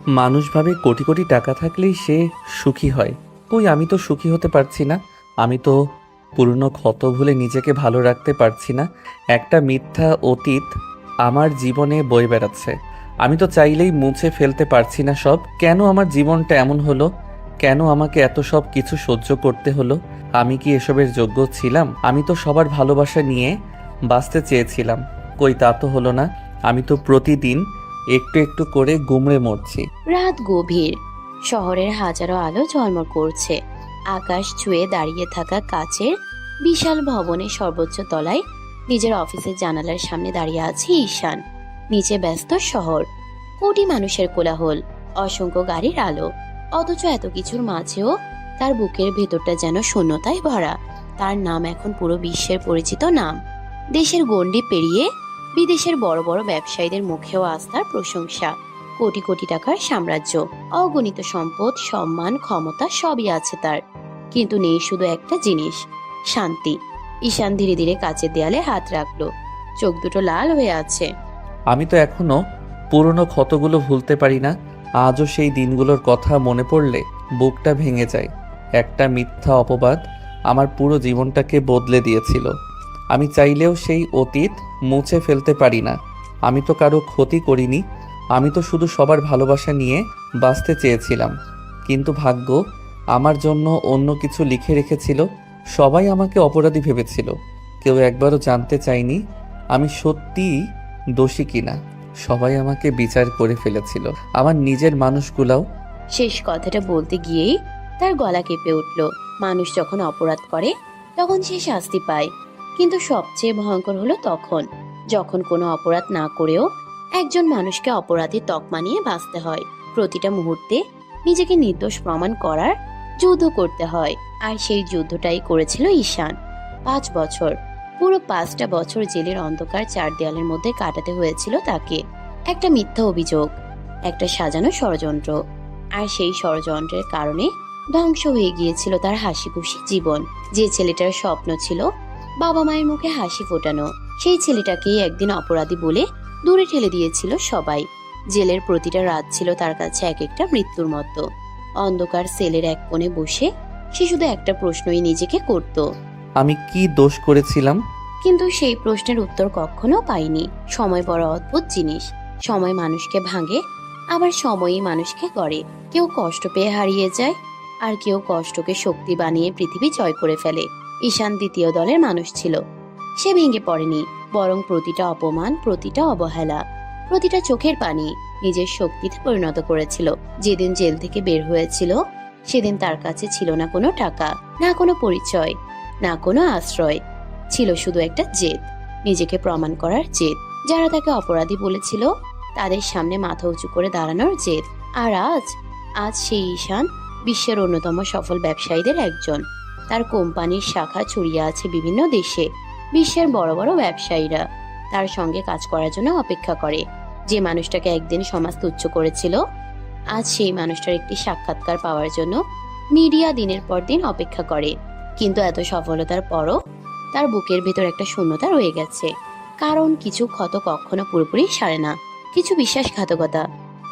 মানুষ ভাবে কোটি কোটি টাকা থাকলেই সে সুখী হয়। কই, আমি তো সুখী হতে পারছি না। আমি তো পুরনো ক্ষত ভুলে নিজেকে ভালো রাখতে পারছি না। একটা মিথ্যা অতীত আমার জীবনে বয়ে বেড়াচ্ছে। আমি তো চাইলেই মুছে ফেলতে পারছি না সব। কেন আমার জীবনটা এমন হলো? কেন আমাকে এত সব কিছু সহ্য করতে হলো? আমি কি এসবের যোগ্য ছিলাম? আমি তো সবার ভালোবাসা নিয়ে বাঁচতে চেয়েছিলাম। কই, তা তো হলো না। আমি তো প্রতিদিন একটু একটু করে গুমড়ে মরছি। রাত গভীর, শহরের হাজারো আলো ঝলমল করছে। আকাশ ছুঁয়ে দাঁড়িয়ে থাকা কাচের বিশাল ভবনের সর্বোচ্চ তলায় নিজের অফিসের জানালার সামনে দাঁড়িয়ে আছে ঈশান। নিচে ব্যস্ত শহর, কোটি মানুষের কোলাহল, অসংখ্য গাড়ির আলো। অথচ এত কিছুর মাঝেও তার বুকের ভেতরটা যেন শূন্যতায় ভরা। তার নাম এখন পুরো বিশ্বের পরিচিত নাম। দেশের গণ্ডি পেরিয়ে বিদেশের বড় বড় ব্যবসায়ীদের মুখেও আস্থার প্রশংসা। কোটি কোটি টাকার সাম্রাজ্য, অগণিত সম্পদ, সম্মান, ক্ষমতা সবই আছে তার। কিন্তু নেই শুধু একটা জিনিস, শান্তি। ঈশান ধীরে ধীরে কাচের দেয়ালে হাত রাখলো। চোখ দুটো লাল হয়ে আছে। আমি তো এখনো পুরনো ক্ষতগুলো ভুলতে পারি না। আজও সেই দিনগুলোর কথা মনে পড়লে বুকটা ভেঙে যায়। একটা মিথ্যা অপবাদ আমার পুরো জীবনটাকে বদলে দিয়েছিল। আমি চাইলেও সেই অতীত মুছে ফেলতে পারি না। আমি তো কারো ক্ষতি করিনি। আমি তো শুধু সবার ভালোবাসা নিয়ে বাঁচতে চেয়েছিলাম। কিন্তু ভাগ্য আমার জন্য অন্য কিছু লিখে রেখেছিল। সবাই আমাকে অপরাধী ভেবেছিল। কেউ একবারও জানতে চায়নি আমি সত্যিই দোষী কিনা। সবাই আমাকে বিচার করে ফেলেছিল, আমার নিজের মানুষগুলাও। শেষ কথাটা বলতে গিয়েই তার গলা কেঁপে উঠল। মানুষ যখন অপরাধ করে তখন সে শাস্তি পায়, কিন্তু সবচেয়ে ভয়ঙ্কর হলো তখন যখন কোনো অপরাধ না করেও একজন মানুষকে অপরাধী তকমা নিয়ে বাঁচতে হয়। প্রতিটা মুহূর্তে নিজেকে নির্দোষ প্রমাণ করার যুদ্ধ করতে হয়। আর সেই যুদ্ধটাই করেছিল ঈশান। 5 বছর, পুরো 5টা বছর জেলের অন্ধকার চার দেয়ালের মধ্যে কাটাতে হয়েছিল তাকে। একটা মিথ্যা অভিযোগ, একটা সাজানো ষড়যন্ত্র। আর সেই ষড়যন্ত্রের কারণে ধ্বংস হয়ে গিয়েছিল তার হাসি খুশি জীবন। যে ছেলেটার স্বপ্ন ছিল বাবা মায়ের মুখে হাসি ফোটানো, সেই ছেলেটাকেই একদিন অপরাধী বলে দূরে ঠেলে দিয়েছিল সবাই। জেলের প্রতিটা রাত ছিল তার কাছে এক একটা মৃত্যুর মতো। অন্ধকার সেলের এক কোণে বসে সে শুধু একটা প্রশ্নই নিজেকে করত, আমি কি দোষ করেছিলাম? কিন্তু সেই প্রশ্নের উত্তর কখনো পাইনি। সময় বড় অদ্ভুত জিনিস। সময় মানুষকে ভাঙে, আবার সময়ই মানুষকে গড়ে। কেউ কষ্ট পেয়ে হারিয়ে যায়, আর কেউ কষ্টকে শক্তি বানিয়ে পৃথিবী জয় করে ফেলে। ঈশান দ্বিতীয় দলের মানুষ ছিল। সে ভেঙে পড়েনি, বরং প্রতিটা অপমান, প্রতিটা অবহেলা, প্রতিটা চোখের পানি নিজের শক্তিতে পরিণত করেছিল। যেদিন জেল থেকে বের হয়েছিল সেদিন তার কাছে ছিল না কোনো টাকা, না কোনো পরিচয়, না কোনো আশ্রয়। ছিল শুধু একটা জেদ, নিজেকে প্রমাণ করার জেদ। যারা তাকে অপরাধী বলেছিল তাদের সামনে মাথা উঁচু করে দাঁড়ানোর জেদ। আর আজ, আজ সেই ঈশান বিশ্বের অন্যতম সফল ব্যবসায়ীদের একজন। তার কোম্পানির শাখা ছড়িয়ে আছে বিভিন্ন দেশে। বিশ্বের বড় বড় ব্যবসায়ীরা তার সঙ্গে কাজ করার জন্য অপেক্ষা করে। যে মানুষটাকে একদিন সমাজ তুচ্ছ করেছিল, আজ সেই মানুষটার একটি সাক্ষাৎকার পাওয়ার জন্য মিডিয়া দিনের পর দিন অপেক্ষা করে। কিন্তু এত সফলতার পরও তার বুকের ভেতর একটা শূন্যতা রয়ে গেছে। কারণ কিছু ক্ষত কখনো পুরোপুরি সারে না, কিছু বিশ্বাসঘাতকতা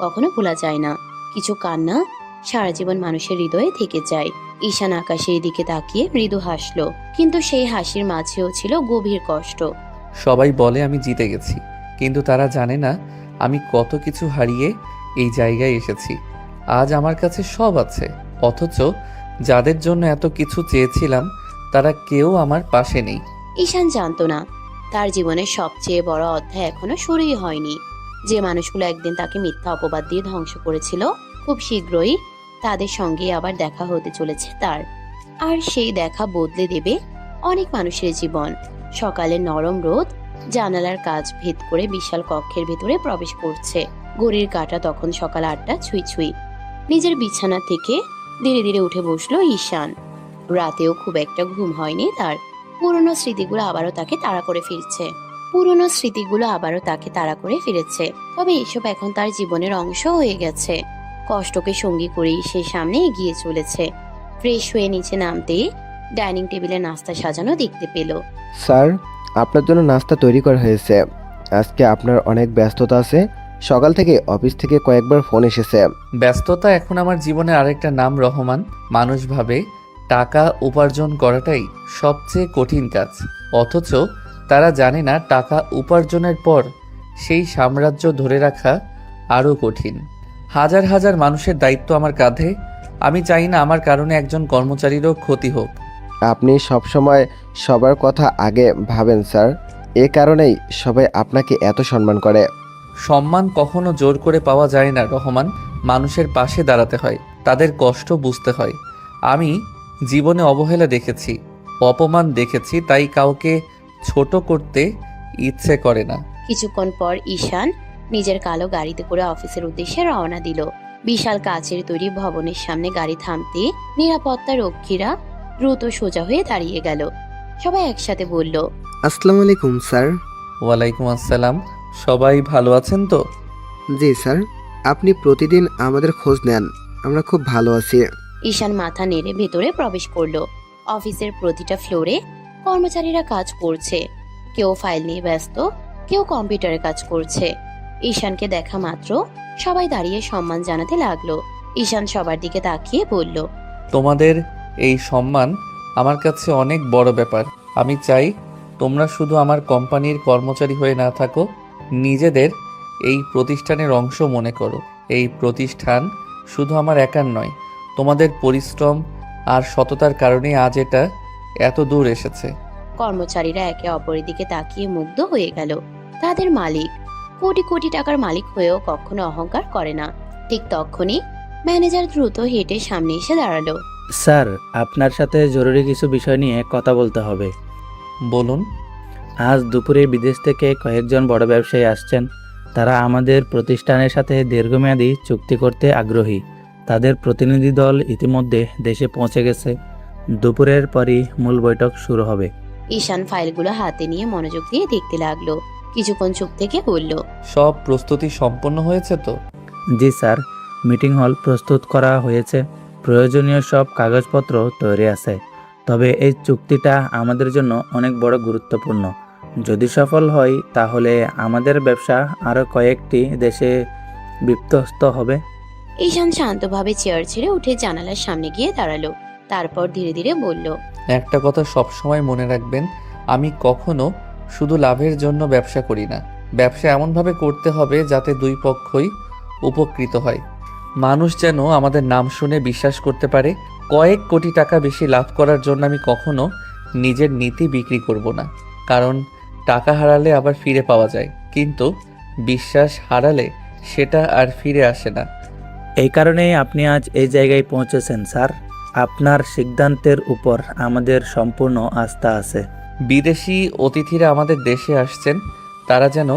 কখনো ভোলা যায় না, কিছু কান্না সারা জীবন মানুষের হৃদয়ে থেকে যায়। ঈশান আকাশের দিকে তাকিয়ে মৃদু হাসলো, কিন্তু সেই হাসির মাঝেও ছিল গভীর কষ্ট। সবাই বলে আমি জিতে গেছি, কিন্তু তারা জানে না আমি কত কিছু হারিয়ে এই জায়গায় এসেছি। আজ আমার কাছে সব আছে, অথচ যাদের জন্য এত কিছু চেয়েছিলাম তারা কেউ আমার পাশে নেই। ঈশান জানতো না তার জীবনের সবচেয়ে বড় অধ্যায় এখনো শুরুই হয়নি। যে মানুষগুলো একদিন তাকে মিথ্যা অপবাদ দিয়ে ধ্বংস করেছিল, খুব শীঘ্রই তাদের সঙ্গে আবার দেখা হতে চলেছে তার। আর সেই দেখা বদলে দেবে অনেক মানুষের জীবন। সকালের নরম রোদ জানালার কাঁচ ভেদ করে বিশাল কক্ষের ভেতরে প্রবেশ করছে। ঘড়ির কাঁটা তখন সকাল 8টা ছুঁই ছুঁই। নিজের বিছানা থেকে ধীরে ধীরে উঠে বসলো ঈশান। রাতেও খুব একটা ঘুম হয়নি তার। পুরনো স্মৃতিগুলো আবারও তাকে তাড়া করে ফিরছে। তবে এসব এখন তার জীবনের অংশ হয়ে গেছে। কষ্টকে সঙ্গী করেই সে সামনে এগিয়ে চলেছে। ফ্রেশ হয়ে নিচে নামতেই ডাইনিং টেবিলে নাস্তা সাজানো দেখতে পেল। স্যার, আপনার জন্য নাস্তা তৈরি করা হয়েছে। আজকে আপনার অনেক ব্যস্ততা আছে, সকাল থেকে অফিস থেকে কয়েকবার ফোন এসেছে। ব্যস্ততা এখন আমার জীবনে আরেকটা নাম রহমান। মানুষ ভাবে টাকা উপার্জন করাটাই সবচেয়ে কঠিন কাজ, অথচ তারা জানে না টাকা উপার্জনের পর সেই সাম্রাজ্য ধরে রাখা আরও কঠিন। হাজার হাজার মানুষের দায়িত্ব আমার কাঁধে। আমি চাই না আমার কারণে একজন কর্মচারীরও ক্ষতি হোক। আপনি সবসময় সবার কথা আগে ভাবেন স্যার, এ কারণেই সবাই আপনাকে এত সম্মান করে। সম্মান কখনো জোর করে পাওয়া যায় না রহমান। মানুষের পাশে দাঁড়াতে হয়, তাদের কষ্ট বুঝতে হয়। আমি জীবনে অবহেলা দেখেছি, অপমান দেখেছি, তাই কাউকে ছোট করতে ইচ্ছে করে না। কিছুক্ষণ পর ঈশান নিজের কালো গাড়িতে করে অফিসের উদ্দেশ্যে রওনা দিল। বিশাল কাচের তৈরি ভবনের সামনে গাড়ি থামতে নিরাপত্তা রক্ষীরা দ্রুত সোজা হয়ে দাঁড়িয়ে গেল। সবাই একসাথে বলল, আসসালামু আলাইকুম স্যার। ওয়ালাইকুম আসসালাম। সবাই ভালো আছেন তো? জি স্যার, আপনি প্রতিদিন আমাদের খোঁজ নেন, আমরা খুব ভালো আছি। ঈশান মাথা নেড়ে ভেতরে প্রবেশ করলো। অফিসের প্রতিটা ফ্লোরে কর্মচারীরা কাজ করছে, কেউ ফাইল নিয়ে ব্যস্ত, কেউ কম্পিউটারে কাজ করছে। ঈশানকে দেখা মাত্র সবাই দাঁড়িয়ে সম্মান জানাতে লাগলো। ঈশান সবার দিকে তাকিয়ে বলল, তোমাদের এই সম্মান আমার কাছে অনেক বড় ব্যাপার। আমি চাই তোমরা শুধু আমার কোম্পানির কর্মচারী হয়ে না থাকো, নিজেদের এই প্রতিষ্ঠানের অংশ মনে করো। এই প্রতিষ্ঠান শুধু আমার একার নয়, তোমাদের পরিশ্রম আর সততার কারণে আজ এটা এত দূর এসেছে। কর্মচারীরা একে অপরের দিকে তাকিয়ে মুগ্ধ হয়ে গেল। তাদের মালিক কোটি কোটি টাকার মালিক হয়েও কখনো অহংকার করে না। ঠিক তখনই ম্যানেজার দ্রুত হেঁটে সামনে এসে দাঁড়ালো। স্যার, আপনার সাথে জরুরি কিছু বিষয় নিয়ে কথা বলতে হবে। বলুন। আজ দুপুরে বিদেশ থেকে কয়েকজন বড় ব্যবসায়ী আসছেন। তারা আমাদের প্রতিষ্ঠানের সাথে দীর্ঘমেয়াদী চুক্তি করতে আগ্রহী। তাদের প্রতিনিধি দল ইতিমধ্যে দেশে পৌঁছে গেছে। দুপুরের পরই মূল বৈঠক শুরু হবে। ঈশান ফাইলগুলো হাতে নিয়ে মনোযোগ দিয়ে দেখতে লাগলো। কিছুক্ষণ চুপ থেকে বলল, সব প্রস্তুতি সম্পন্ন হয়েছে তো? জি স্যার, মিটিং হল প্রস্তুত করা হয়েছে, প্রয়োজনীয় সব কাগজপত্র তৈরি আছে। তবে এই চুক্তিটা আমাদের জন্য অনেক বড় গুরুত্বপূর্ণ। যদি সফল হয় তাহলে আমাদের ব্যবসা আরও কয়েকটি দেশে বিস্তৃত হবে। ঈশান শান্তভাবে চেয়ার ছেড়ে উঠে জানালার সামনে গিয়ে দাঁড়ালো। তারপর ধীরে ধীরে বলল, একটা কথা সবসময় মনে রাখবেন, আমি কখনো শুধু লাভের জন্য ব্যবসা করি না। ব্যবসা এমনভাবে করতে হবে যাতে দুই পক্ষই উপকৃত হয়। মানুষ যেন আমাদের নাম শুনে বিশ্বাস করতে পারে। কয়েক কোটি টাকা বেশি লাভ করার জন্য আমি কখনো নিজের নীতি বিক্রি করব না, কারণ টাকা হারালে আবার ফিরে পাওয়া যায়, কিন্তু বিশ্বাস হারালে সেটা আর ফিরে আসে না। এই কারণেই আপনি আজ এই জায়গায় পৌঁছেছেন স্যার। আপনার সিদ্ধান্তের উপর আমাদের সম্পূর্ণ আস্থা আছে। বিদেশি অতিথিরা আমাদের দেশে আসছেন, তারা যেন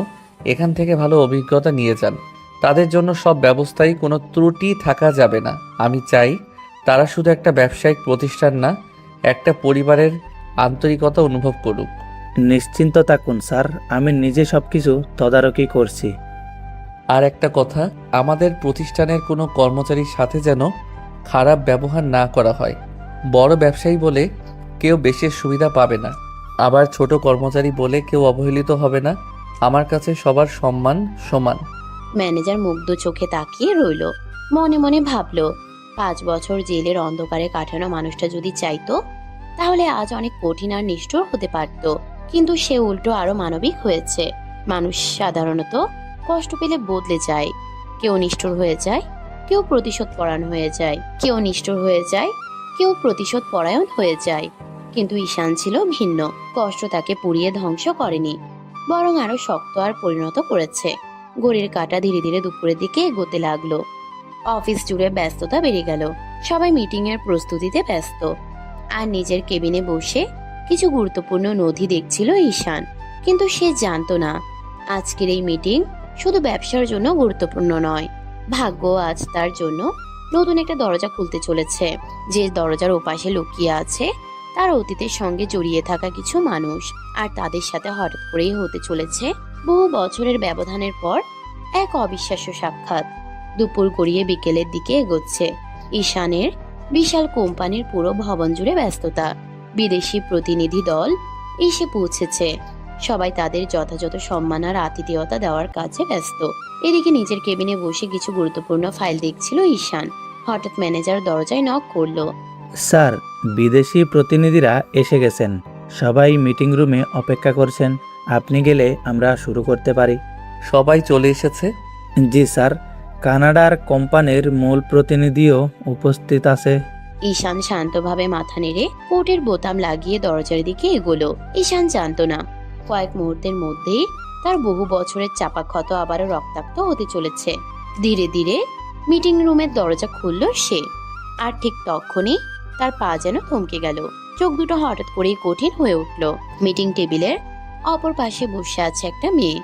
এখান থেকে ভালো অভিজ্ঞতা নিয়ে যান। তাদের জন্য সব ব্যবস্থায় কোনো ত্রুটি থাকা যাবে না। আমি চাই তারা শুধু একটা ব্যবসায়িক প্রতিষ্ঠান না, একটা পরিবারের আন্তরিকতা অনুভব করুক। নিশ্চিন্ত থাকুন স্যার, আমি নিজে সবকিছু তদারকি করছি। আর একটা কথা, আমাদের প্রতিষ্ঠানের কোনো কর্মচারীর সাথে যেন খারাপ ব্যবহার না করা হয়। বড় ব্যবসায়ী বলে কেউ বেশি সুবিধা পাবে না, আবার ছোট কর্মচারী বলে কেউ অবহেলিত হবে না। আমার কাছে সবার সম্মান সমান। ম্যানেজার মুগ্ধ চোখে তাকিয়ে রইল। মনে মনে ভাবলো, 5 বছর জেলের অন্ধকারে কাটানো মানুষটা যদি চাইতো তাহলে আজ অনেক কঠিন আর নিষ্ঠুর হতে পারত। কিন্তু সে উল্টো আরো মানবিক হয়েছে। মানুষ সাধারণত কষ্ট পেলে বদলে যায়। কেউ নিষ্ঠুর হয়ে যায়, কেউ প্রতিশোধ পরায়ণ হয়ে যায়, কেউ নিষ্ঠুর হয়ে যায়, কেউ প্রতিশোধ পরায়ণ হয়ে যায়। কিন্তু ঈশান ছিল ভিন্ন। কষ্ট তাকে পুড়িয়ে ধ্বংস করেনি, বরং আরো শক্ত আর পরিণত করেছে। ঘড়ির কাঁটা ধীরে ধীরে দুপুরের দিকে এগোতে লাগলো। অফিস জুড়ে ব্যস্ততা বেড়ে গেল। সবাই মিটিং এর প্রস্তুতিতে ব্যস্ত, আর নিজের কেবিনে বসে কিছু গুরুত্বপূর্ণ নথি দেখছিল ঈশান। কিন্তু সে জানতো না আজকের এই মিটিং শুধু ব্যবসার জন্য গুরুত্বপূর্ণ নয়। ভাগ্য আজ তার জন্য নতুন একটা দরজা খুলতে চলেছে। যে দরজার ওপাশে লুকিয়ে আছে তার অতীতের সঙ্গে জড়িয়ে থাকা কিছু মানুষ, আর তাদের সাথে হঠাৎ করেই হতে চলেছে বহু বছরের ব্যবধানের পর এক অবিশ্বাস্য সাক্ষাৎ। দুপুর গড়িয়ে বিকেলের দিকে এগোচ্ছে। ঈশানের বিশাল কোম্পানির পুরো ভবন জুড়ে ব্যস্ততা। বিদেশি প্রতিনিধি দল এসে পৌঁছেছে। সবাই তাদের যথাযথ সম্মান আর আতিথেয়তা দেওয়ার কাজে ব্যস্ত। এদিকে নিজের কেবিনে বসে কিছু গুরুত্বপূর্ণ ফাইল দেখছিল ঈশান। হঠাৎ ম্যানেজার দরজায় নক করলো। স্যার, বিদেশি প্রতিনিধিরা এসে গেছেন। সবাই মিটিং রুমে অপেক্ষা করছেন। আপনি গেলে আমরা শুরু করতে পারি। সবাই চলে এসেছে? জি স্যার, কানাডার কোম্পানির মূল প্রতিনিধিও উপস্থিত আছে। ঈশান শান্তভাবে মাথা নেড়ে কোটের বোতাম লাগিয়ে দরজার দিকে এগোলো। ঈশান জানতো না কয়েক মুহূর্তের মধ্যেই তার বহু বছরের চাপা ক্ষত আবারও রক্তাক্ত হতে চলেছে। ধীরে ধীরে মিটিং রুমের দরজা খুলল সে, আর ঠিক তখনই তার পা যেন থমকে গেল। চোখ দুটো হঠাৎ করেই কঠিন হয়ে উঠল। মিটিং টেবিলের অপর পাশে বসে আছে একটা মেয়ে,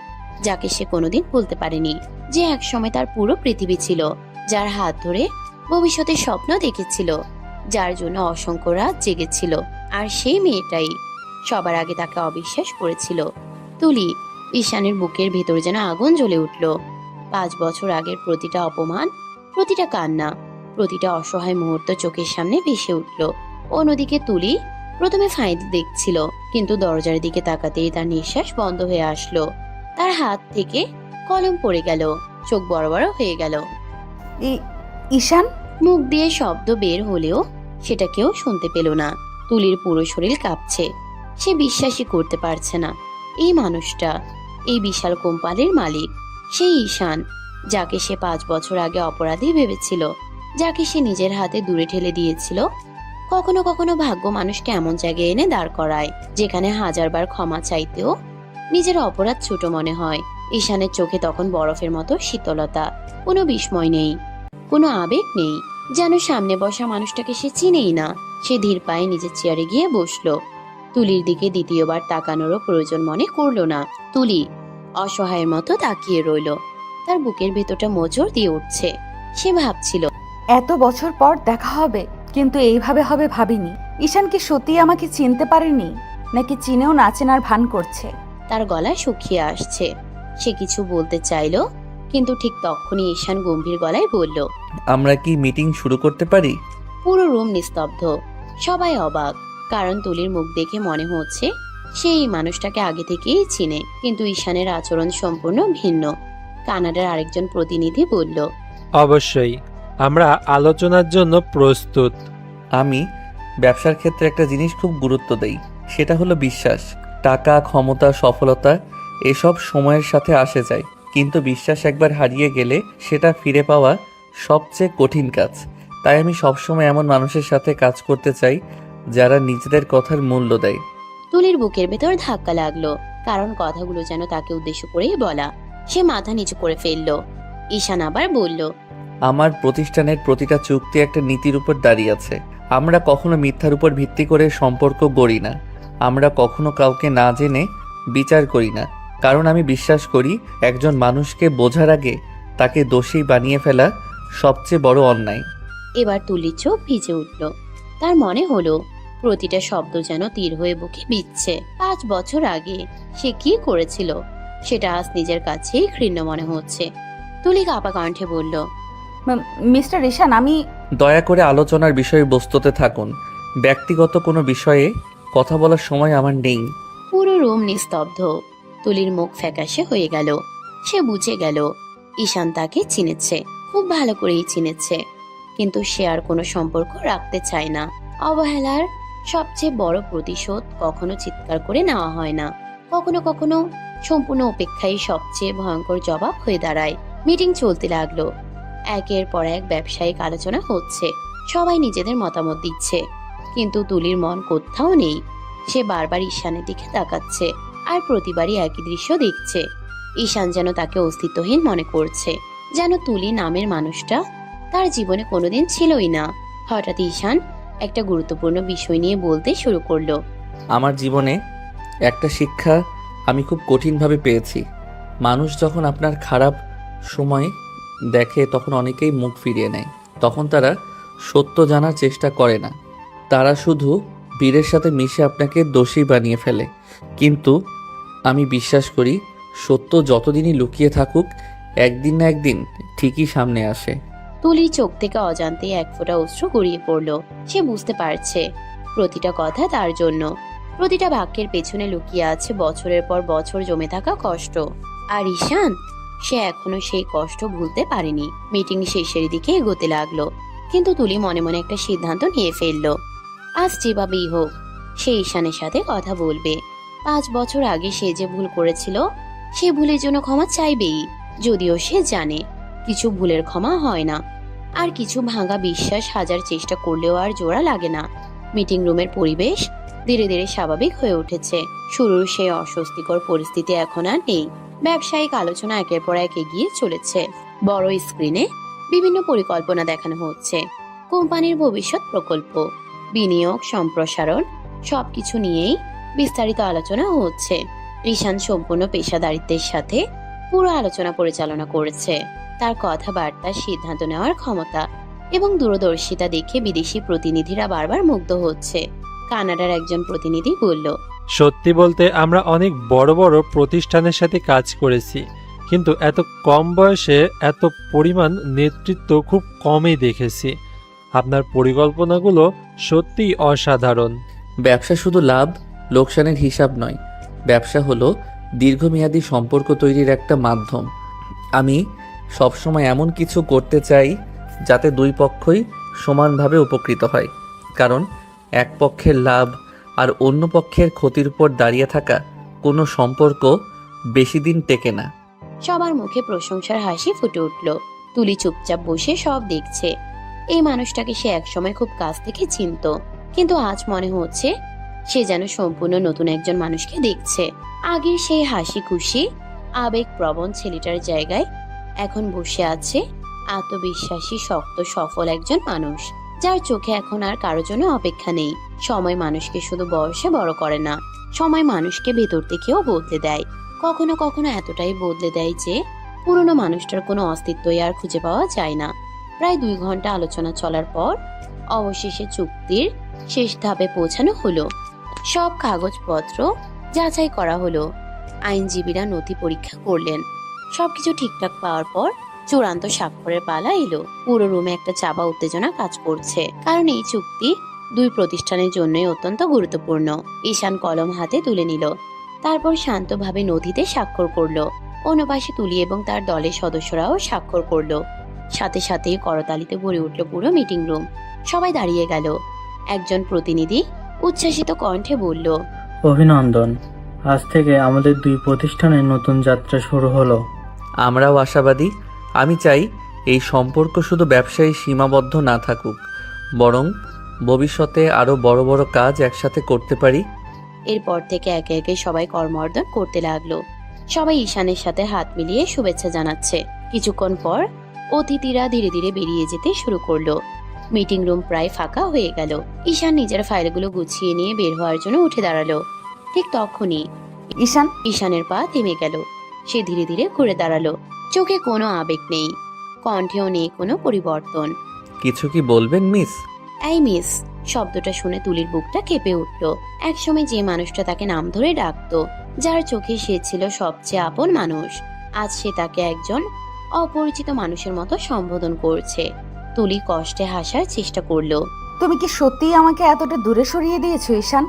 যাকে সে কোনোদিন ভুলতে পারেনি, যে একসময় তার পুরো পৃথিবী ছিল, যার হাত ধরে ভবিষ্যতের স্বপ্ন দেখেছিল, যার জন্য অসংখ্য রাত জেগেছিল। আর সেই মেয়েটাই সবার আগে তাকে অবিশ্বাস করেছিল। তুলি। ঈশানের বুকের ভেতর যেন আগুন জ্বলে উঠল। 5 বছর আগের প্রতিটা অপমান, প্রতিটা কান্না, প্রতিটা অসহায় মুহূর্ত চোখের সামনে ভেসে উঠল। অন্যদিকে তুলি প্রথমে ফাইল দেখছিল, কিন্তু দরজার দিকে তাকাতেই তার নিঃশ্বাস বন্ধ হয়ে আসলো। তার হাত থেকে কলম পড়ে গেল, চোখ বড় বড় হয়ে গেল। ঈশান, মুখ দিয়ে শব্দ বের হলেও সেটা কেউ শুনতে পেল না। তুলির পুরো শরীর কাঁপছে। সে বিশ্বাসই করতে পারছে না এই মানুষটা, এই বিশাল কোম্পানির মালিক, সেই ঈশান, যাকে সে 5 বছর আগে অপরাধী ভেবেছিল, যাকে সে নিজের হাতে দূরে ঠেলে দিয়েছিল। কখনো কখনো ভাগ্য মানুষকে এমন জায়গায় এনে দাঁড় করায়, যেখানে হাজারবার ক্ষমা চাইতেও নিজের অপরাধ ছোট মনে হয়। ঈশানের চোখে তখন বরফের মতো শীতলতা, কোনো বিস্ময় নেই, কোনো আবেগ নেই, যেন সামনে বসা মানুষটাকে সে চিনেই না। সে ধীর পায়ে নিজের চেয়ারে গিয়ে বসলো। তুলির দিকে দ্বিতীয়বার তাকানোরও প্রয়োজন মনে করলো না। তুলি অসহায়ের মতো তাকিয়ে রইল। তার বুকের ভেতরটা মোচড় দিয়ে উঠছে। সে ভাবছিল, এত বছর পর দেখা হবে, কিন্তু এইভাবে হবে ভাবিনি। ঈশান কি সত্যি আমাকে চিনতে পারেনি, নাকি চিনেও না চেনার ভান করছে? তার গলা শুকিয়ে আসছে। সে কিছু বলতে চাইলো, কিন্তু ঠিক তখনই ঈশান গম্ভীর গলায় বলল, আমরা কি মিটিং শুরু করতে পারি? পুরো রুম নিস্তব্ধ। সবাই অবাক, কারণ তুলির মুখ দেখে মনে হচ্ছে সেই মানুষটাকে আগে থেকেই চিনে, কিন্তু ঈশানের আচরণ সম্পূর্ণ ভিন্ন। কানাডার আরেকজন প্রতিনিধি বলল, অবশ্যই, আমরা আলোচনার জন্য প্রস্তুত। আমি ব্যবসার ক্ষেত্রে একটা জিনিস খুব গুরুত্ব দেই, সেটা হলো বিশ্বাস। টাকা, ক্ষমতা, সফলতা এসব সময়ের সাথে আসে যায়, কিন্তু বিশ্বাস একবার হারিয়ে গেলে সেটা ফিরে পাওয়া সবচেয়ে কঠিন কাজ। তাই আমি সবসময় এমন মানুষের সাথে কাজ করতে চাই যারা নিজেদের কথার মূল্য দেয়। তুলির বুকের ভেতর ধাক্কা লাগলো, কারণ কথাগুলো যেন তাকে উদ্দেশ্য করেই বলা। সে মাথা নিচু করে ফেললো। ঈশান আবার বলল, আমার প্রতিষ্ঠানের প্রতিটা চুক্তি একটা নীতির উপর দাঁড়িয়ে আছে। আমরা কখনো মিথ্যার উপর ভিত্তি করে সম্পর্ক গড়ি না। আমরা কখনো কাউকে না জেনে বিচার করি না, কারণ আমি বিশ্বাস করি একজন মানুষকে বোঝার আগে তাকে দোষী বানিয়ে ফেলা সবচেয়ে বড় অন্যায়। এবার তুলির চোখ ভিজে উঠল। তার মনে হলো প্রতিটা শব্দ যেন তীর হয়ে বুকে বিচ্ছে। 5 বছর আগে সে কি করেছিল সেটা আজ নিজের কাছেই ঘৃণ্য মনে হচ্ছে। তুলি কাঁপা কণ্ঠে বলল, মিস্টার ঈশান, আমি দয়া করে আলোচনার বিষয়বস্তুতে থাকুন। ব্যক্তিগত কোনো বিষয়ে কথা বলার সময় আমার নেই। পুরো রুম নিস্তব্ধ। তুলির মুখ ফ্যাকাশে হয়ে গেল। সে বুঝে গেল ঈশান তাকে চিনেছে, খুব ভালো করেই চিনেছে, কিন্তু সে আর কোনো সম্পর্ক রাখতে চায় না। অবহেলার সবচেয়ে বড় প্রতিশোধ কখনো চিৎকার করে নেওয়া হয় না, কখনো কখনো সম্পূর্ণ অপেক্ষাই সবচেয়ে ভয়ঙ্কর জবাব হয়ে দাঁড়ায়। মিটিং চলতে লাগলো। একের পর এক ব্যবসায়িক আলোচনা হচ্ছে, সবাই নিজেদের মতামত দিচ্ছে, কিন্তু তুলির মন কোথাও নেই। সে বারবার ঈশানের দিকে তাকাচ্ছে, আর প্রতিবারই একই দৃশ্য দেখছে। ঈশান যেন তাকে অস্তিত্বহীন মনে করছে, যেন তুলি নামের মানুষটা তার জীবনে কোনোদিন ছিলই না। হঠাৎ ঈশান একটা গুরুত্বপূর্ণ বিষয় নিয়ে বলতে শুরু করলো। আমার জীবনে একটা শিক্ষা আমি খুব কঠিনভাবে পেয়েছি। মানুষ যখন আপনার খারাপ সময় দেখে তখন অনেকেই মুখ ফিরিয়ে নেয়। তখন তারা সত্য জানার চেষ্টা করে না, তারা শুধু ভিড়ের সাথে মিশে আপনাকে দোষী বানিয়ে ফেলে। কিন্তু আমি বিশ্বাস করি সত্য যতদিনই লুকিয়ে থাকুক, একদিন না একদিন ঠিকই সামনে আসে। তুলির চোখ থেকে অজান্তে এক ফোঁটা অশ্রু গড়িয়ে পড়ল। সে বুঝতে পারছে প্রতিটা কথা তার জন্য, প্রতিটা বাক্যের পেছনে লুকিয়ে আছে বছরের পর বছর জমে থাকা কষ্ট। আর ঈশান, সে এখনো সেই কষ্ট ভুলতে পারেনি। মিটিং শেষের দিকে এগোতে লাগলো, কিন্তু তুলি মনে মনে একটা সিদ্ধান্ত নিয়ে ফেললো। আজ যেভাবেই হোক সে ঈশানের সাথে কথা বলবে। 5 বছর আগে সে যে ভুল করেছিল, সে ভুলের জন্য ক্ষমা চাইবেই, যদিও সে জানে কিছু ভুলের ক্ষমা হয় না, আর কিছু ভাঙা বিশ্বাস হাজার চেষ্টা করলেও আর জোড়া লাগে না। মিটিং রুমের পরিবেশ ধীরে ধীরে স্বাভাবিক হয়ে উঠেছে। শুরুর সেই অস্বস্তিকর পরিস্থিতি এখন আর নেই। ব্যবসায়িক আলোচনা একের পর এক এগিয়ে চলেছে। বড় স্ক্রিনে বিভিন্ন পরিকল্পনা দেখানো হচ্ছে, কোম্পানির ভবিষ্যৎ প্রকল্প, বিনিয়োগ, সম্প্রসারণ, সবকিছু নিয়েই বিস্তারিত আলোচনা হচ্ছে। ঈশান সম্পূর্ণ পেশাদারিত্বের সাথে পুরো আলোচনা পরিচালনা করেছে। তার কথাবার্তা, সিদ্ধান্ত নেওয়ার ক্ষমতা এবং দূরদর্শিতা দেখে বিদেশি প্রতিনিধিরা বারবার মুগ্ধ হচ্ছে। কানাডার একজন প্রতিনিধি বলল, সত্যি বলতে আমরা অনেক বড় বড় প্রতিষ্ঠানের সাথে কাজ করেছি, কিন্তু এত কম বয়সে এত পরিমাণ নেতৃত্ব খুব কমই দেখেছি। আপনার পরিকল্পনাগুলো সত্যিই অসাধারণ। ব্যবসা শুধু লাভ লোকসানের হিসাব নয়, ব্যবসা হলো দীর্ঘমেয়াদী সম্পর্ক তৈরির একটা মাধ্যম। আমি সবসময় এমন কিছু করতে চাই যাতে দুই পক্ষই সমানভাবে উপকৃত হয়, কারণ এক পক্ষের লাভ আর অন্য পক্ষের ক্ষতির উপর দাঁড়িয়ে থাকা কোনো সম্পর্ক বেশি দিন টেকে না। সবার মুখে প্রশংসার হাসি ফুটে উঠল। তুলি চুপচাপ বসে সব দেখছে। এই মানুষটাকে সে একসময় খুব কাছ থেকে চিনত, কিন্তু আজ মনে হচ্ছে সে যেন সম্পূর্ণ নতুন একজন মানুষকে দেখছে। আগের সেই হাসি খুশি আবেগপ্রবণ ছেলেটার জায়গায় এখন বসে আছে আত্মবিশ্বাসী, শক্ত, সফল একজন মানুষ, যার চোখে এখন আর কারোর জন্য অপেক্ষা নেই। সময় মানুষকে শুধু বয়সে বড় করে না, সময় মানুষকে ভেতর থেকেও বদলে দেয়। কখনো কখনো এতটাই বদলে দেয় যে পুরনো মানুষটার কোনো অস্তিত্বই আর খুঁজে পাওয়া যায় না। প্রায় 2 ঘন্টা আলোচনা চলার পর অবশেষে চুক্তির শেষ ধাপে পৌঁছানো হলো। সব কাগজপত্র যাচাই করা হলো, আইনজীবীরা নথি পরীক্ষা করলেন। সবকিছু ঠিকঠাক পাওয়ার পর চূড়ান্ত স্বাক্ষরের পালা এলো। পুরো রুমে একটা চাপা উত্তেজনা কাজ করছে, কারণ এই চুক্তি 2 প্রতিষ্ঠানের জন্যই অত্যন্ত গুরুত্বপূর্ণ। ঈশান কলম হাতে তুলে নিল, তারপর শান্তভাবে নথিতে স্বাক্ষর করলো। অন্য পাশে তুলি এবং তার দলের সদস্যরাও স্বাক্ষর করলো। সাথে সাথেই করতালিতে ভরে উঠল পুরো মিটিং রুম। সবাই দাঁড়িয়ে গেল। একজন প্রতিনিধি উচ্ছ্বাসিত কণ্ঠে বলল, অভিনন্দন, আজ থেকে আমাদের 2 প্রতিষ্ঠানের নতুন যাত্রা শুরু হলো। আমরাও আশাবাদী। আমি চাই এই সম্পর্ক শুধু ব্যবসায়ী সীমাবদ্ধ না থাকুক, বরং ভবিষ্যতে আরও বড় বড় কাজ একসাথে করতে পারি। এরপর থেকে একে একে সবাই কর্মর্দন করতে লাগলো। সবাই ঈশানের সাথে হাত মিলিয়ে শুভেচ্ছা জানাচ্ছে। কিছুক্ষণ পর অতিথিরা ধীরে ধীরে বেরিয়ে যেতে শুরু করলো। মিটিং রুম প্রায় ফাঁকা হয়ে গেল। ঈশান নিজের ফাইলগুলো গুছিয়ে নিয়ে বের হওয়ার জন্য উঠে দাঁড়ালো। ঠিক তখনই ঈশানের পা থেমে গেল। সে ধীরে ধীরে ঘুরে দাঁড়ালো। চোখে কোনো আবেগ নেই, কণ্ঠেও নেই কোনো পরিবর্তন। কিছু কি বলবেন মিস? এই মিস শব্দটা শুনে তুলির বুকটা কেঁপে উঠল। একসময় যে মানুষটা তাকে নাম ধরে ডাকতো, যার চোখে সে ছিল সবচেয়ে আপন মানুষ, আজ সে তাকে একজন অপরিচিত মানুষের মতো সম্বোধন করছে। তুলি কষ্টে হাসার চেষ্টা করলো। তুমি কি সত্যিই আমাকে এতটা দূরে সরিয়ে দিয়েছো ঈশান?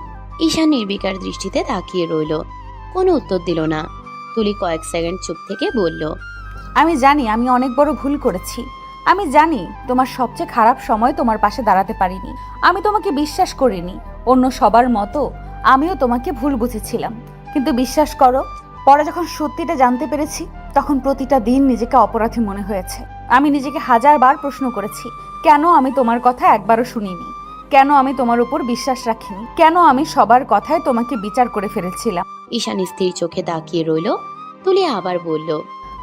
ঈশান নির্বিকার দৃষ্টিতে তাকিয়ে রইল, কোনো উত্তর দিল না। তুলি কয়েক সেকেন্ড চুপ থেকে বলল, আমি জানি আমি অনেক বড় ভুল করেছি। আমি জানি তোমার সবচেয়ে খারাপ সময় তোমার পাশে দাঁড়াতে পারিনি। আমি তোমাকে বিশ্বাস করিনি। অন্য সবার মতো আমিও তোমাকে ভুল বুঝেছিলাম, কিন্তু বিশ্বাস করো, পরে যখন সত্যিটা জানতে পেরেছি তখন প্রতিটা দিন নিজেকে অপরাধী মনে হয়েছে। আমি নিজেকে 1000 বার প্রশ্ন করেছি, কেন আমি তোমার কথা একবারও শুনিনি, কেন আমি তোমার উপর বিশ্বাস রাখিনি, কেন আমি সবার কথায় তোমাকে বিচার করে ফেলেছিলাম। ঈশান স্থির চোখে তাকিয়ে রইল। তুলি আবার বলল,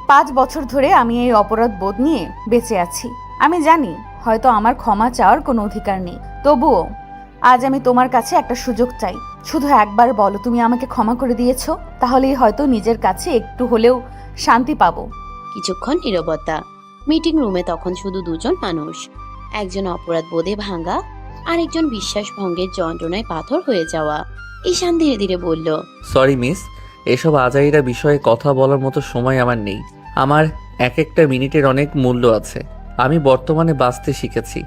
5 বছর ধরে আমি এই অপরাধ বোধ নিয়ে বেঁচে আছি। আমি জানি হয়তো আমার ক্ষমা চাওয়ার কোনো অধিকার নেই, তবুও আজ আমি তোমার কাছে একটা সুযোগ চাই। শুধু একবার বলো তুমি আমাকে ক্ষমা করে দিয়েছো, তাহলেই হয়তো নিজের কাছে একটু হলেও শান্তি পাবো। কিছুক্ষণ নীরবতা। মিটিং রুমে তখন শুধু 2 জন মানুষ, একজন অপরাধ বোধে ভাঙা, আরেকজন বিশ্বাস ভঙ্গের যন্ত্রণায় পাথর হয়ে যাওয়া। ঈশান ধীরে ধীরে বলল, সরি মিস, এসব আজাইরা বিষয়ে কথা বলার মতো সময় আমার নেই। আমার এক একটা মিনিটের অনেক মূল্য আছে। আমি বর্তমানে বাঁচতে শিখেছি।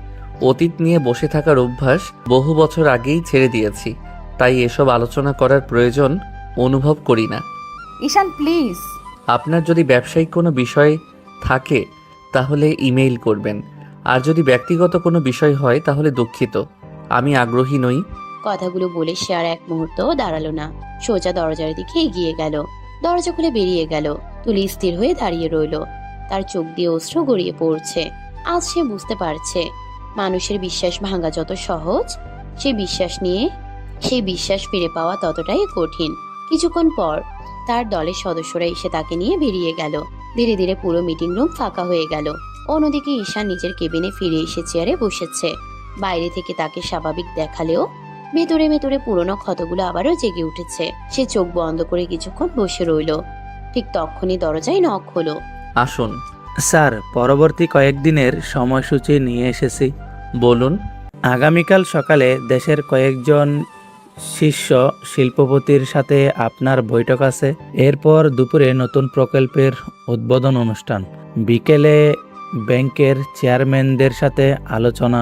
অতীত নিয়ে বসে থাকার অভ্যাস বহু বছর আগেই ছেড়ে দিয়েছি। তাই এসব আলোচনা করার প্রয়োজন অনুভব করি না। ঈশান প্লিজ। আপনার যদি ব্যবসায়িক কোনো বিষয় থাকে তাহলে ইমেইল করবেন, আর যদি ব্যক্তিগত কোনো বিষয় হয় তাহলে দুঃখিত, আমি আগ্রহী নই। কথাগুলো বলে সে আর এক মুহূর্তও দাঁড়ালো না, সোজা দরজার দিকে এগিয়ে গেল। দরজা খুলে বেরিয়ে গেল। তুলি স্থির হয়ে দাঁড়িয়ে রইল। তার চোখ দিয়ে অশ্রু গড়িয়ে পড়ছে। আজ সে বুঝতে পারছে মানুষের বিশ্বাস ভাঙা যত সহজ, সেই বিশ্বাস ফিরে পাওয়া ততটাই কঠিন। কিছুক্ষণ পর তার দলের সদস্যরা এসে তাকে নিয়ে বেরিয়ে গেল। ধীরে ধীরে পুরো মিটিং রুম ফাঁকা হয়ে গেল। অন্যদিকে ঈশান নিজের কেবিনে ফিরে এসে চেয়ারে বসেছে। বাইরে থেকে তাকে স্বাভাবিক দেখালেও ভেতরে ভেতরে পুরনো ক্ষতগুলো আবারও জেগে উঠেছে। সে চোখ বন্ধ করে কিছুক্ষণ বসে রইল। ঠিক তখনই দরজায় নক হলো। আসুন। স্যার, পরবর্তী কয়েকদিনের সময়সূচি নিয়ে এসেছি। বলুন। আগামীকাল সকালে দেশের কয়েকজন শীর্ষ শিল্পপতির সাথে আপনার বৈঠক আছে। এরপর দুপুরে নতুন প্রকল্পের উদ্বোধন অনুষ্ঠান, বিকেলে ব্যাংকের চেয়ারম্যানদের সাথে আলোচনা,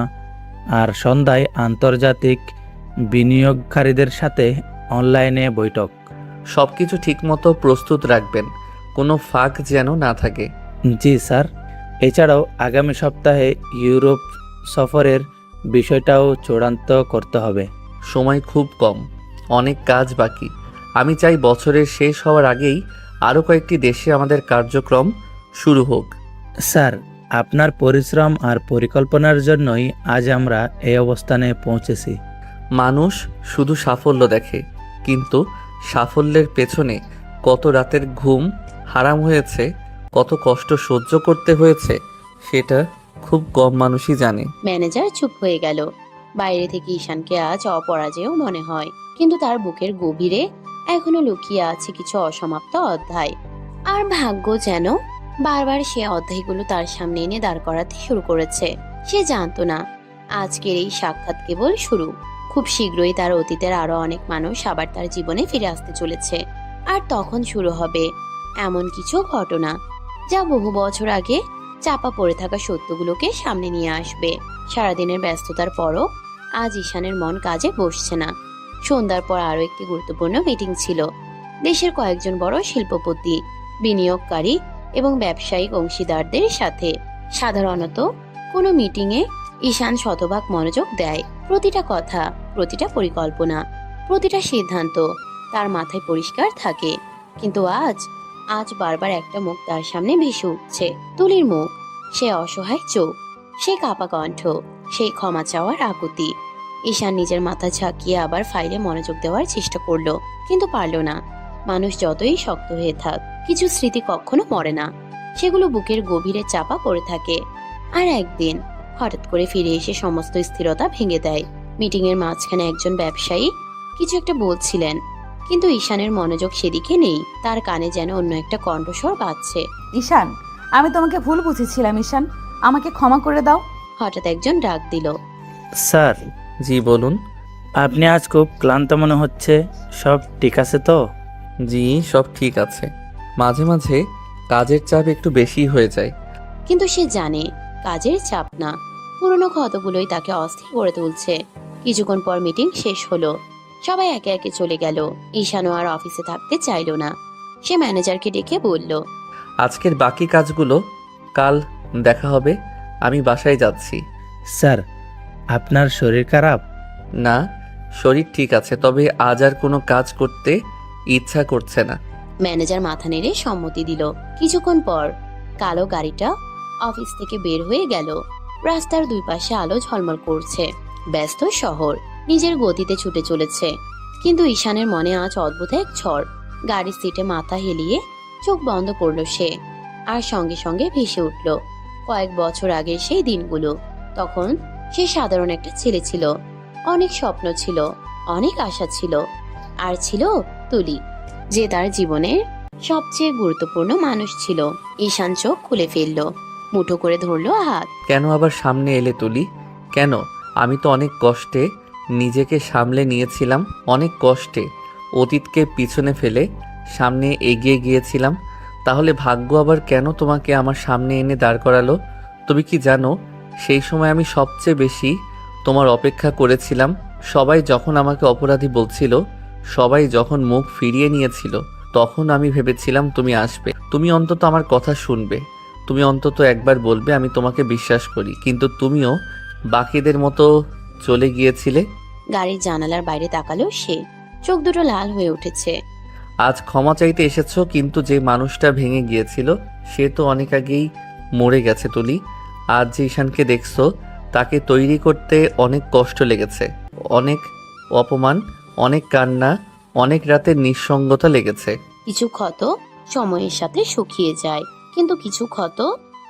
আর সন্ধ্যায় আন্তর্জাতিক বিনিয়োগকারীদের সাথে অনলাইনে বৈঠক। সব কিছু ঠিকমতো প্রস্তুত রাখবেন, কোনো ফাঁক যেন না থাকে। জি স্যার। এছাড়াও আগামী সপ্তাহে ইউরোপ সফরের বিষয়টাও চূড়ান্ত করতে হবে। সময় খুব কম, অনেক কাজ বাকি। আমি চাই বছরের শেষ হওয়ার আগেই আরও কয়েকটি দেশে আমাদের কার্যক্রম শুরু হোক। স্যার, আপনার পরিশ্রম আর পরিকল্পনার জন্যই আজ আমরা এই অবস্থানে পৌঁছেছি। মানুষ শুধু সাফল্য দেখে, কিন্তু সাফল্যের পেছনে কত রাতের ঘুম হারাম হয়েছে, কত কষ্ট সহ্য করতে হয়েছে, সেটা খুব কম মানুষই জানে। ম্যানেজার চুপ হয়ে গেল। বাইরে থেকে ঈশানকে আজ অপরাজেয় মনে হয়, কিন্তু তার বুকের গভীরে এখনো লুকিয়ে আছে কিছু অসমাপ্ত অধ্যায়। আর ভাগ্য যেন বারবার সে অধ্যায়গুলো তার সামনে এনে দাঁড় করাতে শুরু করেছে। সে জানতো না আজকের এই সাক্ষাৎ কেবল শুরু। খুব শীঘ্রই তার অতীতের আরো অনেক মানুষ আবার তার জীবনে ফিরে আসতে চলেছে। আর তখন শুরু হবে এমন কিছু ঘটনা যা বহু বছর আগে চাপা পড়ে থাকা সত্যগুলোকে সামনে নিয়ে আসবে। সারাদিনের ব্যস্ততার পরও আজ ঈশানের মন কাজে বসছে না। সন্ধ্যার পর আরো একটি গুরুত্বপূর্ণ মিটিং ছিল। দেশের কয়েকজন বড় শিল্পপতি, বিনিয়োগকারী এবং ব্যবসায়িক অংশীদারদের সাথে। সাধারণত কোনো মিটিংয়ে ঈশান শতভাগ মনোযোগ দেয়। প্রতিটা কথা, প্রতিটা পরিকল্পনা, প্রতিটা সিদ্ধান্ত তার মাথায় পরিষ্কার থাকে। কিন্তু আজ বারবার একটা মুখ তার সামনে ভেসে উঠছে। তুলির মুখ, সে অসহায় চোখ, সে কাঁপা কণ্ঠ, সেই ক্ষমা চাওয়ার আকুতি। ঈশান নিজের মাথা ঝাঁকিয়ে আবার ফাইলে মনোযোগ দেওয়ার চেষ্টা করলো, কিন্তু পারল না। মানুষ যতই শক্ত হয়ে থাক, কিছু স্মৃতি কখনো মরে না। সেগুলো বুকের গভীরে চাপা পড়ে থাকে। আর একদিন হঠাৎ করে ফিরে এসে সমস্ত স্থিরতা ভেঙে দেয়। মিটিং এর মাঝখানে একজন ব্যবসায়ী কিছু একটা বলছিলেন, কিন্তু ঈশানের মনোযোগ সেদিকে নেই। তার কানে যেন অন্য একটা কণ্ঠস্বর বাজছে। ঈশান, আমি তোমাকে ভুল বুঝেছিলাম। ঈশান, আমাকে ক্ষমা করে দাও। হঠাৎ একজন ডাক দিল। স্যার, জি বলুন। আপনি আজ খুব ক্লান্ত মনে হচ্ছে। সব ঠিক আছে তো? জি, সব ঠিক আছে। মাঝে মাঝে কাজের চাপ একটু বেশি হয়ে যায়। কিন্তু সে জানে কাজের চাপ না, পুরনো ক্ষতগুলোই তাকে অস্থির করে তুলছে। কিছুক্ষণ পর মিটিং শেষ হলো। সবাই একে একে চলে গেল। ঈশানও আর অফিসে থাকতে চাইল না। সে ম্যানেজারকে ডেকে বলল, আজকের বাকি কাজগুলো কাল দেখা হবে, আমি বাসায় যাচ্ছি। স্যার, আপনার শরীর খারাপ? না, শরীর ঠিক আছে, তবে আজ আর কোনো কাজ করতে ইচ্ছা করছে না। ম্যানেজার মাথা নেড়ে সম্মতি দিল। কিছুক্ষণ পর কালো গাড়িটা অফিস থেকে বের হয়ে গেল। রাস্তার দুই পাশে আলো ঝলমল করছে। ব্যস্ত শহর নিজের গতিতে ছুটে চলেছে। কিন্তু ঈশানের মনে আজ অদ্ভুত এক ঝড়। গাড়ির সিটে মাথা হেলিয়ে চোখ বন্ধ করলো সে। আর সঙ্গে সঙ্গে ভেসে উঠল কয়েক বছর আগের সেই দিনগুলো। তখন সে সাধারণ একটা ছেলে ছিল। অনেক স্বপ্ন ছিল, অনেক আশা ছিল, আর ছিল তুলি, যে তার জীবনের সবচেয়ে গুরুত্বপূর্ণ মানুষ ছিল। ঈশান চোখ খুলে ফেললো, মুঠো করে ধরলো হাত। কেন আবার সামনে এলে তুলি? কেন? আমি তো অনেক কষ্টে নিজেকে সামলে নিয়েছিলাম, অনেক কষ্টে অতীতকে পিছনে ফেলে সামনে এগিয়ে গিয়েছিলাম। তাহলে ভাগ্য আবার কেন তোমাকে আমার সামনে এনে দাঁড় করালো? তুমি কি জানো, সেই সময় আমি সবচেয়ে বেশি তোমার অপেক্ষা করেছিলাম। সবাই যখন আমাকে অপরাধী বলছিল, সবাই যখন মুখ ফিরিয়ে নিয়েছিল, তখন আমি ভেবেছিলাম তুমি আসবে, তুমি অন্তত আমার কথা শুনবে, তুমি অন্তত একবার বলবে আমি তোমাকে বিশ্বাস করি। কিন্তু তুমিও বাকিদের মতো চলে গিয়েছিলে। গাড়ির জানালার বাইরে তাকালো সে, চোখ দুটো লাল হয়ে উঠেছে। আজ ক্ষমা চাইতে এসেছো, কিন্তু যে মানুষটা ভেঙে গিয়েছিল সে তো অনেক আগেই মরে গেছে তুলি। আজ যে ঈশানকে দেখছো তাকে তৈরি করতে অনেক কষ্ট লেগেছে, অনেক অপমান, অনেক কান্না, অনেক রাতের নিঃসঙ্গতা লেগেছে। কিছু ক্ষত সময়ের সাথে শুকিয়ে যায়, কিন্তু কিছু ক্ষত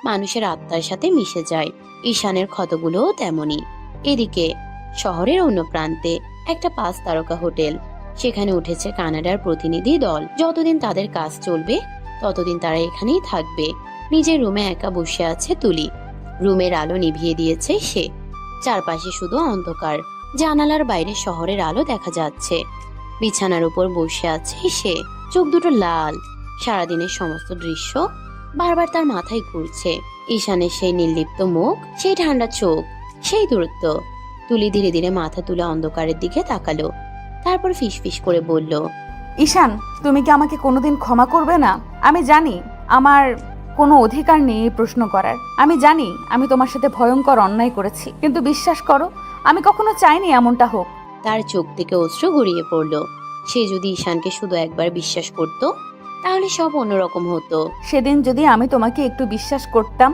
মানুষের আত্মার সাথে মিশে যায়। ঈশানের ক্ষতগুলোও তেমনই। এদিকে শহরের অন্য প্রান্তে একটা 5 তারকা হোটেল, সেখানে উঠেছে কানাডার প্রতিনিধি দল। যতদিন তাদের কাজ চলবে ততদিন তারা এখানেই থাকবে। নিজের রুমে একা বসে আছে তুলি। রুমের আলো নিভিয়ে দিয়েছে সে, চারপাশে শুধু অন্ধকার। জানালার বাইরে শহরের আলো দেখা যাচ্ছে। বিছানার উপর বসে আছে সে, চোখ দুটো লাল। সারাদিনের সমস্ত দৃশ্য বারবার তার মাথায় ঘুরছে। ঈশানের সেই নির্লিপ্ত মুখ, সেই ঠান্ডা চোখ, সেই দূরত্ব। তুলি ধীরে ধীরে মাথা তুলে অন্ধকারের দিকে তাকালো, তারপর ফিসফিস করে বলল, ঈশান, তুমি কি আমাকে কোনোদিন ক্ষমা করবে না? আমি জানি আমার কোনো অধিকার নেই এই প্রশ্ন করার। আমি জানি আমি তোমার সাথে ভয়ঙ্কর অন্যায় করেছি, কিন্তু বিশ্বাস করো আমি কখনো চাইনি এমনটা হোক। তার চোখ থেকে অশ্রু গড়িয়ে পড়ল। সে যদি ঈশানকে শুধু একবার বিশ্বাস করত তাহলে সব অন্যরকম হতো। সেদিন যদি আমি তোমাকে একটু বিশ্বাস করতাম,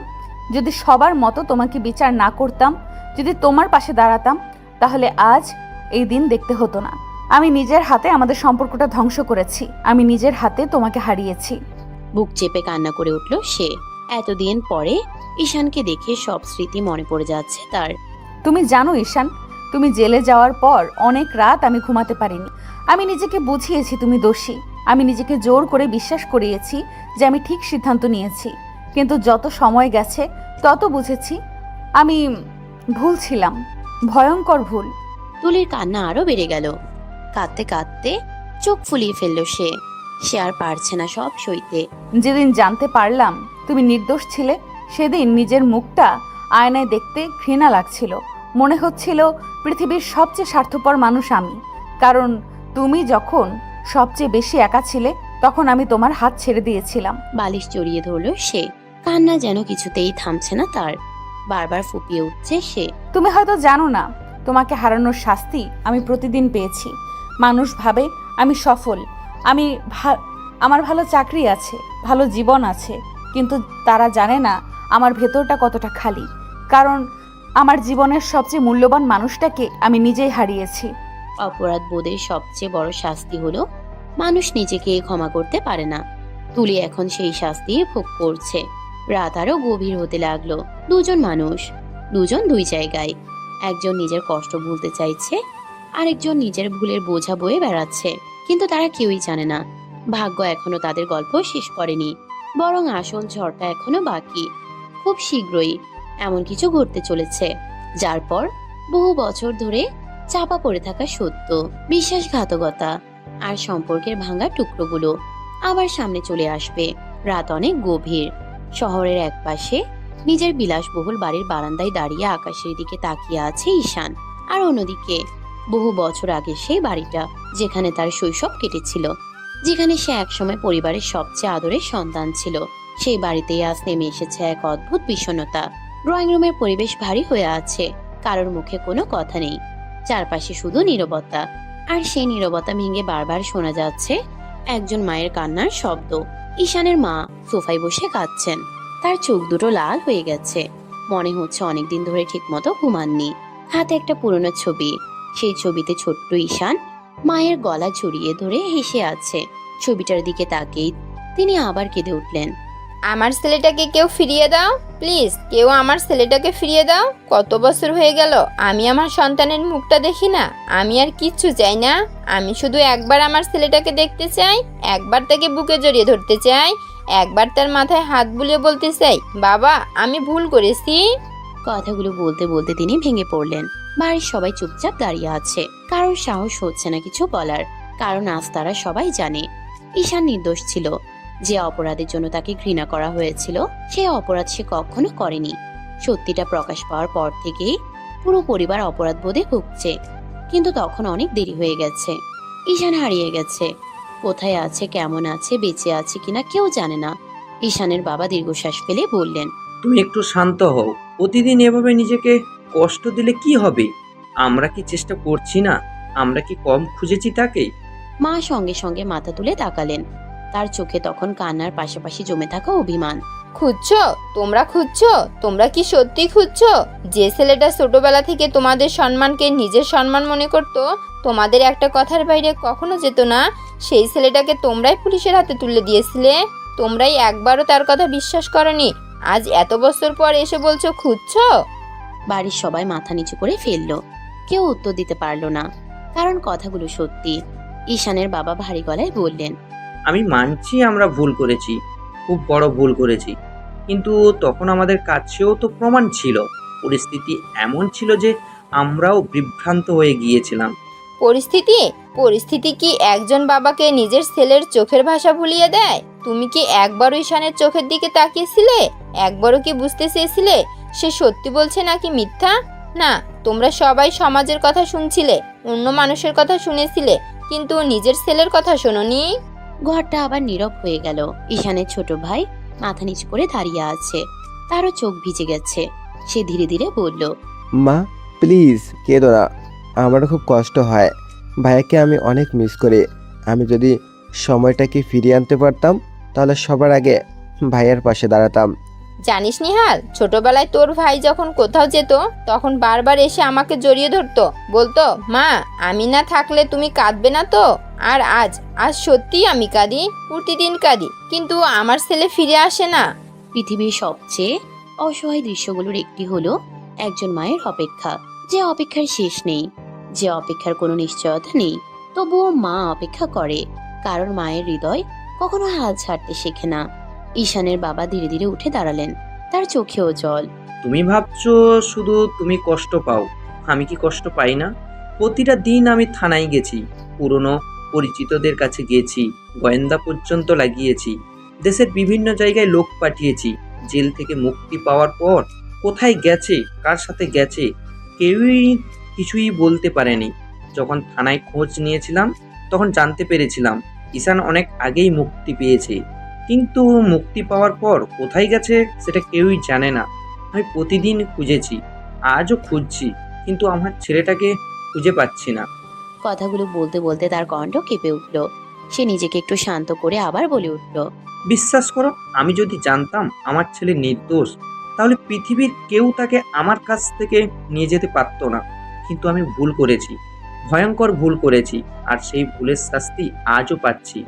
যদি সবার মতো তোমাকে বিচার না করতাম, যদি তোমার পাশে দাঁড়াতাম, তাহলে আজ এই দিন দেখতে হতো না। আমি নিজের হাতে আমাদের সম্পর্কটা ধ্বংস করেছি, আমি নিজের হাতে তোমাকে হারিয়েছি। বুক চেপে কান্না করে উঠল সে। এতদিন পরে ঈশানকে দেখে সব স্মৃতি মনে পড়ে যাচ্ছে তার। তুমি জানো ঈশান, তুমি জেলে যাওয়ার পর অনেক রাত আমি ঘুমাতে পারিনি। আমি নিজেকে বুঝিয়েছি তুমি দোষী, আমি নিজেকে জোর করে বিশ্বাস করিয়েছি যে আমি ঠিক সিদ্ধান্ত নিয়েছি। কিন্তু যত সময় গেছে তত বুঝেছি আমি ভুল ছিলাম, ভয়ঙ্কর ভুল। তুলির কান্না আরো বেড়ে গেল। কাঁদতে কাঁদতে চোখ ফুলিয়ে ফেলল সে। সে আর পারছে না সব সইতে। যেদিন জানতে পারলাম তুমি নির্দোষ ছিলে, সেদিন নিজের মুখটা আয়নায় দেখতে ঘৃণা লাগছিল। মনে হচ্ছিল পৃথিবীর সবচেয়ে স্বার্থপর মানুষ আমি। কারণ তুমি যখন সবচেয়ে বেশি একা ছিলে তখন আমি তোমার হাত ছেড়ে দিয়েছিলাম। বালিশ জড়িয়ে ধরল সে। কান্না যেন কিছুতেই থামছে না তার, বারবার ফুপিয়ে উঠছে সে। তুমি হয়তো জানো না, তোমাকে হারানোর শাস্তি আমি প্রতিদিন পেয়েছি। মানুষ ভাবে আমি সফল, আমার ভালো চাকরি আছে, ভালো জীবন আছে, কিন্তু তারা জানে না আমার ভেতরটা কতটা খালি। কারণ আমার জীবনের সবচেয়ে মূল্যবান মানুষটাকে আমি নিজেই হারিয়েছি। অপরাধ বোধের সবচেয়ে বড় শাস্তি হলো মানুষ নিজেকে ক্ষমা করতে পারে না। তুলি এখন সেই শাস্তি ভোগ করছে। রাত আরো গভীর হতে লাগলো। দুজন মানুষ, দুজন দুই জায়গায়। একজন নিজের কষ্ট ভুলতে চাইছে, আরেকজন নিজের ভুলের বোঝা বয়ে বেড়াচ্ছে। কিন্তু তারা কেউই জানে না ভাগ্য এখনো তাদের গল্প শেষ করেনি, বরং আসল ঝড়টা এখনো বাকি। খুব শীঘ্রই এমন কিছু ঘটতে চলেছে যার পর বহু বছর ধরে চাপা পড়ে থাকা সত্য, বিশ্বাসঘাতকতা আর সম্পর্কের ভাঙা টুকরোগুলো আবার সামনে চলে আসবে। রাত অনেক গভীর। শহরের একপাশে নিজের বিলাসবহুল বাড়ির বারান্দায় দাঁড়িয়ে আকাশের দিকে তাকিয়ে আছে ঈশান। আর অন্যদিকে বহু বছর আগে সেই বাড়িটা, যেখানে তার শৈশব কেটেছিল, যেখানে সে একসময় পরিবারের সবচেয়ে আদরের সন্তান ছিল। সেই বাড়িতেই আজ নেমে এসেছে এক অদ্ভুত বিষণ্ণতা। ড্রয়িং রুমের পরিবেশ ভারী হয়ে আছে, কারোর মুখে কোনো কথা নেই, চারপাশে শুধু নীরবতা। আর সেই নীরবতা ভেঙে বারবার শোনা যাচ্ছে একজন মায়ের কান্নার শব্দ। ঈশানের মা সোফায় বসে কাঁদছেন। তার চোখ দুটো লাল হয়ে গেছে, মনে হচ্ছে অনেকদিন ধরে ঠিকমতো ঘুমাননি। হাতে একটা পুরনো ছবি, সেই ছবিতে ছোট্ট ঈশান মায়ের গলা জড়িয়ে ধরে হেসে আছে। ছবিটার দিকে তাকিয়ে তিনি আবার কেঁদে উঠলেন। আমার ছেলেটাকে কেউ ফিরিয়ে দাও, প্লিজ কেউ আমার ছেলেটাকে ফিরিয়ে দাও। কত বছর হয়ে গেল আমি আমার সন্তানের মুখটা দেখি না। আমি আর কিচ্ছু চাই না, আমি শুধু একবার আমার ছেলেটাকে দেখতে চাই, একবার তাকে বুকে জড়িয়ে ধরতে চাই, একবার তার মাথায় হাত বুলিয়ে বলতে চাই, বাবা আমি ভুল করেছি। কথাগুলো বলতে বলতে তিনি ভেঙে পড়লেন। বাড়ির সবাই চুপচাপ দাঁড়িয়ে আছে, কারোর সাহস হচ্ছে না কিছু বলার। কারণ আজ তারা সবাই জানে ঈশান নির্দোষ ছিল। যে অপরাধের জন্য তাকে ঘৃণা করা হয়েছিল, সে অপরাধ সে কখনো করেনি। সত্যিটা প্রকাশ পাওয়ার পর থেকেই পুরো পরিবার অপরাধ বোধে ভুগছে। কিন্তু তখন অনেক দেরি হয়ে গেছে। ঈশান হারিয়ে গেছে। কোথায় আছে, কেমন আছে, বেঁচে আছে কিনা কেউ জানে না। ঈশানের বাবা দীর্ঘশ্বাস ফেলে বললেন, তুমি একটু শান্ত হও। প্রতিদিন এভাবে নিজেকে কষ্ট দিলে কি হবে? আমরা কি চেষ্টা করছি না? আমরা কি কম খুঁজেছি তাকে? মা সঙ্গে সঙ্গে মাথা তুলে তাকালেন। তার চোখে তখন কান্নার পাশাপাশি জমে থাকা অভিমান। খুঁজছো? তোমরা খুঁজছো? তোমরা কি সত্যি খুঁজছো? যে ছেলেটা ছোটবেলা থেকে তোমাদের সম্মানকে নিজের সম্মান মনে করত, তোমাদের একটা কথার বাইরে কখনো যেত না, সেই ছেলেটাকে তোমরাই পুলিশের হাতে তুলে দিয়েছিলে। তোমরাই একবারও তার কথা বিশ্বাস করনি। আজ এত বছর পর এসে বলছো খুঁজছো? বাড়ির সবাই মাথা নিচু করে ফেললো। কেউ উত্তর দিতে পারলো না, কারণ কথাগুলো সত্যি। ঈশানের বাবা ভারী গলায় বললেন, আমি মানছি আমরা ভুল করেছি, খুব বড় ভুল করেছি, কিন্তু তখন আমাদের কাছেও তো প্রমাণ ছিল। পরিস্থিতি এমন ছিল যে আমরাও বিভ্রান্ত হয়ে গিয়েছিলাম। পরিস্থিতি কি একজন বাবাকে নিজের ছেলের চোখের ভাষা ভুলিয়ে দেয়? তুমি কি একবারও ঈশানের চোখের দিকে তাকিয়েছিলে? একবারও কি বুঝতে চেয়েছিলে সে সত্যি বলছে নাকি মিথ্যা? না, তোমরা সবাই সমাজের কথা শুনছিলে, অন্য মানুষের কথা শুনেছিলে, কিন্তু নিজের ছেলের কথা শোনোনি। ঘরটা আবার নীরব হয়ে গেল। ঈশানের ছোট ভাই মাথা নিচু করে দাঁড়িয়ে আছে। তারও চোখ ভিজে গেছে। সে ধীরে ধীরে বলল, মা প্লিজ কেঁদো না, আমারও খুব কষ্ট হয়। ভাইয়াকে আমি অনেক মিস করি। আমি যদি সময়টাকে ফিরিয়ে আনতে পারতাম তাহলে সবার আগে ভাইয়ার পাশে দাঁড়াতাম। জানিস নিহাল, ছোটবেলায় তোর ভাই যখন কোথাও যেত তখন বারবার এসে আমাকে জড়িয়ে ধরতো, বলতো, মা আমি না থাকলে তুমি কাঁদবে না তো? আর আজ সত্যিই আমি কাঁদি, প্রতিদিন কাঁদি, কিন্তু আমার ছেলে ফিরে আসে না। পৃথিবীর সবচেয়ে অসহায় দৃশ্যগুলোর একটি হলো একজন মায়ের অপেক্ষা, যে অপেক্ষার শেষ নেই, যে অপেক্ষার কোনো নিশ্চয়তা নেই। তবুও মা অপেক্ষা করে, কারণ মায়ের হৃদয় কখনো হাল ছাড়তে শেখে না। ঈশানের বাবা ধীরে ধীরে উঠে দাঁড়ালেন। তার চোখেও জল। তুমি ভাবছো শুধু তুমি কষ্ট পাও, আমি কি কষ্ট পাই না? প্রতিটা দিন আমি থানায় গেছি, পুরনো পরিচিতদের কাছে গেছি, গোয়েন্দা পর্যন্ত লাগিয়েছি, দেশের বিভিন্ন জায়গায় লোক পাঠিয়েছি। জেল থেকে মুক্তি পাওয়ার পর কোথায় গেছে, কার সাথে গেছে, কেউই কিছুই বলতে পারেনি। যখন থানায় খোঁজ নিয়েছিলাম তখন জানতে পেরেছিলাম ঈশান অনেক আগেই মুক্তি পেয়েছে, কিন্তু মুক্তি পাওয়ার পর কোথায় গেছে সেটা কেউই জানে না। আমি প্রতিদিন খুঁজেছি, আজও খুঁজছি, কিন্তু আমার ছেলেটাকে খুঁজে পাচ্ছি না। কথাগুলো বলতে বলতে তার কণ্ঠ কেঁপে উঠল। সে নিজেকে একটু শান্ত করে আবার বলে উঠল, বিশ্বাস করো, আমি যদি জানতাম আমার ছেলে নির্দোষ তাহলে পৃথিবীর কেউ তাকে আমার কাছ থেকে নিয়ে যেতে পারতো না। কিন্তু আমি ভুল করেছি, ভয়ঙ্কর ভুল করেছি, আর সেই ভুলের শাস্তি আজও পাচ্ছি।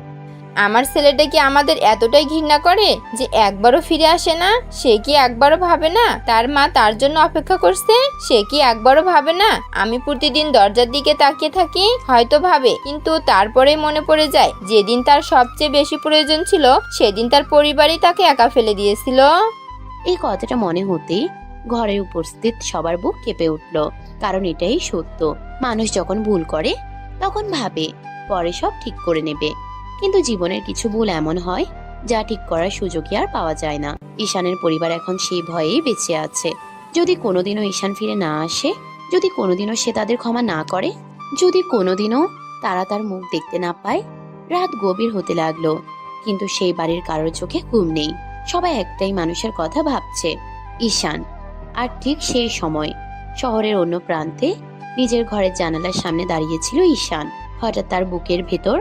আমার ছেলেটা কি আমাদের এতটাই ঘৃণা করে যে একবারও ফিরে আসে না? সে কি একবারও ভাবে না তার মা তার জন্য অপেক্ষা করছে? সে কি একবারও ভাবে না আমি প্রতিদিন দরজার দিকে তাকিয়ে থাকি? হয়তো ভাবে, কিন্তু তারপরেই মনে পড়ে যায় যেদিন তার সবচেয়ে বেশি প্রয়োজন ছিল সেদিন তার পরিবারই তাকে একা ফেলে দিয়েছিল। এই কথাটা মনে হতেই ঘরের উপস্থিত সবার বুক কেঁপে উঠল। কারণ এটাই সত্য, মানুষ যখন ভুল করে তখন ভাবে পরে সব ঠিক করে নেবে, কিন্তু জীবনের কিছু ভুল এমন হয় যা ঠিক করার সুযোগই আর পাওয়া যায় না। ঈশানের পরিবার এখন সেই ভয়েই বেঁচে আছে। যদি কোনোদিনও ঈশান ফিরে না আসে, যদি কোনোদিনও সে তাদের ক্ষমা না করে, যদি কোনোদিনও তারা তার মুখ দেখতে না পায়। রাত গভীর হতে লাগলো, কিন্তু সেই বাড়ির কারোর চোখে ঘুম নেই। সবাই একটাই মানুষের কথা ভাবছে, ঈশান। আর ঠিক সেই সময় শহরের অন্য প্রান্তে নিজের ঘরের জানালার সামনে দাঁড়িয়েছিল ঈশান। হঠাৎ তার বুকের ভেতর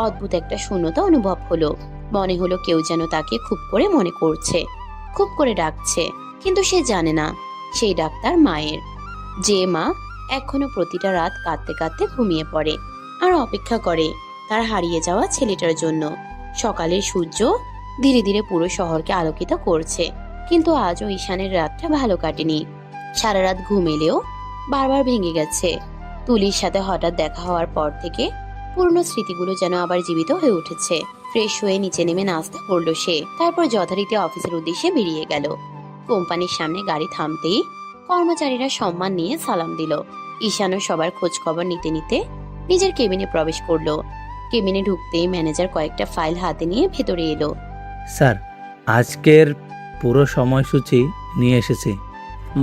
অদ্ভুত একটা শূন্যতা অনুভব হলো। মনে হলো কেউ যেন তাকে খুব করে মনে করছে, খুব করে ডাকছে, কিন্তু সে জানে না সেই ডাক তার মায়ের, যে মা এখনো প্রতিটা রাত কাঁদতে কাঁদতে ঘুমিয়ে পড়ে আর অপেক্ষা করে তার হারিয়ে যাওয়া ছেলেটার জন্য। সকালের সূর্য ধীরে ধীরে পুরো শহরকে আলোকিত করছে, কিন্তু আজও ঈশানের রাতটা ভালো কাটেনি। সারা রাত ঘুম এলেও বারবার ভেঙে গেছে। তুলির সাথে হঠাৎ দেখা হওয়ার পর থেকে পুরনো স্মৃতিগুলো যেন আবার জীবিত হয়ে উঠেছে। ফ্রেশ হয়ে নিচে নেমে নাস্তা করলো সে, তারপর যথারীতি অফিসের উদ্দেশ্যে বেরিয়ে গেল। কোম্পানির সামনে গাড়ি থামতেই কর্মচারীরা সম্মান নিয়ে সালাম দিল। ঈশানও সবার খোঁজ খবর নিতে নিতে নিজের কেবিনে প্রবেশ করলো। কেবিনে ঢুকতেই ম্যানেজার কয়েকটা ফাইল হাতে নিয়ে ভেতরে এলো। স্যার, আজকের পুরো সময়সূচি নিয়ে এসেছি।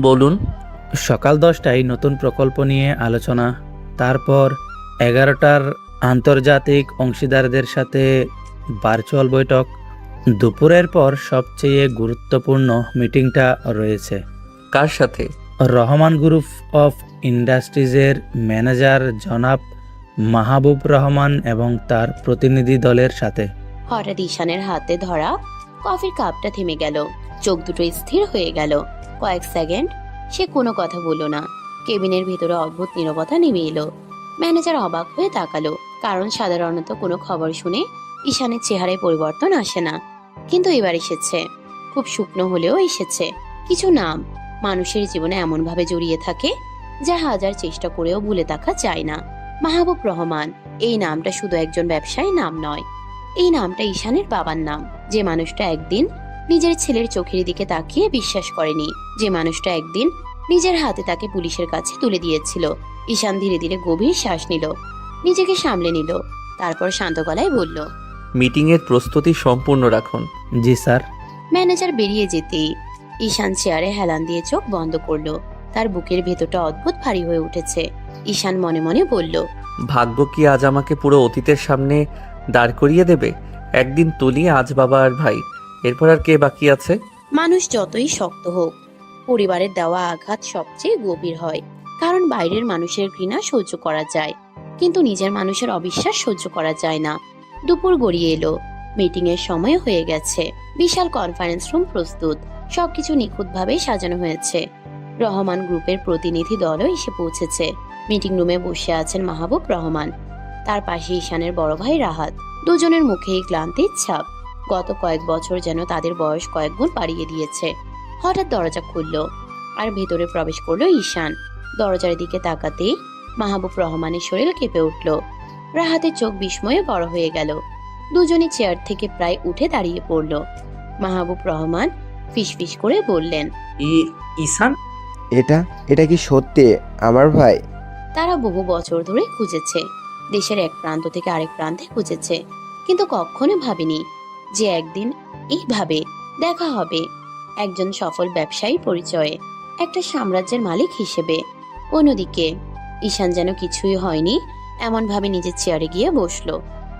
বলুন। সকাল 10টায় নতুন প্রকল্প নিয়ে আলোচনা, তারপর 11টার আন্তর্জাতিক অংশীদারদের সাথে ভার্চুয়াল বৈঠক। দুপুরের পর সবচেয়ে গুরুত্বপূর্ণ মিটিংটা রয়েছে। কার সাথে? রহমান গ্রুপ অফ ইন্ডাস্ট্রিজের ম্যানেজার জনাব মাহবুব রহমান এবং তার প্রতিনিধি দলের সাথে। হঠাৎ ঈশানের হাতে ধরা কফির কাপটা থেমে গেল, চোখ দুটো স্থির হয়ে গেল। কয়েক সেকেন্ড সে কোনো কথা বলল না। কেবিনের ভিতরে অদ্ভুত নীরবতা নেমে এলো। ম্যানেজার অবাক হয়ে তাকালো, কারণ সাধারণত কোনো খবর শুনে ঈশানের চেহারায় পরিবর্তন আসে না, কিন্তু এবার এসেছে। খুব শুকনো হলেও এসেছে। কিছু নাম মানুষের জীবনে এমনভাবে জড়িয়ে থাকে যা হাজার চেষ্টা করেও ভুলে থাকা যায় না। মাহবুব রহমান, এই নামটা শুধু একজন ব্যবসায়ী নাম নয়, এই নামটা ঈশানের বাবার নাম। যে মানুষটা একদিন নিজের ছেলের চোখের দিকে তাকিয়ে বিশ্বাস করেনি, যে মানুষটা একদিন নিজের হাতে তাকে পুলিশের কাছে তুলে দিয়েছিল। ঈশান ধীরে ধীরে গভীর শ্বাস নিল, নিজেকে সামলে নিল, তারপর শান্ত গলায় বলল, মিটিংয়ের প্রস্তুতি সম্পূর্ণ রাখুন। জি স্যার। ম্যানেজার বেরিয়ে যেতেই ঈশান চেয়ারে হেলান দিয়ে চোখ বন্ধ করলো। তার বুকের ভেতরটা অদ্ভুত ভারী হয়ে উঠেছে। ঈশান মনে মনে বলল, ভাগ্য কি আজ আমাকে পুরো অতীতের সামনে দাঁড় করিয়ে দেবে? একদিন তুলি, আজ বাবা আর ভাই, এরপর আর কে বাকি আছে? মানুষ যতই শক্ত হোক, পরিবারের দেওয়া আঘাত সবচেয়ে গভীর হয়। কারণ বাইরের মানুষের ঘৃণা সহ্য করা যায়, কিন্তু নিজের মানুষের অবিশ্বাস সহ্য করা যায় না। দুপুর গড়িয়ে এলো, মিটিং এর সময় হয়ে গেছে। বিশাল কনফারেন্স রুম প্রস্তুত, সবকিছু নিখুঁতভাবে সাজানো হয়েছে। রহমান গ্রুপের প্রতিনিধি দলও এসে পৌঁছেছে। মিটিং রুমে বসে আছেন মাহবুব রহমান, তার পাশে ঈশানের বড় ভাই রাহাত। দুজনের মুখেই ক্লান্তির ছাপ। গত কয়েক বছর যেন তাদের বয়স কয়েক গুণ বাড়িয়ে দিয়েছে। হঠাৎ দরজা খুলল আর ভেতরে প্রবেশ করলো ঈশান। দরজার দিকে তাকাতেই মাহবুব রহমানের শরীর কেঁপে উঠল। রাহাতের চোখ বিস্ময়ে বড় হয়ে গেল। দুজনে চেয়ার থেকে প্রায় উঠে দাঁড়িয়ে পড়ল। মাহবুব রহমান ফিসফিস করে বললেন, ঈশান, এটা কি সত্যি আমার ভাই? তারা বহু বছর ধরে খুঁজেছে, দেশের এক প্রান্ত থেকে আরেক প্রান্তে খুঁজেছে, কিন্তু কখনো ভাবেনি যে একদিন এইভাবে দেখা হবে। একজন সফল ব্যবসায়ী পরিচয়ে, একটা সাম্রাজ্যের মালিক হিসেবে। অন্যদিকে ঈশান যেন কিছুই হয়নি এমন ভাবে নিজের চেয়ারে গিয়ে বসলো।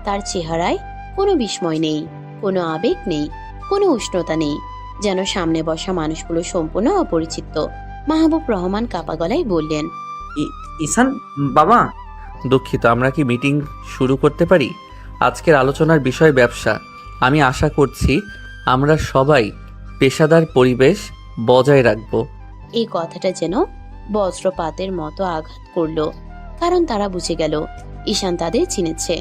তার চেহারায় কোনো বিস্ময় নেই, কোনো আবেগ নেই, কোনো উষ্ণতা নেই, যেন সামনে বসা মানুষগুলো সম্পূর্ণ অপরিচিত। মাহবুব রহমান কাপা গলায় বললেন, ঈশান বাবা। দুঃখিত, আমরা কি মিটিং শুরু করতে পারি? আজকের আলোচনার বিষয় ব্যবসা। আমি আশা করছি আমরা সবাই পেশাদার পরিবেশ বজায় রাখব। এই কথাটা যেন বজ্রপাতের মতো আঘাত করলো, কারণ তারা বুঝে গেল ঈশান তাদের চিনেছে,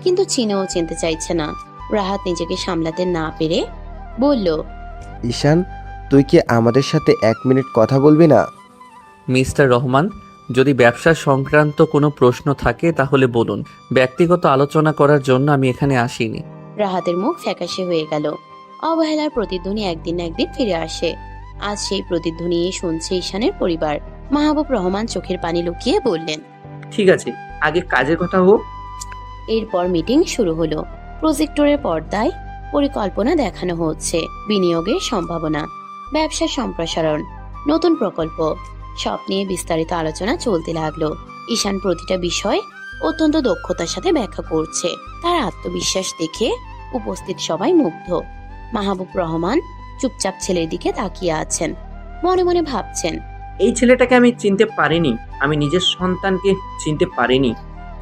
কিন্তু চিনেও চিনতে চাইছে না। রাহাত নিজেকে সামলাতে না পেরে বলল, ঈশান, তুই কি আমাদের সাথে 1 মিনিট কথা বলবি না? মিস্টার রহমান, যদি ব্যবসা সংক্রান্ত কোনো প্রশ্ন থাকে তাহলে বলুন। ব্যক্তিগত আলোচনা করার জন্য আমি এখানে আসিনি। রাহাতের মুখ ফ্যাকাশে হয়ে গেল। অবহেলার প্রতিধ্বনি একদিন না একদিন ফিরে আসে। আজ সেই প্রতিধ্বনি শুনছে ঈশানের পরিবার। মাহবুব রহমান চোখের পানি লুকিয়ে বললেন, ঠিক আছে, আগে কাজের কথা হোক। এরপর মিটিং শুরু হলো। প্রজেক্টরের পর্দায় পরিকল্পনা দেখানো হচ্ছে, বিনিয়োগের সম্ভাবনা, ব্যবসার সম্প্রসারণ, নতুন প্রকল্প, সব নিয়ে বিস্তারিত আলোচনা চলতে লাগলো। ঈশান প্রতিটা বিষয় অত্যন্ত দক্ষতার সাথে ব্যাখ্যা করছে। তার আত্মবিশ্বাস দেখে উপস্থিত সবাই মুগ্ধ। মাহবুব রহমান চুপচাপ ছেলের দিকে তাকিয়ে আছেন, মনে মনে ভাবছেন, এই ছেলেটাকে আমি চিনতে পারিনি, আমি নিজের সন্তানকে চিনতে পারিনি।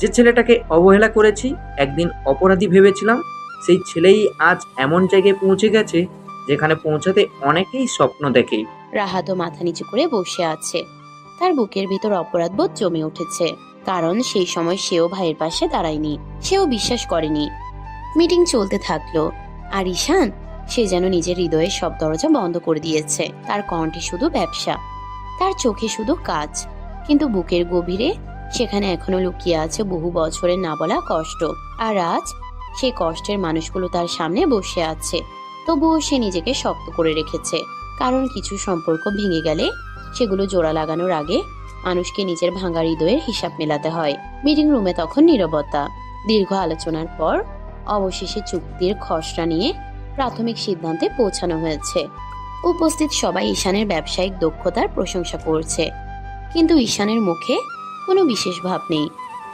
যে ছেলেটাকে অবহেলা করেছি, একদিন অপরাধী ভেবেছিলাম, সেই ছেলেই আজ এমন জায়গায় পৌঁছে গেছে যেখানে পৌঁছাতে অনেকেই স্বপ্ন দেখে। রাহাতও মাথা নিচু করে বসে আছে। তার বুকের ভিতর অপরাধবোধ জমে উঠেছে, কারণ সেই সময় সেও ভাইয়ের পাশে দাঁড়ায়নি, সেও বিশ্বাস করেনি। মিটিং চলতে থাকলো, আর ঈশান, সে যেন নিজের হৃদয়ের সব দরজা বন্ধ করে দিয়েছে। তার কণ্ঠে শুধু ব্যবসা, তার চোখে শুধু কাজ, কিন্তু বুকের গভীরে সেখানে এখনো লুকিয়ে আছে বহু বছরের না বলা কষ্ট। আর আজ সেই কষ্টের মানুষগুলো তার সামনে বসে আছে, তবুও সে নিজেকে শক্ত করে রেখেছে। কারণ কিছু সম্পর্ক ভেঙে গেলে সেগুলো জোড়া লাগানোর আগে মানুষকে নিজের ভাঙা হৃদয়ের হিসাব মেলাতে হয়। মিটিং রুমে তখন নীরবতা। দীর্ঘ আলোচনার পর অবশেষে চুক্তির খসড়া নিয়ে প্রাথমিক সিদ্ধান্তে পৌঁছানো হয়েছে। উপস্থিত সবাই ঈশানের ব্যবসায়িক দক্ষতার প্রশংসা করছে, কিন্তু ঈশানের মুখে কোনো বিশেষ ভাব নেই।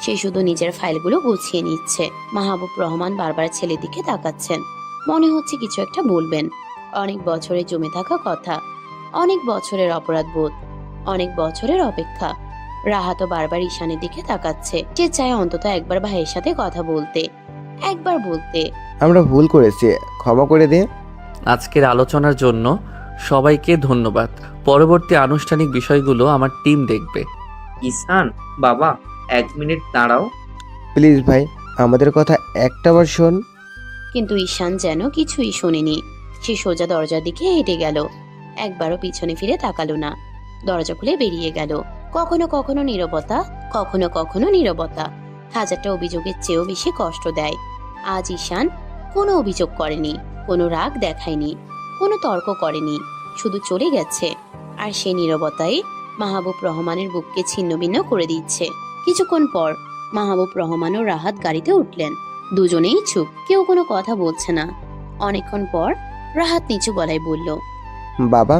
সে শুধু নিজের ফাইলগুলো গুছিয়ে নিচ্ছে। মাহবুব রহমান বারবার ছেলের দিকে তাকাচ্ছেন, মনে হচ্ছে কিছু একটা বলবেন। অনেক বছরে জমে থাকা কথা, অনেক বছরের অপরাধবোধ, অনেক বছরের অপেক্ষা। রাহাতও বারবার ঈশানের দিকে তাকাচ্ছে। সে চায় অন্তত একবার ভাইয়ের সাথে কথা বলতে, একবার বলতে। আমরা ভুল করেছি, ক্ষমা করে দে। আজকের আলোচনার জন্য সবাইকে ধন্যবাদ। পরবর্তী আনুষ্ঠানিক বিষয়গুলো আমার টিম দেখবে। ঈশান, বাবা 1 মিনিট দাঁড়াও। প্লিজ ভাই, আমাদের কথা একটাবার শোন। কিন্তু ঈশান যেন কিছুই শোনেনি। সে সোজা দরজার দিকে হেঁটে গেল, একবারও পিছনে ফিরে তাকালো না। দরজা খুলে বেরিয়ে গেল। কখনো কখনো নীরবতা, কখনো কখনো নীরবতা হাজারটা অভিযোগের চেয়েও বেশি কষ্ট দেয়। আজ ঈশান কোনো অভিযোগ করেনি, কোনো রাগ দেখায়নি, কোনো তর্ক করেনি, শুধু চলে গেছে। আর সেই নীরবতাই মাহবুব রহমানের বুককে ছিন্নভিন্ন করে দিচ্ছে। কিছুক্ষণ পর মাহবুব রহমান ও রাহাত গাড়িতে উঠলেন। দুজনেই চুপ, কেউ কোনো কথা বলছে না। অনেকক্ষণ পর রাহাত নিচু গলায় বলল, বাবা,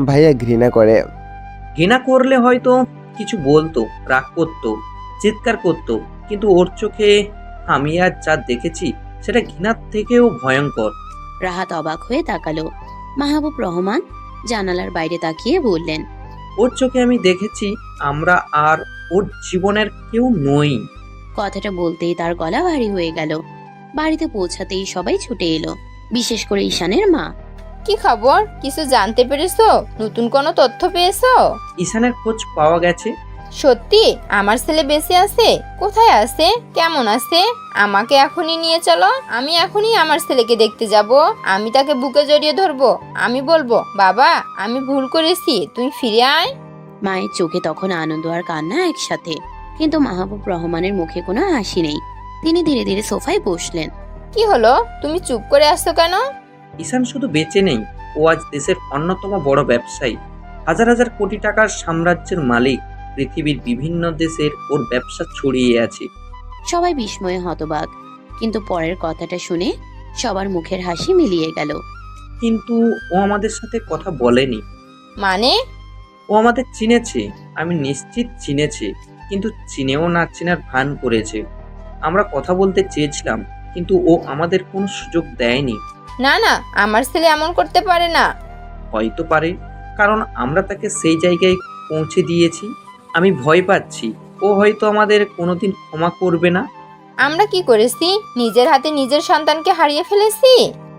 ভাইয়া ঘৃণা করে। ঘৃণা করলে হয়তো কিছু বলতো, রাগ করতো, চিৎকার করতো, কিন্তু ওর চোখে আমি আজ যা দেখেছি সেটা ঘৃণার থেকেও ভয়ঙ্কর। রাহাত অবাক হয়ে তাকালো। মাহবুব রহমান জানালার বাইরে তাকিয়ে বললেন, ওর চোখে আমি দেখেছি আমরা আর ওর জীবনের কেউ নই। কথাটা বলতেই তার গলা ভারী হয়ে গেল। বাড়িতে পৌঁছাতেই সবাই ছুটে এলো, বিশেষ করে ঈশানের মা। কি খবর? কিছু জানতে পেরেছো? নতুন কোনো তথ্য পেয়েছো? ঈশানের খোঁজ পাওয়া গেছে। সত্যি? আমার ছেলে বেঁচে আছে? কোথায় আছে? কেমন আছে? আমাকে এখনই নিয়ে চলো। আমি এখনই আমার ছেলেকে দেখতে যাব। আমি তাকে বুকে জড়িয়ে ধরবো। আমি বলবো, বাবা আমি ভুল করেছি, তুই ফিরে আয়। মায়ের চোখে তখন আনন্দ আর কান্না একসাথে, কিন্তু মাহবুব রহমানের মুখে কোনো হাসি নেই। তিনি ধীরে ধীরে সোফায় বসলেন। কি হলো? তুমি চুপ করে আসছো কেন? ঈশান শুধু বেঁচে নেই, ও আজ দেশের অন্যতম বড় ব্যবসায়ী, হাজার হাজার কোটি টাকার সাম্রাজ্যের মালিক। পৃথিবীর বিভিন্ন দেশের ওর ব্যবসা ছড়িয়ে আছে। সবাই বিস্ময়ে হতবাক, কিন্তু পরের কথাটা শুনে সবার মুখের হাসি মিলিয়ে গেল। কিন্তু ও আমাদের সাথে কথা বলেনি। মানে? ও আমাদের চিনেছে, আমি নিশ্চিত চিনেছে, কিন্তু চিনেও না চেনার ভান করেছে। আমরা কথা বলতে চেয়েছিলাম, কিন্তু ও আমাদের কোনো সুযোগ দেয়নি। না না, আমার ছেলে এমন করতে পারে না। হয়তো পারে, কারণ আমরা তাকে সেই জায়গায় পৌঁছে দিয়েছি। আমি ভয় পাচ্ছি ও হয়তো আমাদের কোনোদিন ক্ষমা করবে না। আমরা কি করেছি? নিজের হাতে নিজের সন্তানকে হারিয়ে ফেলেছি।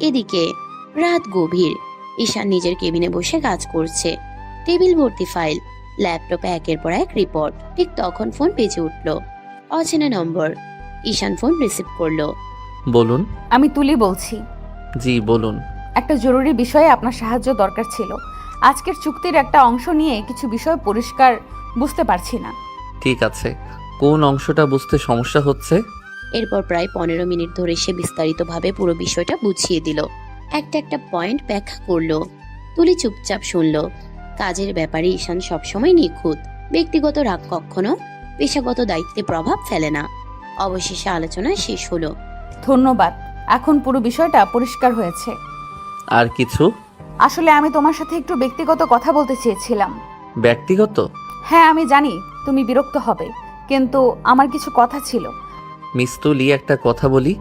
এদিকে রাত গভীর। ঈশান নিজের কেবিনে বসে কাজ করছে। টেবিল ভর্তি ফাইল, ল্যাপটপে একের পর এক রিপোর্ট। ঠিক তখন ফোন বেজে উঠল। অচেনা নম্বর। ঈশান ফোন রিসিভ করলো। বলুন। আমি তুলি বলছি। জি বলুন। একটা জরুরি বিষয়ে আপনার সাহায্য দরকার ছিল। আজকের চুক্তির একটা অংশ নিয়ে কিছু বিষয় পরিষ্কার বুঝতে পারছি না। ঠিক আছে, কোন অংশটা বুঝতে সমস্যা হচ্ছে? এরপর প্রায় 15 মিনিট ধরে সে বিস্তারিতভাবে পুরো বিষয়টা বুঝিয়ে দিল। একটা একটা পয়েন্ট ব্যাখ্যা করলো। তুলি চুপচাপ শুনলো। কাজের ব্যাপারে ঈশান সবসময় নিখুঁত। ব্যক্তিগত রাগ কখনো পেশাগত দায়িত্বে প্রভাব ফেলে না। অবশেষে আলোচনা শেষ হলো। ধন্যবাদ, এখন পুরো বিষয়টা পরিষ্কার হয়েছে। আর কিছু? আসলে আমি তোমার সাথে একটু ব্যক্তিগত কথা বলতে চেয়েছিলাম। ব্যক্তিগত? হ্যাঁ আমি জানি তুমি বিরক্ত হবে, কিন্তু আমার কিছু কথা ছিল। মিস তুলি, একটা কথা বলি।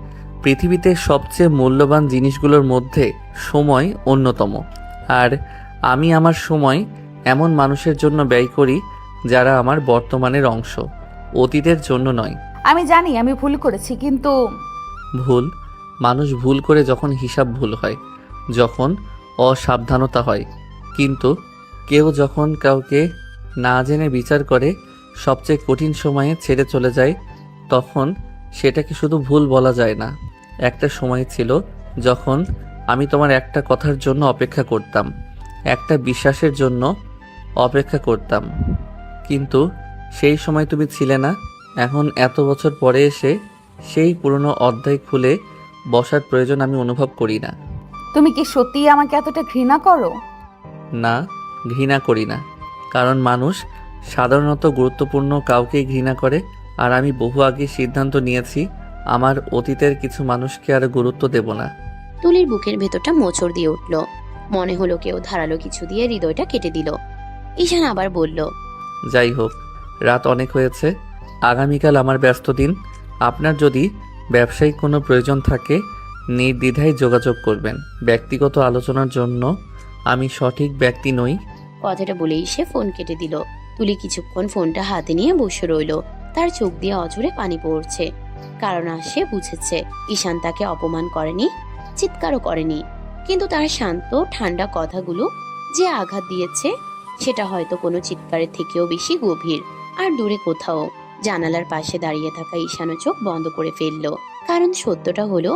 পৃথিবীতে সবচেয়ে মূল্যবান জিনিসগুলোর মধ্যে সময় অন্যতম। আর আমি আমার সময় এমন মানুষের জন্য ব্যয় করি যারা আমার বর্তমানের অংশ, অতীতের জন্য নয়। আমি জানি আমি ভুল করেছি, কিন্তু ভুল? মানুষ ভুল করে যখন হিসাব ভুল হয়, যখন অসাবধানতা হয়। কিন্তু কেউ যখন কাউকে না জেনে বিচার করে সবচেয়ে কঠিন সময়ে ছেড়ে চলে যায়, তখন সেটাকে শুধু ভুল বলা যায় না। একটা সময় ছিল যখন আমি তোমার একটা কথার জন্য অপেক্ষা করতাম, একটা বিশ্বাসের জন্য অপেক্ষা করতাম, কিন্তু সেই সময় তুমি ছিলে না। এখন এত বছর পরে এসে সেই পুরনো অধ্যায় খুলে বসার প্রয়োজন আমি অনুভব করি না। তুমি কি সত্যিই আমাকে এতটা ঘৃণা করো? না, ঘৃণা করি না, কারণ মানুষ সাধারণত গুরুত্বপূর্ণ কাউকেই ঘৃণা করে। আর আমি বহু আগে সিদ্ধান্ত নিয়েছি আমার অতীতের কিছু মানুষকে আর গুরুত্ব দেব না। তুলির বুকের ভেতরটা মোচড় দিয়ে উঠল। মনে হলো কেউ ধারালো কিছু দিয়ে হৃদয়টা কেটে দিল। ঈশান আবার বলল, যাই হোক, রাত অনেক হয়েছে। আগামীকাল আমার ব্যস্ত দিন। আপনার যদি ব্যবসায়িক কোনো প্রয়োজন থাকে নির্দ্বিধায় যোগাযোগ করবেন। ব্যক্তিগত আলোচনার জন্য আমি সঠিক ব্যক্তি নই। কথাটা বলেই সে ফোন কেটে দিল। তুলি কিছুক্ষণ ফোনটা হাতে নিয়ে বসে রইল। তার চোখ দিয়ে অঝরে পানি পড়ছে। কারণ আজ সে বুঝেছে ঈশান তাকে অপমান করেনি, চিৎকারও করেনি, কিন্তু তার শান্ত ঠান্ডা কথাগুলো যে আঘাত দিয়েছে সেটা হয়তো কোনো চিৎকারের থেকেও বেশি গভীর। আর দূরে কোথাও জানালার পাশে দাঁড়িয়ে থাকা ঈশানও চোখ বন্ধ করে ফেলল। কারণ সত্যটা হলো,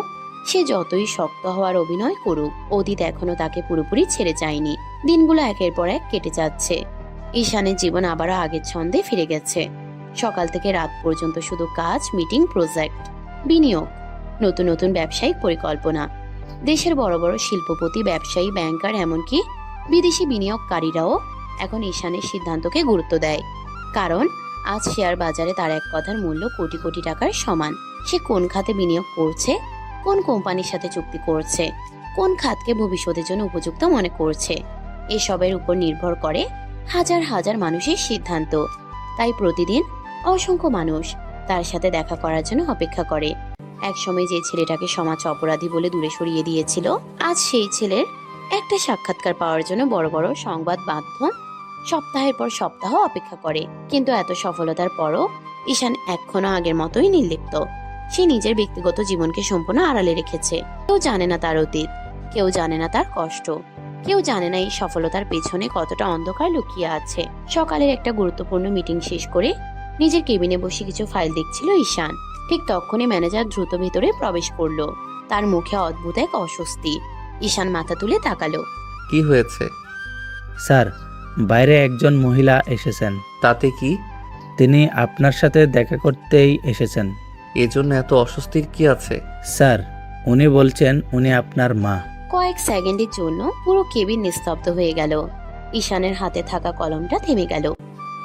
সে যতই শক্ত হওয়ার অভিনয় করুক, অতীত এখনো তাকে পুরোপুরি ছেড়ে যায়নি। দিনগুলো একের পর এক কেটে যাচ্ছে। ঈশানের জীবন আবারও আগের ছন্দে ফিরে গেছে। সকাল থেকে রাত পর্যন্ত শুধু কাজ, মিটিং, প্রজেক্ট, বিনিয়োগ, নতুন নতুন ব্যবসায়িক পরিকল্পনা। দেশের বড় বড় শিল্পপতি, ব্যবসায়ী, ব্যাংকার, এমনকি বিদেশি বিনিয়োগকারীরাও এখন ঈশানের সিদ্ধান্তকে গুরুত্ব দেয়। কারণ আজ শেয়ার বাজারে তার এক কথার মূল্য কোটি কোটি টাকার সমান। সে কোন খাতে বিনিয়োগ করছে, কোন কোম্পানির সাথে চুক্তি করছে, কোন খাতকে ভবিষ্যতের জন্য উপযুক্ত মনে করছে, এসবের উপর নির্ভর করে হাজার হাজার মানুষের সিদ্ধান্ত। তাই প্রতিদিন অসংখ্য মানুষ তার সাথে দেখা করার জন্য অপেক্ষা করে। একসময় যে ছেলেটাকে সমাজ অপরাধী বলে দূরে সরিয়ে দিয়েছিল, আজ সেই ছেলের একটা সাক্ষাৎকার পাওয়ার জন্য বড় বড় সংবাদ মাধ্যম সপ্তাহের পর সপ্তাহ অপেক্ষা করে। কিন্তু এত সফলতার পরও ঈশান এখনো আগের মতোই নির্লিপ্ত। সে নিজের ব্যক্তিগত জীবনকে সম্পূর্ণ আড়ালে রেখেছে। কেউ জানে না তার অতীত, কেউ জানে না তার কষ্ট, কেউ জানে না এই সফলতার পেছনে কতটা অন্ধকার লুকিয়ে আছে। সকালের একটা গুরুত্বপূর্ণ মিটিং শেষ করে নিজের কেবিনে বসে কিছু ফাইল দেখছিল ঈশান। ঠিক তখনই ম্যানেজার দ্রুত ভেতরে প্রবেশ করলো। তার মুখে অদ্ভুত এক অস্বস্তি। ঈশান মাথা তুলে তাকালো। কি হয়েছে? স্যার, বাইরে একজন মহিলা এসেছেন। তাতে কি? তিনি আপনার সাথে দেখা করতেই এসেছেন। এজন্য এত অস্বস্তির কি আছে? স্যার, উনি বলছেন উনি আপনার মা। কয়েক সেকেন্ডের জন্য পুরো কেবিন নিস্তব্ধ হয়ে গেল। ঈশানের হাতে থাকা কলমটা থেমে গেল।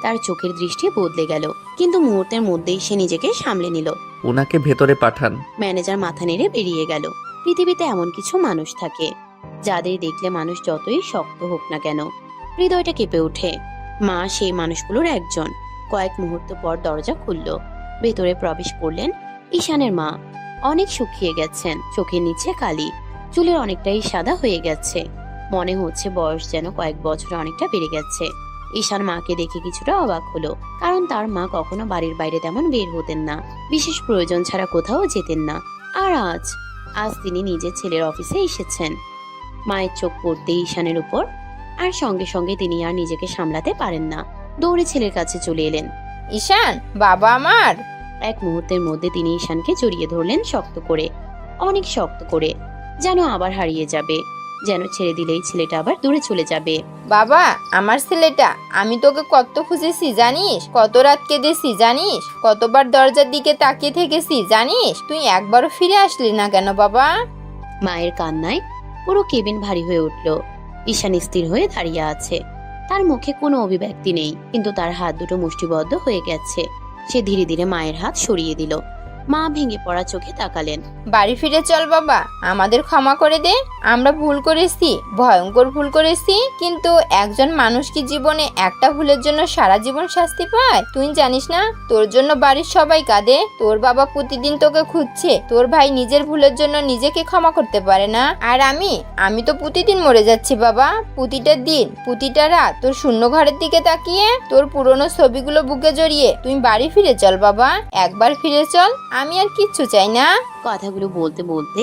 তার চোখের দৃষ্টি বদলে গেল, কিন্তু মুহূর্তের মধ্যেই সে নিজেকে সামলে নিল। ওনাকে ভেতরে পাঠান। ম্যানেজার মাথা নেড়ে বেরিয়ে গেল। পৃথিবীতে এমন কিছু মানুষ থাকে যাদের দেখলে মানুষ যতই শক্ত হোক না কেন হৃদয়টা কেঁপে ওঠে। মা সেই মানুষগুলোর একজন। কয়েক মুহূর্ত পর দরজা খুলল। ভেতরে প্রবেশ করলেন ঈশানের মা। অনেক শুকিয়ে গেছেন, চোখের নিচে কালি, চুলের অনেকটাই সাদা হয়ে গেছে। মনে হচ্ছে বয়স যেন কয়েক বছরে অনেকটা বেড়ে গেছে। ঈশান মাকে দেখে কিছুটা অবাক হলো, কারণ তার মা কখনো বাড়ির বাইরে তেমন বের হতেন না, বিশেষ প্রয়োজন ছাড়া কোথাও যেতেন না। আর আজ তিনি নিজের ছেলের অফিসে এসেছেন। মায়ের চোখ পড়তে ঈশানের উপর, আর সঙ্গে সঙ্গে তিনি আর নিজেকে সামলাতে পারেন না। দৌড়ে ছেলের কাছে চলে এলেন। ঈশান, বাবা আমার। এক মুহূর্তের মধ্যে তিনি ঈশানকে জড়িয়ে ধরলেন শক্ত করে, অনেক শক্ত করে, যেন আবার হারিয়ে যাবে, যেন ছেড়ে দিলেই ছেলেটা আবার দূরে চলে যাবে। বাবা, আমার ছেলেটা, আমি তোকে কত খুঁজেছি জানিস, কত রাত কেঁদেছি জানিস, কতবার দরজার দিকে তাকিয়ে থেকেছি জানিস, তুই একবারও ফিরে আসলি না কেন বাবা? মায়ের কান্নায় পুরো কেবিন ভারী হয়ে উঠল। ঈশান স্থির হয়ে দাঁড়িয়ে আছে। তার মুখে কোনো অভিব্যক্তি নেই, কিন্তু তার হাত দুটো মুষ্টিবদ্ধ হয়ে গেছে। সে ধীরে ধীরে মায়ের হাত সরিয়ে দিল। মা ভেঙে পড়া চোখে তাকালেন। বাড়ি ফিরে চল বাবা, আমাদের ক্ষমা করে দে। আমরা ভুল করেছি, ভয়ঙ্কর ভুল করেছি, কিন্তু একজন মানুষ কি জীবনে একটা ভুলের জন্য সারা জীবন শাস্তি পায়? তুই জানিস না, তোর জন্য বাড়ির সবাই কাঁদে। তোর বাবা প্রতিদিন তোকে খুঁজছে। তোর ভাই নিজের ভুলের জন্য নিজেকে ক্ষমা করতে পারে না। আর আমি তো প্রতিদিন মরে যাচ্ছি বাবা। প্রতিটা দিন, প্রতিটা রাত তোর শূন্য ঘরের দিকে তাকিয়ে, তোর পুরনো ছবিগুলো বুকে জড়িয়ে তুই বাড়ি ফিরে চল বাবা, একবার ফিরে চল। আমি আর কিচ্ছু চাই না। কথাগুলো বলতে বলতে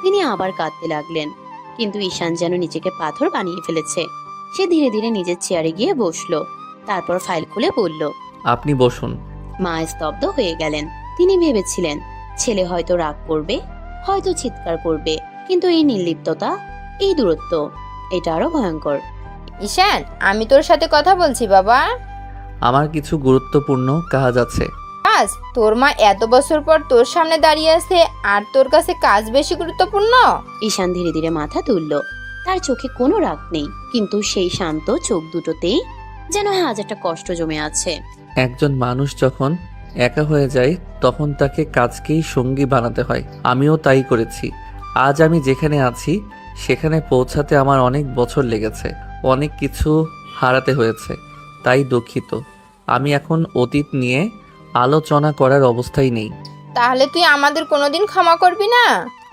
তিনি আবার কাঁদতে লাগলেন, কিন্তু ঈশান যেন নিজেকে পাথর বানিয়ে ফেলেছে। সে ধীরে ধীরে নিজের চেয়ারে গিয়ে বসলো। তারপর ফাইল খুলে বলল, আপনি বসুন। মা স্তব্ধ হয়ে গেলেন। তিনি ভেবেছিলেন ছেলে হয়তো রাগ করবে, হয়তো চিৎকার করবে, কিন্তু এই নির্লিপ্ততা, এই দূরত্ব, এটা আরো ভয়ঙ্কর। ঈশান, আমি তোর সাথে কথা বলছি বাবা। আমার কিছু গুরুত্বপূর্ণ কাজ আছে। কাজ? তোর মা এত বছর পর তোর সামনে দাঁড়িয়ে আছে, আর তোর কাছে কাজ বেশি গুরুত্বপূর্ণ? ঈশান ধীরে ধীরে মাথা তুলল। তার চোখে কোনো রাগ নেই, কিন্তু সেই শান্ত চোখ দুটোতেই যেন হাজারটা কষ্ট জমে আছে। একজন মানুষ যখন একা হয়ে যায় তখন তাকে কাজকেই সঙ্গী বানাতে হয়। আমিও তাই করেছি। আজ আমি যেখানে আছি সেখানে পৌঁছাতে আমার অনেক বছর লেগেছে, অনেক কিছু হারাতে হয়েছে, তাই দুঃখিত। আমি এখন অতীত নিয়ে আলোচনা করার অবস্থায় নেই। তাহলে তুই আমাদের কোনোদিন ক্ষমা করবি না?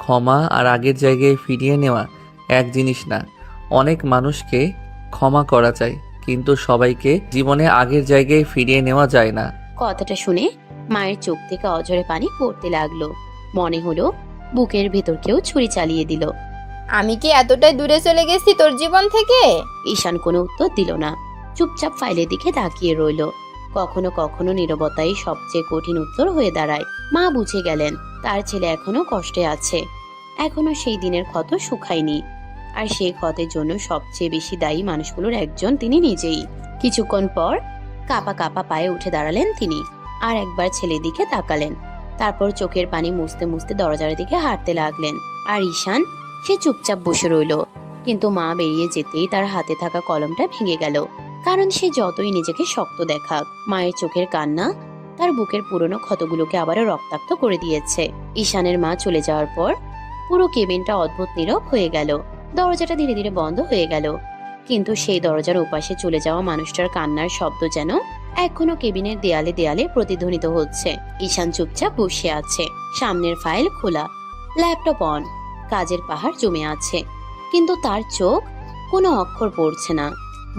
ক্ষমা আর আগের জায়গায় ফিরিয়ে নেওয়া এক জিনিস না। অনেক মানুষকে ক্ষমা করা যায়, কিন্তু সবাইকে জীবনে আগের জায়গায় ফিরিয়ে নেওয়া যায় না। কথাটা শুনে মায়ের চোখ থেকে অঝরে পানি পড়তে লাগলো। মনে হলো বুকের ভেতর কেউ ছুরি চালিয়ে দিল। আমি কি এতটাই দূরে চলে গেছি তোর জীবন থেকে? ঈশান কোনো উত্তর দিল না, চুপচাপ ফাইলের দিকে তাকিয়ে রইল। কখনো কখনো নীরবতাই সবচেয়ে কঠিন উত্তর হয়ে দাঁড়ায়। মা বুঝে গেলেন তার ছেলে এখনো কষ্টে আছে, এখনো সেই দিনের ক্ষত শুকায়নি। আর সেই ক্ষতের জন্য সবচেয়ে বেশি দায়ী মানুষগুলোর একজন তিনি নিজেই। কিছুক্ষণ পর কাপা কাপা পায়ে উঠে দাঁড়ালেন তিনি, আর একবার ছেলের দিকে তাকালেন। তারপর চোখের পানি মুছতে মুছতে দরজার দিকে হাঁটতে লাগলেন। আর ঈশান, সে চুপচাপ বসে রইল। কিন্তু মা বেরিয়ে যেতেই তার হাতে থাকা কলমটা ভেঙে গেল। কারণ সে যতই নিজেকে শক্ত দেখাক, মায়ের চোখের কান্না তার বুকের পুরনো ক্ষতগুলোকে আবারও রক্তাক্ত করে দিয়েছে। ঈশানের মা চলে যাওয়ার পর পুরো কেবিনটা অদ্ভুত নীরব হয়ে গেল। দরজাটা ধীরে ধীরে বন্ধ হয়ে গেল, কিন্তু সেই দরজার ওপাশে চলে যাওয়া মানুষটার কান্নার শব্দ যেন এখনো কেবিনের দেয়ালে দেয়ালে প্রতিধ্বনিত হচ্ছে। ঈশান চুপচাপ বসে আছে, সামনের ফাইল খোলা, ল্যাপটপ অন, কাজের পাহাড় জমে আছে, কিন্তু তার চোখ কোনো অক্ষর পড়ছে না।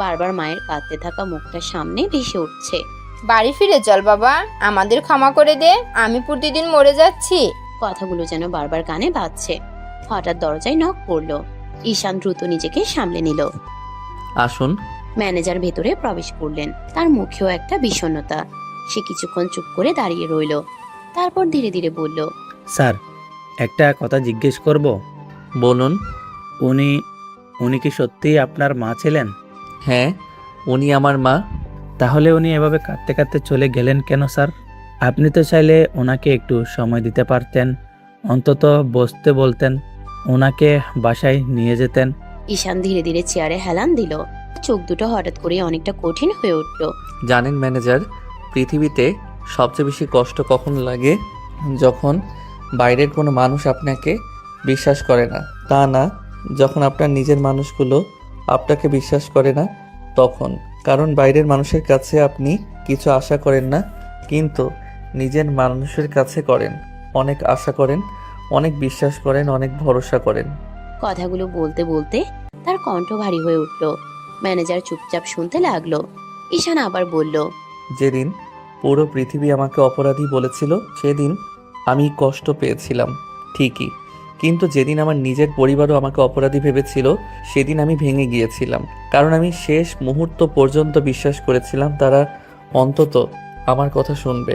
বারবার মায়ের কাঁদতে থাকা মুখটা সামনে ভেসে উঠছে। বাড়ি ফিরে চল বাবা, আমাদের ক্ষমা করে দে, আমি প্রতিদিন মরে যাচ্ছি। কথাগুলো যেন বারবার কানে বাজছে। হঠাৎ দরজায় নক পড়ল। ঈশান দ্রুত নিজেকে সামলে নিল। আসুন। ম্যানেজার ভেতরে প্রবেশ করলেন। তার মুখেও একটা বিষণ্ণতা। সে কিছুক্ষণ চুপ করে দাঁড়িয়ে রইল, তারপর ধীরে ধীরে বলল, স্যার, একটা কথা জিজ্ঞেস করব? বলুন। উনি উনি কি সত্যিই আপনার মা ছিলেন? হ্যাঁ, উনি আমার মা। তাহলে উনি এভাবে কাঁদতে কাঁদতে চলে গেলেন কেন স্যার? আপনি তো চাইলে ওনাকে একটু সময় দিতে পারতেন, অন্তত বসতে বলতেন, ওনাকে বাসায় নিয়ে যেতেন। ঈশান ধীরে ধীরে চেয়ারে হেলান দিল। চোখ দুটো হঠাৎ করে অনেকটা কঠিন হয়ে উঠল। জানেন ম্যানেজার, পৃথিবীতে সবচেয়ে বেশি কষ্ট কখন লাগে? যখন বাইরের কোনো মানুষ আপনাকে বিশ্বাস করে না। তা না, যখন আপনার নিজের মানুষগুলো আপনাকে বিশ্বাস করে না তখন। কারণ বাইরের মানুষের কাছে আপনি কিছু আশা করেন না, কিন্তু নিজের মানুষের কাছে করেন। অনেক আশা করেন, অনেক বিশ্বাস করেন, অনেক ভরসা করেন। কথাগুলো বলতে বলতে তার কণ্ঠ ভারী হয়ে উঠল। ম্যানেজার চুপচাপ শুনতে লাগলো। ঈশান আবার বলল, যেদিন পুরো পৃথিবী আমাকে অপরাধী বলেছিল সেদিন আমি কষ্ট পেয়েছিলাম ঠিকই, কিন্তু যেদিন আমার নিজের পরিবারও আমাকে অপরাধী ভেবেছিল সেদিন আমি ভেঙে গিয়েছিলাম। কারণ আমি শেষ মুহূর্ত পর্যন্ত বিশ্বাস করেছিলাম তারা অন্তত আমার কথা শুনবে,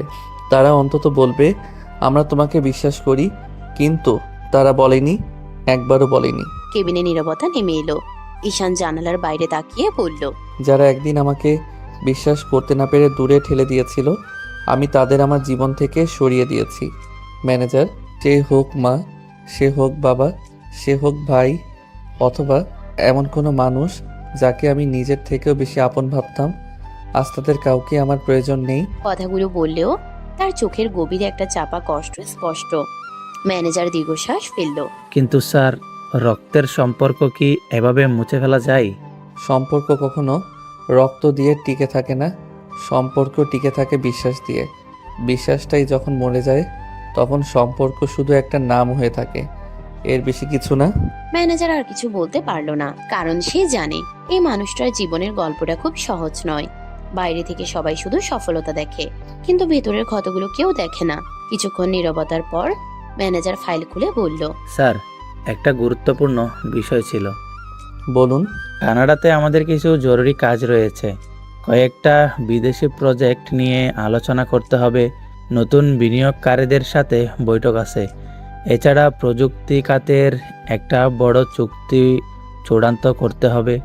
তারা অন্তত বলবে আমরা তোমাকে বিশ্বাস করি। কিন্তু তারা বলেনি, একবারও বলেনি। কেবিনে নীরবতা নেমে এলো। ঈশান জানালার বাইরে তাকিয়ে বলল, যারা একদিন আমাকে বিশ্বাস করতে না পেরে দূরে ঠেলে দিয়েছিল, আমি তাদের আমার জীবন থেকে সরিয়ে দিয়েছি। ম্যানেজার, সে হোক মা, সে হোক বাবা, সে হোক ভাই, অথবা এমন কোনো মানুষ যাকে আমি নিজের থেকেও বেশি আপন ভাবতাম, আজ তাদের কাউকে আমার প্রয়োজন নেই। কথাগুলো বললেও তার চোখের গভীরে একটা চাপা কষ্ট স্পষ্ট। ম্যানেজার দীর্ঘশ্বাস ফেলল। কিন্তু স্যার, রক্তের সম্পর্ক কি এভাবে মুছে ফেলা যায়? সম্পর্ক কখনো রক্ত দিয়ে টিকে থাকে না, সম্পর্ক টিকে থাকে বিশ্বাস দিয়ে। বিশ্বাসটাই যখন মরে যায় তখন সম্পর্ক শুধু একটা নাম হয়ে থাকে, এর বেশি কিছু না। ম্যানেজার আর কিছু বলতে পারল না, কারণ সে জানে এই মানুষটার জীবনের গল্পটা খুব সহজ নয়। বাইরে থেকে সবাই শুধু সফলতা দেখে, কিন্তু ভেতরের ক্ষতগুলো কেউ দেখে না। কিছুক্ষণ নীরবতার পর ম্যানেজার ফাইল খুলে বলল, স্যার, একটা গুরুত্বপূর্ণ বিষয় ছিল। বলুন। কানাডাতে আমাদের কিছু জরুরি কাজ রয়েছে। কয়েকটা বিদেশি প্রজেক্ট নিয়ে আলোচনা করতে হবে, নতুন বিনিয়োগকারীদের সাথে বৈঠক আছে। এছাড়া প্রযুক্তি খাতের একটা বড় চুক্তি চূড়ান্ত করতে হবে।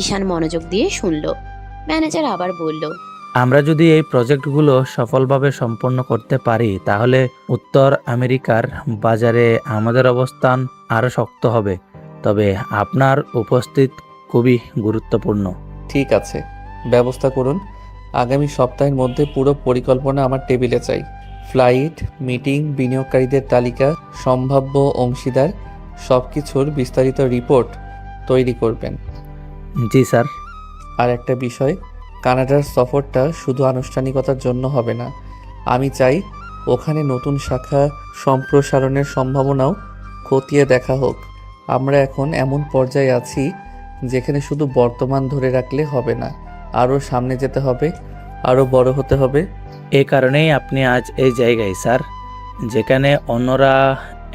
ঈশান মনোযোগ দিয়ে শুনল। ম্যানেজার আবার বলল, আমরা যদি এই প্রজেক্টগুলো সফলভাবে সম্পন্ন করতে পারি তাহলে উত্তর আমেরিকার বাজারে আমাদের অবস্থান আরও শক্ত হবে। তবে আপনার উপস্থিত খুবই গুরুত্বপূর্ণ। ঠিক আছে, ব্যবস্থা করুন। আগামী সপ্তাহের মধ্যে পুরো পরিকল্পনা আমার টেবিলে চাই। ফ্লাইট, মিটিং, বিনিয়োগকারীদের তালিকা, সম্ভাব্য অংশীদার, সব কিছুর বিস্তারিত রিপোর্ট তৈরি করবেন। জি স্যার। আর একটা বিষয়, কানাডার সফরটা শুধু আনুষ্ঠানিকতার জন্য হবে না। আমি চাই ওখানে নতুন শাখা সম্প্রসারণের সম্ভাবনাও খতিয়ে দেখা হোক। আমরা এখন এমন পর্যায়ে আছি যেখানে শুধু বর্তমান ধরে রাখলে হবে না, আরও সামনে যেতে হবে, আরও বড় হতে হবে। এই কারণেই আপনি আজ এই জায়গায় স্যার, যেখানে অন্যরা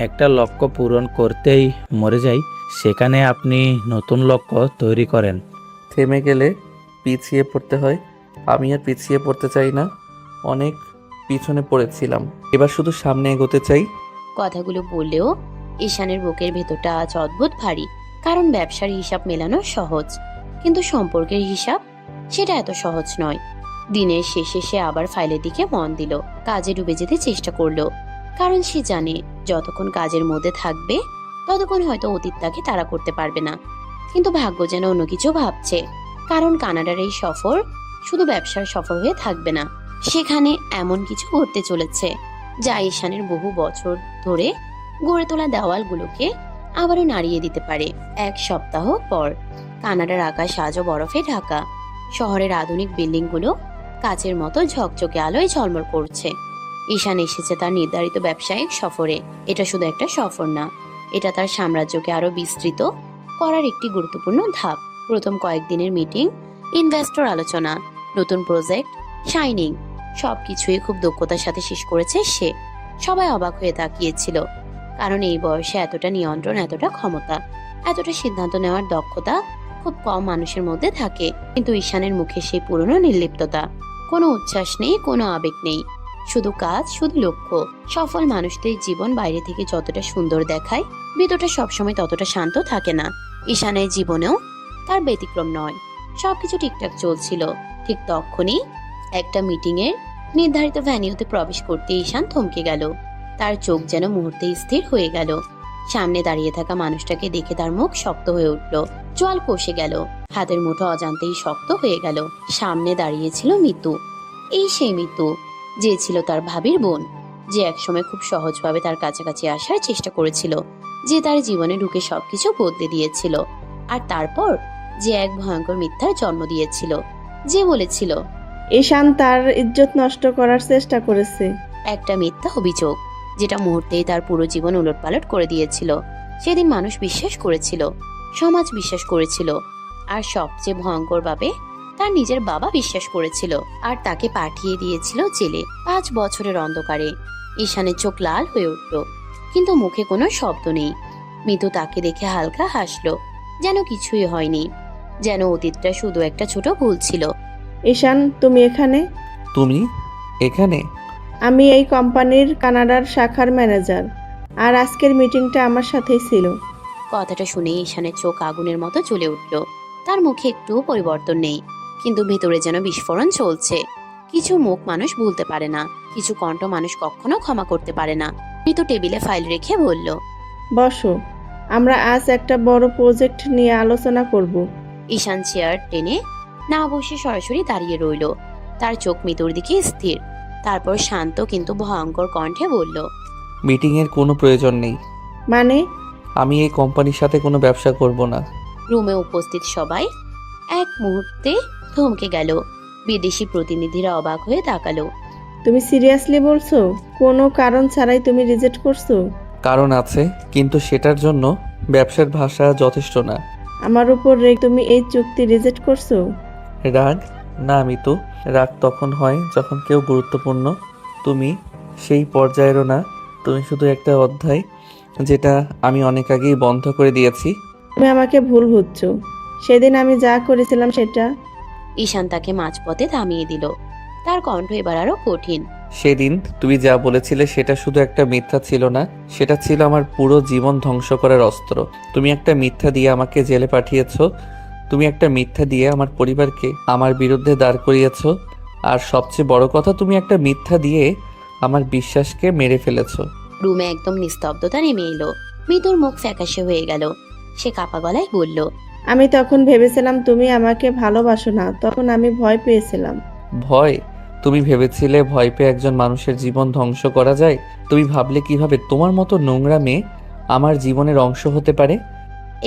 একটা লক্ষ্য পূরণ করতেই মরে যায়, সেখানে আপনি নতুন লক্ষ্য তৈরি করেন। থেমে গেলে পিছিয়ে পড়তে হয়। আমি আর পিছিয়ে পড়তে চাই না, অনেক পিছনে পড়েছিলাম, এবার শুধু সামনে এগোতে চাই। কথাগুলো বললেও ঈশানের বুকের ভেতরটা আজ অদ্ভুত ভারী। কারণ ব্যবসার হিসাব মেলানো সহজ, কিন্তু সম্পর্কের হিসাব সেটা এত সহজ নয়। দিনের শেষে সে আবার ফাইলের দিকে মন দিল, কাজে ডুবে যেতে চেষ্টা করলো। কারণ সে জানে যতক্ষণ কাজের মধ্যে থাকবে ততক্ষণ হয়তো অতীত তাকে তাড়া করতে পারবে না। কিন্তু ভাগ্য যেন অন্য কিছু ভাবছে। কারণ কানাডার এই সফর শুধু ব্যবসার সফর হয়ে থাকবে না, সেখানে এমন কিছু ঘটতে চলেছে যা ঈশানের বহু বছর ধরে গড়ে তোলা দেওয়ালগুলোকে আবারও নাড়িয়ে দিতে পারে। এক সপ্তাহ পর কানাডার আকাশ আজও বরফে ঢাকা। শহরের আধুনিক বিল্ডিংগুলো কাচের মতো ঝকঝকে আলোয় ঝলমল করছে। ঈশান এসেছে তার নির্ধারিত ব্যবসায়িক সফরে। এটা শুধু একটা সফর না, এটা তার সাম্রাজ্যকে আরো বিস্তৃত করার একটি গুরুত্বপূর্ণ ধাপ। প্রথম কয়েকদিনের মিটিং, ইনভেস্টর আলোচনা, নতুন প্রজেক্ট, শাইনিং, সবকিছুই খুব দক্ষতার সাথে শেষ করেছে সে। সবাই অবাক হয়ে তাকিয়েছিল, কারণ এই বয়সে এতটা নিয়ন্ত্রণ, এতটা ক্ষমতা, এতটা সিদ্ধান্ত নেওয়ার দক্ষতা খুব কম মানুষের মধ্যে থাকে। কিন্তু ঈশানের মুখে সেই পুরনো নির্লিপ্ততা, কোনো উচ্ছ্বাস নেই, কোনো আবেগ নেই, শুধু কাজ, শুধু লক্ষ্য। সফল মানুষদের জীবন বাইরে থেকে যতটা সুন্দর দেখায়, ভিতরটা সবসময় ততটা শান্ত থাকে না। ঈশানের জীবনেও তার ব্যতিক্রম নয়। সবকিছু ঠিকঠাক চলছিল। ঠিক তখনই একটা মিটিং এর নির্ধারিত ভ্যানিউতে প্রবেশ করতে ঈশান থমকে গেল। তার চোখ যেন মুহূর্তে স্থির হয়ে গেল। সামনে দাঁড়িয়ে থাকা মানুষটাকে দেখে তার মুখ শক্ত হয়ে উঠল, চোয়াল কষে গেল, হাতের মুঠো অজান্তেই শক্ত হয়ে গেল। সামনে দাঁড়িয়েছিল মিতু। এই সেই মিতু যে ছিল তার ভাবির বোন, যে একসময় খুব সহজভাবে তার কাছাকাছি আসার চেষ্টা করেছিল, যে তার জীবনে ঢুকে সবকিছু বদলে দিয়েছিল, আর তারপর যে এক ভয়ঙ্কর মিথ্যার জন্ম দিয়েছিল, যে বলেছিল ঈশান তার ইজ্জত নষ্ট করার চেষ্টা করেছে। একটা মিথ্যা অভিযোগ যেটা মুহূর্তেই তার পুরো জীবন উলটপালট করে দিয়েছিল। সেদিন মানুষ বিশ্বাস করেছিল, সমাজ বিশ্বাস করেছিল, আর সবচেয়ে ভয়ঙ্করভাবে তার নিজের বাবা বিশ্বাস করেছিল, আর তাকে পাঠিয়ে দিয়েছিল জেলে 5 বছরের অন্ধকারে। ঈশানের চোখ লাল হয়ে উঠল, কিন্তু মুখে কোনো শব্দ নেই। মিতু তাকে দেখে হালকা হাসলো, যেন কিছুই হয়নি, যেন অতীতটা শুধু একটা ছোট ভুল ছিল। ঈশান, তুমি এখানে? তুমি এখানে? আমি এই কোম্পানির কানাডার শাখার ম্যানেজার, আর আজকের মিটিংটা আমার সাথেই ছিল। কথাটা শুনে ঈশানের চোখ আগুনের মতো জ্বলে উঠল। তার মুখে একটুও পরিবর্তন নেই, কিন্তু ভেতরে যেন বিস্ফোরণ চলছে। কিছু মুখ মানুষ ভুলতে পারে না, কিছু কণ্ঠ মানুষ কখনো ক্ষমা করতে পারে না। মৃত টেবিলে ফাইল রেখে বলল, বসো, আমরা আজ একটা বড় প্রজেক্ট নিয়ে আলোচনা করব। ঈশান চেয়ার টেনে না বসে সরাসরি দাঁড়িয়ে রইল, তার চোখ মৃত্যুর দিকে স্থির। তারপর শান্ত কিন্তু ভয়ঙ্কর কণ্ঠে বলল, মিটিংয়ের কোনো প্রয়োজন নেই। মানে? আমি এই কোম্পানির সাথে কোনো ব্যবসা করব না। রুমে উপস্থিত সবাই এক মুহূর্তে থমকে গেল। বিদেশি প্রতিনিধিরা অবাক হয়ে তাকালো। তুমি সিরিয়াসলি বলছো? কোনো কারণ ছাড়াই তুমি রিজেক্ট করছো? কারণ আছে, কিন্তু সেটার জন্য ব্যবসার ভাষা যথেষ্ট না। আমার উপর রেগে তুমি এই চুক্তি রিজেক্ট করছো? রাগ না, আমি তো রাগ তখন হয় যখন কেউ গুরুত্বপূর্ণ। তুমি সেই পর্যায়েরও না, তুমি শুধু একটা অধ্যায় যেটা আমি অনেক আগেই বন্ধ করে দিয়েছি। তুমি আমাকে ভুল বুঝছো। সেদিন আমি যা করেছিলাম সেটা। ঈশান তাকে মাঝপথে থামিয়ে দিল, তার কণ্ঠ এবার আরো কঠিন। সেদিন তুমি যা বলেছিলে সেটা শুধু একটা মিথ্যা ছিল না, সেটা ছিল আমার পুরো জীবন ধ্বংস করার অস্ত্র। তুমি একটা মিথ্যা দিয়ে আমাকে জেলে পাঠিয়েছো, তুমি একটা মিথ্যা দিয়ে আমার পরিবারকে আমার বিরুদ্ধে দাঁড় করিয়েছো, আর সবচেয়ে বড় কথা, তুমি একটা মিথ্যা দিয়ে আমার বিশ্বাসকে মেরে ফেলেছো। রুমে একদম নিস্তব্ধতা নেমে এলো। মৃদুর মুখ ফ্যাকাশে হয়ে গেল। সে কাপা গলায় বলল, আমি তখন ভেবেছিলাম তুমি আমাকে ভালোবাসো না, তখন আমি ভয় পেয়েছিলাম। ভয়? তুমি ভেবেছিলে ভয় পেয়ে একজন মানুষের জীবন ধ্বংস করা যায়? তুমি ভাবলে কিভাবে তোমার মতো নোংরা মেয়ে আমার জীবনের অংশ হতে পারে?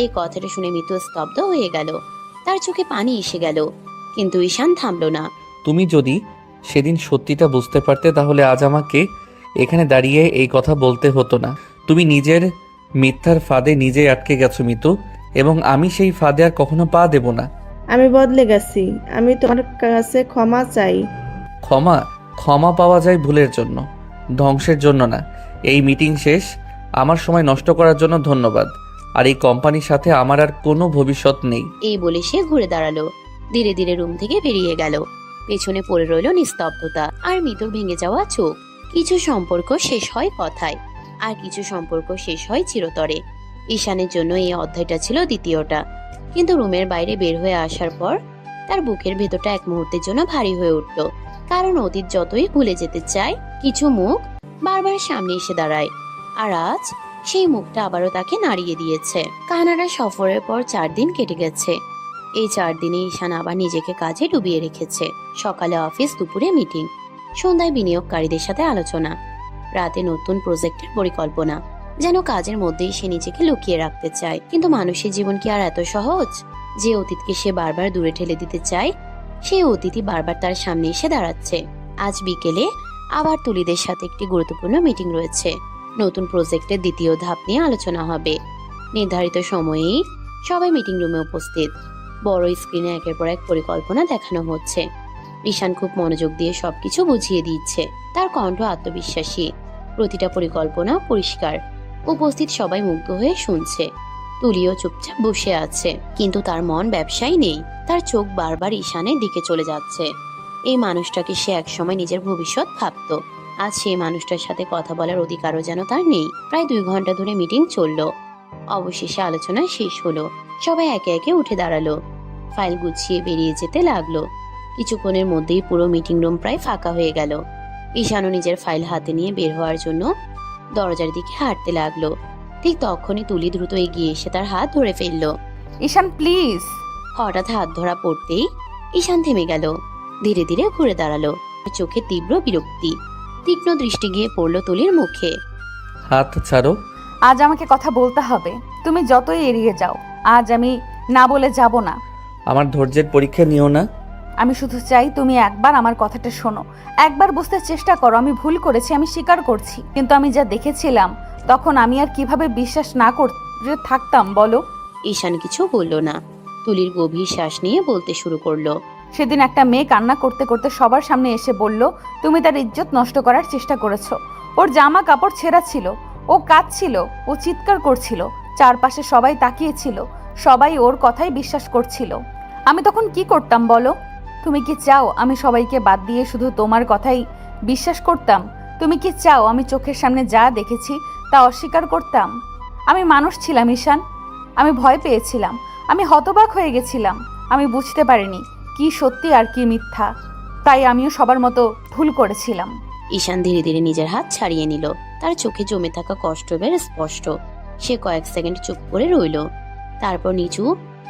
এই কথাটা শুনে মৃত্যু স্তব্ধ হয়ে গেল। তার চোখে পানি এসে গেল, কিন্তু ঈশান থামলো না। তুমি যদি সেদিন সত্যিটা বুঝতে পারতে তাহলে আজ আমাকে এখানে দাঁড়িয়ে এই কথা বলতে হতো না। তুমি নিজের মিথ্যার ফাঁদে নিজেই আটকে গেছো মিতু, এবং আমি সেই ফাঁদে আর কখনো পা দেব না। আমি বদলে গেছি, আমি তোমার কাছে ক্ষমা চাই। ক্ষমা ক্ষমা পাওয়া যায় ভুলের জন্য, ধ্বংসের জন্য না। এই মিটিং শেষ। আমার সময় নষ্ট করার জন্য ধন্যবাদ। আর এই কোম্পানির সাথে আমার আর কোনো ভবিষ্যৎ নেই। এই বলে সে ঘুরে দাঁড়ালো, ধীরে ধীরে রুম থেকে বেরিয়ে গেল। পেছনে পড়ে রইল নিস্তব্ধতা আর মিতুর ভেঙে যাওয়া চোখ। কিছু সম্পর্ক শেষ হয় কথায়, আর কিছু সম্পর্ক শেষ হয় চিরতরে। ঈশানের জন্য এই অধ্যায়টা ছিল দ্বিতীয়টা, কিন্তু রুমের বাইরে বের হয়ে আসার পর তার বুকের ভেতরটা এক মুহূর্তের জন্য ভারী হয়ে উঠল। কারণ অতীত যতই ভুলে যেতে চায়, কিছু মুখ বারবার সামনে এসে দাঁড়ায়, আর আজ সেই মুখটা আবারও তাকে নাড়িয়ে দিয়েছে। কানাডা সফরের পর 4 দিন কেটে গেছে। এই 4 দিনে ঈশান আবার নিজেকে কাজে ডুবিয়ে রেখেছে। সকালে অফিস, দুপুরে মিটিং, সন্ধ্যায় বিনিয়োগকারীদের সাথে আলোচনা, রাতে নতুন প্রজেক্টের পরিকল্পনা। যেন কাজের মধ্যেই সে নিজেকে লুকিয়ে রাখতে চায়। কিন্তু মানুষের জীবন কি আর এত সহজ? যে অতীতকে সে বারবার দূরে ঠেলে দিতে চায়, সেই অতীতই বারবার তার সামনে এসে দাঁড়াচ্ছে। আজ বিকেলে আবার তুলিদের সাথে একটি গুরুত্বপূর্ণ মিটিং রয়েছে। নতুন প্রজেক্টের দ্বিতীয় ধাপ নিয়ে আলোচনা হবে। নির্ধারিত সময়েই সবাই মিটিং রুমে উপস্থিত। বড় স্ক্রিনে একের পর এক পরিকল্পনা দেখানো হচ্ছে। ঈশান খুব মনোযোগ দিয়ে সবকিছু বুঝিয়ে দিচ্ছে। তার কণ্ঠ আত্মবিশ্বাসী, প্রতিটা পরিকল্পনা পরিষ্কার। উপস্থিত সবাই মুগ্ধ হয়ে শুনছে। তুলিও চুপচাপ বসে আছে, কিন্তু তার মন ব্যবসায় নেই। তার চোখ বারবার ঈশানের দিকে চলে যাচ্ছে। এই মানুষটাকে সে একসময় নিজের ভবিষ্যৎ ভাবত। আজ সেই মানুষটার সাথে কথা বলার অধিকারও যেন তার নেই। প্রায় 2 ঘন্টা ধরে মিটিং চলল। অবশেষে আলোচনা শেষ হলো। সবাই একে একে উঠে দাঁড়ালো, ফাইল গুছিয়ে বেরিয়ে যেতে লাগলো। কিছুক্ষণের মধ্যেই পুরো মিটিং রুম প্রায় ফাঁকা হয়ে গেল। ঈশানও নিজের ফাইল হাতে নিয়ে বের হওয়ার জন্য দরজার দিকে হাঁটতে লাগলো। ঠিক তখনই তুলি দ্রুত এগিয়ে এসে তার হাত ধরে ফেললো। ঈশান প্লিজ। হঠাৎ হাত ধরা পড়তেই ঈশান থেমে গেল, ধীরে ধীরে ঘুরে দাঁড়ালো। চোখে তীব্র বিরক্তি, তীক্ষ্ণ দৃষ্টি গিয়ে পড়লো তুলির মুখে। হাত ছাড়ো। আজ আমাকে কথা বলতে হবে। তুমি যতই এড়িয়ে যাও, আজ আমি না বলে যাব না। আমার ধৈর্যের পরীক্ষা নিও না। আমি শুধু চাই তুমি একবার আমার কথাটা শোনো, একবার বুঝতে চেষ্টা করো। আমি ভুল করেছি, আমি স্বীকার করছি, কিন্তু আমি যা দেখেছিলাম তখন আমি আর কিভাবে বিশ্বাস না করে থাকতাম বলো? ঈশান কিছু বলল না। তুলির গভীর শ্বাস নিয়ে বলতে শুরু করলো। সেদিন একটা মেয়ে কান্না করতে করতে সবার সামনে এসে বলল তুমি তার ইজ্জত নষ্ট করার চেষ্টা করেছো। ওর জামা কাপড় ছেঁড়া ছিল, ও কাঁদছিল, ও চিৎকার করছিল, চারপাশে সবাই তাকিয়েছিল, সবাই ওর কথাই বিশ্বাস করছিল। আমি তখন কি করতাম বলো? তুমি কি চাও আমি সবাইকে বাদ দিয়ে শুধু তোমার কথাই বিশ্বাস করতাম? তুমি কি চাও আমি চোখের সামনে যা দেখেছি তা অস্বীকার করতাম? আমি মানুষ ছিলাম ঈশান, আমি ভয় পেয়েছিলাম, আমি হতবাক হয়ে গেছিলাম। আমি বুঝতে পারিনি কি সত্যি আর কি মিথ্যা, তাই আমিও সবার মতো ভুল করেছিলাম। ঈশান ধীরে ধীরে নিজের হাত ছাড়িয়ে নিল। তার চোখে জমে থাকা কষ্ট বের স্পষ্ট। সে কয়েক সেকেন্ড চুপ করে রইল, তারপর নিচু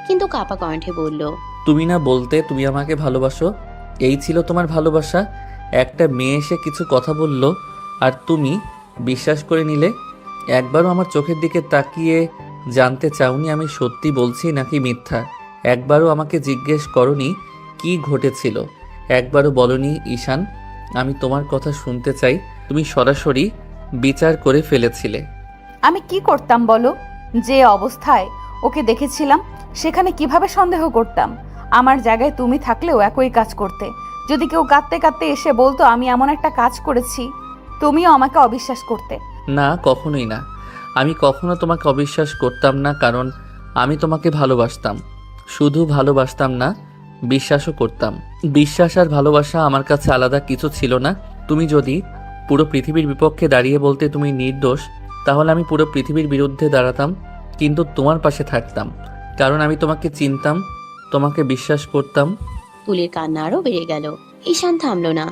কিন্তু কাঁপা কণ্ঠে বলল, তুমি না বলতে তুমি আমাকে ভালোবাসো? এই ছিল তোমার ভালোবাসা? একটা মেয়ে এসে কিছু কথা বলল আর তুমি বিশ্বাস করে নিলে? একবারও আমার চোখের দিকে তাকিয়ে জানতে চাওনি আমি সত্যি বলছি নাকি মিথ্যা? একবারও আমাকে জিজ্ঞেস করনি কি ঘটেছিল? একবারও বলনি ঈশান আমি তোমার কথা শুনতে চাই? তুমি সরাসরি বিচার করে ফেলেছিলে। আমি কি করতাম বলো? যে অবস্থায় ওকে দেখেছিলাম সেখানে কিভাবে সন্দেহ করতাম? আমার জায়গায় তুমি থাকলেও একই কাজ করতে। যদি কেউ কাঁদতে কাঁদতে এসে বলতো আমি এমন একটা কাজ করেছি, তুমিও আমাকে অবিশ্বাস করতে। না, কখনোই না। আমি কখনো তোমাকে অবিশ্বাস করতাম না, কারণ আমি তোমাকে ভালোবাসতাম। শুধু ভালোবাসতাম না, বিশ্বাসও করতাম। বিশ্বাস আর ভালোবাসা আমার কাছে আলাদা কিছু ছিল না। তুমি যদি পুরো পৃথিবীর বিপক্ষে দাঁড়িয়ে বলতে তুমি নির্দোষ, তাহলে আমি পুরো পৃথিবীর বিরুদ্ধে দাঁড়াতাম, কিন্তু তোমার পাশে থাকতাম, কারণ আমি তোমাকে চিনতাম, তোমাকে বিশ্বাস করতাম। তুলির কান্না আরো বেড়ে গেল। ঈশান থামলো না।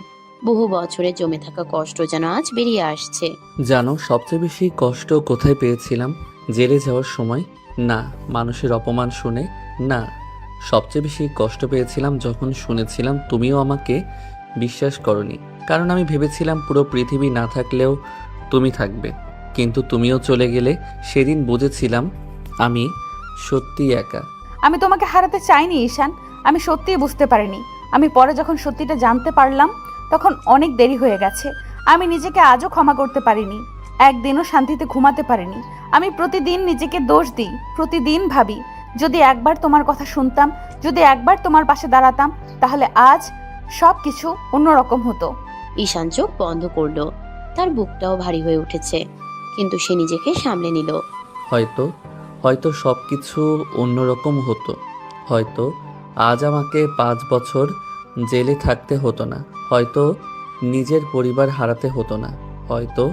বহু বছরে জমে থাকা কষ্ট যেন আজ বেরিয়ে আসছে। জানো সবচেয়ে বেশি কষ্ট কোথায় পেয়েছিলাম? জেলে যাওয়ার সময় না, মানুষের অপমান শুনে না, সবচেয়ে বেশি কষ্ট পেয়েছিলাম যখন শুনেছিলাম তুমিও আমাকে বিশ্বাস করনি। কারণ আমি ভেবেছিলাম পুরো পৃথিবী না থাকলেও তুমি থাকবে, কিন্তু তুমিও চলে গেলে। সেদিন বুঝেছিলাম আমি সত্যি একা। আমি তোমাকে হারাতে চাইনি ঈশান, আমি সত্যিই বুঝতে পারিনি। আমি পরে যখন সত্যিটা জানতে পারলাম তখন অনেক দেরি হয়ে গেছে। আমি নিজেকে আজও ক্ষমা করতে পারিনি, একদিনও শান্তিতে ঘুমাতে পারিনি। আমি প্রতিদিন নিজেকে দোষ দিই, প্রতিদিন ভাবি যদি একবার তোমার কথা শুনতাম, যদি একবার তোমার পাশে দাঁড়াতাম, তাহলে আজ সব কিছু অন্যরকম হতো। ঈশান চোখ বন্ধ করলো। তার বুকটাও ভারী হয়ে উঠেছে, কিন্তু সে নিজেকে সামলে নিল। হয়তো হয়তো সব কিছু অন্যরকম হতো। হয়তো আজ আমাকে 5 বছর জেলে থাকতে হতো না। হয়তো নিজের পরিবার হারাতে হতো না। হয়তো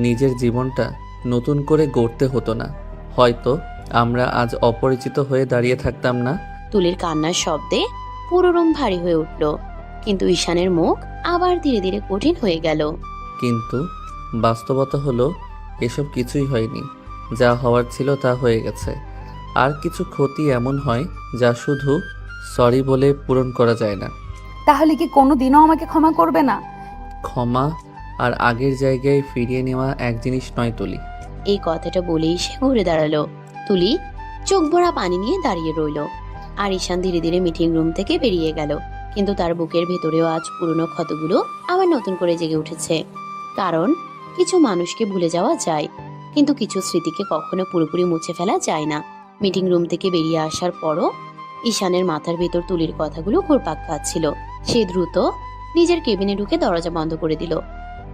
নিজের জীবনটা নতুন করে গড়তে হতো না। হয়তো আমরা আজ অপরিচিত হয়ে দাঁড়িয়ে থাকতাম না। তুলির কান্নার শব্দে পুরো রুম ভারী হয়ে উঠল, কিন্তু ঈশানের মুখ আবার ধীরে ধীরে কঠিন হয়ে গেল। কিন্তু বাস্তবতা হলো এসব কিছুই হয়নি। যা হওয়ার ছিল তা হয়ে গেছে। আর কিছু ক্ষতি এমন হয় যা শুধু সরি বলে পূরণ করা যায় না। তাহলে কি কোনো দিনও আমাকে ক্ষমা করবে না? ক্ষমা আর আগের জায়গায় ফিরিয়ে নেওয়া এক জিনিস নয় তুলি। এই কথাটা বলেই সে ঘুরে দাঁড়ালো। তুলি চোখ ভরা পানি নিয়ে দাঁড়িয়ে রইল। আর ঈশান ধীরে ধীরে মিটিং রুম থেকে বেরিয়ে গেল। কিন্তু তার বুকের ভেতরেও আজ পুরনো ক্ষতগুলো আবার নতুন করে জেগে উঠেছে। কারণ কিছু মানুষকে ভুলে যাওয়া যায়, কিন্তু কিছু স্মৃতিকে কখনো পুরোপুরি মুছে ফেলা যায় না। মিটিং রুম থেকে বেরিয়ে আসার পরও ঈশানের মাথার ভেতর তুলির কথাগুলো ঘুরপাক খাচ্ছিল। সে দ্রুত নিজের কেবিনে ঢুকে দরজা বন্ধ করে দিল।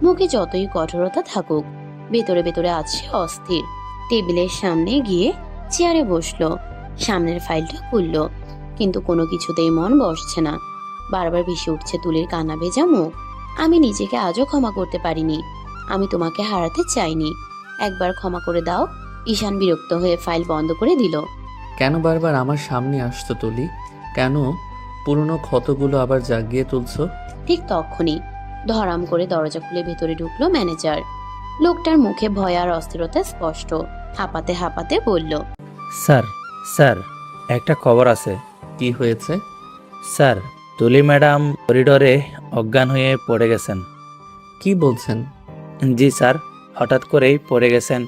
মুখে যতই কঠোরতা থাকুক, ভেতরে ভেতরে আজ সে অস্থির। টেবিলের সামনে গিয়ে চেয়ারে বসলো, সামনের ফাইলটা খুললো, কিন্তু কোনো কিছুতেই মন বসছে না। বারবার ভেসে উঠছে তুলির কান্না ভেজা মুখ। আমি নিজেকে আজও ক্ষমা করতে পারিনি। আমি তোমাকে হারাতে চাইনি, একবার ক্ষমা করে দাও। ঈশান বিরক্ত হয়ে ফাইল বন্ধ করে দিল। কেন বারবার আমার সামনে আসছো তুলি? কেন পুরনো ক্ষতগুলো আবার জাগিয়ে তুলছো? ঠিক তখনই ধরাম করে দরজা খুলে ভেতরে ঢুকলো ম্যানেজার। লোকটার মুখে ভয় আর অস্থিরতা স্পষ্ট। হাঁপাতে হাঁপাতে বলল, স্যার স্যার একটা খবর আছে। কি হয়েছে? স্যার, তুলি ম্যাডাম করিডোরে অজ্ঞান হয়ে পড়ে গেছেন। কি বলছেন? জি স্যার, হঠাৎ করেই পড়ে গেছেন।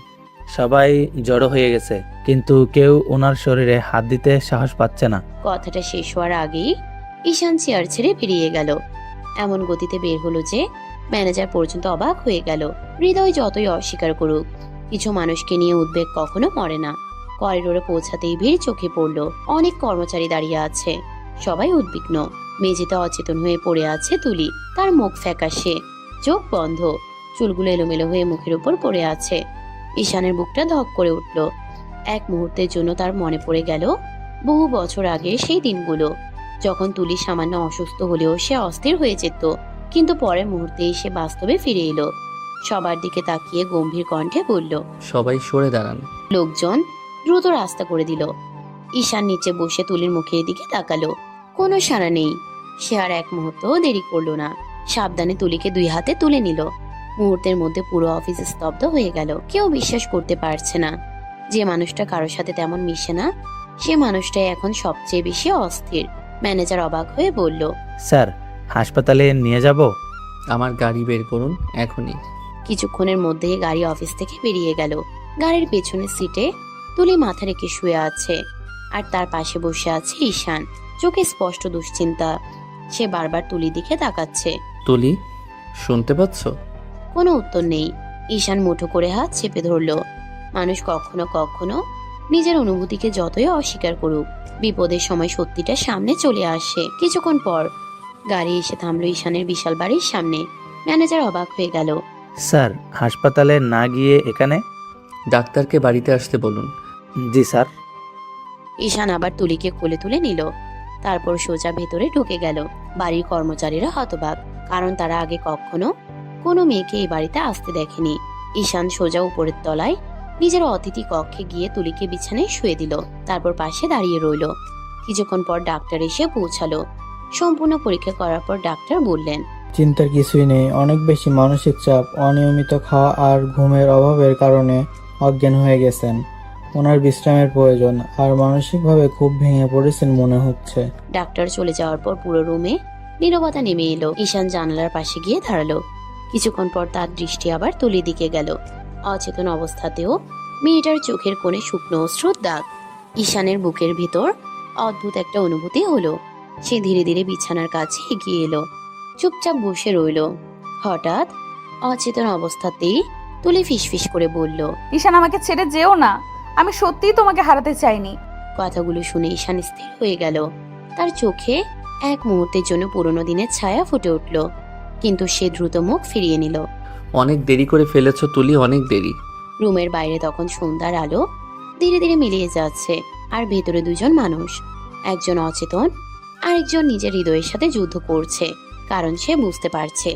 সবাই জড়ো হয়ে গেছে, কিন্তু কেউ ওনার শরীরে হাত দিতে সাহস পাচ্ছে না। কথাটা শেষ হওয়ার আগেই ঈশান চেয়ার ছেড়ে বেরিয়ে গেল। এমন গতিতে বের হলো যে ম্যানেজার পর্যন্ত অবাক হয়ে গেল। হৃদয় যতই অস্বীকার করুক, কিছু মানুষকে নিয়ে উদ্বেগ কখনো মরে না। করিডোরে পৌঁছাতেই ভিড় চোখে পড়ল। অনেক কর্মচারী দাঁড়িয়ে আছে, সবাই উদ্বিগ্ন। মেঝেতে অচেতন হয়ে পড়ে আছে তুলি। তার মুখ ফ্যাকাশে, চোখ বন্ধ, চুলগুলো এলোমেলো হয়ে মুখের উপর পড়ে আছে। ঈশানের বুকটা ধক করে উঠল। এক মুহূর্তের জন্য তার মনে পড়ে গেল বহু বছর আগে সেই দিনগুলো, যখন তুলি সামান্য অসুস্থ হলেও সে অস্থির হয়ে যেত, কিন্তু পরের মুহূর্তেই সে বাস্তবে ফিরে এলো। সবার দিকে তাকিয়ে গম্ভীর কণ্ঠে বলল, সবাই সরে দাঁড়ান। লোকজন দ্রুত রাস্তা করে দিল। ঈশান নিচে বসে তুলির মুখের দিকে তাকালো। কোনো সাড়া নেই। সে আর এক মুহূর্তও দেরি করলো না। সাবধানে তুলিকে 2 হাতে তুলে নিল। মুহূর্তের মধ্যে পুরো অফিস স্তব্ধ হয়ে গেল। কেউ বিশ্বাস করতে পারছে না যে মানুষটা কারোর সাথে তেমন মিশে না, সে মানুষটাই এখন সবচেয়ে বেশি অস্থির। ম্যানেজার অবাক হয়ে বলল, স্যার, হাসপাতালে নিয়ে যাব? আমার গাড়ি বের করুন এখনই। কিছুক্ষণের মধ্যেই গাড়ি অফিস থেকে বেরিয়ে গেল। গাড়ির পেছনের সিটে তুলি মাথা রেখে শুয়ে আছে, আর তার পাশে বসে আছে ঈশান। চোখে স্পষ্ট দুশ্চিন্তা। সে বারবার তুলির দিকে তাকাচ্ছে। তুলি, শুনতে পাচ্ছ? কোনো উত্তর নেই। ঈশান মুঠো করে হাত চেপে ধরল। মানুষ কখনো কখনো নিজের অনুভূতিকে যতই অস্বীকার করুক, বিপদের সময় সত্যিটা সামনে চলে আসে। কিছুক্ষণ পর গাড়ি এসে থামলো ঈশানের বিশাল বাড়ির সামনে। ম্যানেজার অবাক হয়ে গেল। স্যার, হাসপাতালে না গিয়ে এখানে? ডাক্তারকে বাড়িতে আসতে বলুন। জি স্যার। ঈশান আবার তুলিকে কোলে তুলে নিল, তারপর সোজা ভেতরে ঢুকে গেল। বাড়ির কর্মচারীরা হতবাক, কারণ তারা আগে কখনো কোনো মেয়েকে এই বাড়িতে আসতে দেখেনি। ঈশান সোজা উপরের তলায় নিজের অতিথি কক্ষে গিয়ে তুলিকে বিছানায় শুয়ে দিল, তারপর পাশে দাঁড়িয়ে রইল। কিছুক্ষণ পর ডাক্তার এসে পৌঁছালো। সম্পূর্ণ পরীক্ষা করার পর ডাক্তার বললেন, চিন্তার কিছুই নেই, অনেক বেশি মানসিক চাপ, অনিয়মিত খাওয়া আর ঘুমের অভাবের কারণে অজ্ঞান হয়ে গেছেন। ওনার বিশ্রামের প্রয়োজন, আর মানসিকভাবে খুব ভেঙে পড়েছেন মনে হচ্ছে। ডাক্তার চলে যাওয়ার পর পুরো রুমে নীরবতা নেমে এলো। ঈশান জানালার পাশে গিয়ে দাঁড়ালো। কিছুক্ষণ পর তার দৃষ্টি আবার তুলির দিকে গেল। অচেতন অবস্থাতেও মেয়েটার চোখের কোণে শুকনো অশ্রুর দাগ। ঈশানের বুকের ভিতর অদ্ভুত একটা অনুভূতি হলো। সে ধীরে ধীরে বিছানার কাছে এগিয়ে এলো, চুপচাপ বসে রইল। হঠাৎ অচেতন অবস্থাতেই তুলি ফিসফিস করে বলল, ঈশান আমাকে ছেড়ে যেও না, আমি সত্যিই তোমাকে হারাতে চাইনি। কথাগুলো শুনে ঈশান স্থির হয়ে গেল। তার চোখে এক মুহূর্তের জন্য পুরনো দিনের ছায়া ফুটে উঠল, কিন্তু সে দ্রুত মুখ ফিরিয়ে নিল। অনেক দেরি করে ফেলেছো তুলি, অনেক দেরি। রুমের বাইরে তখন সন্ধ্যার আলো ধীরে ধীরে মিলিয়ে যাচ্ছে, আর ভেতরে দুজন মানুষ, একজন অচেতন আর একজন নিজের হৃদয়ের সাথে যুদ্ধ করছে। কারণ সে বুঝতে পারছে,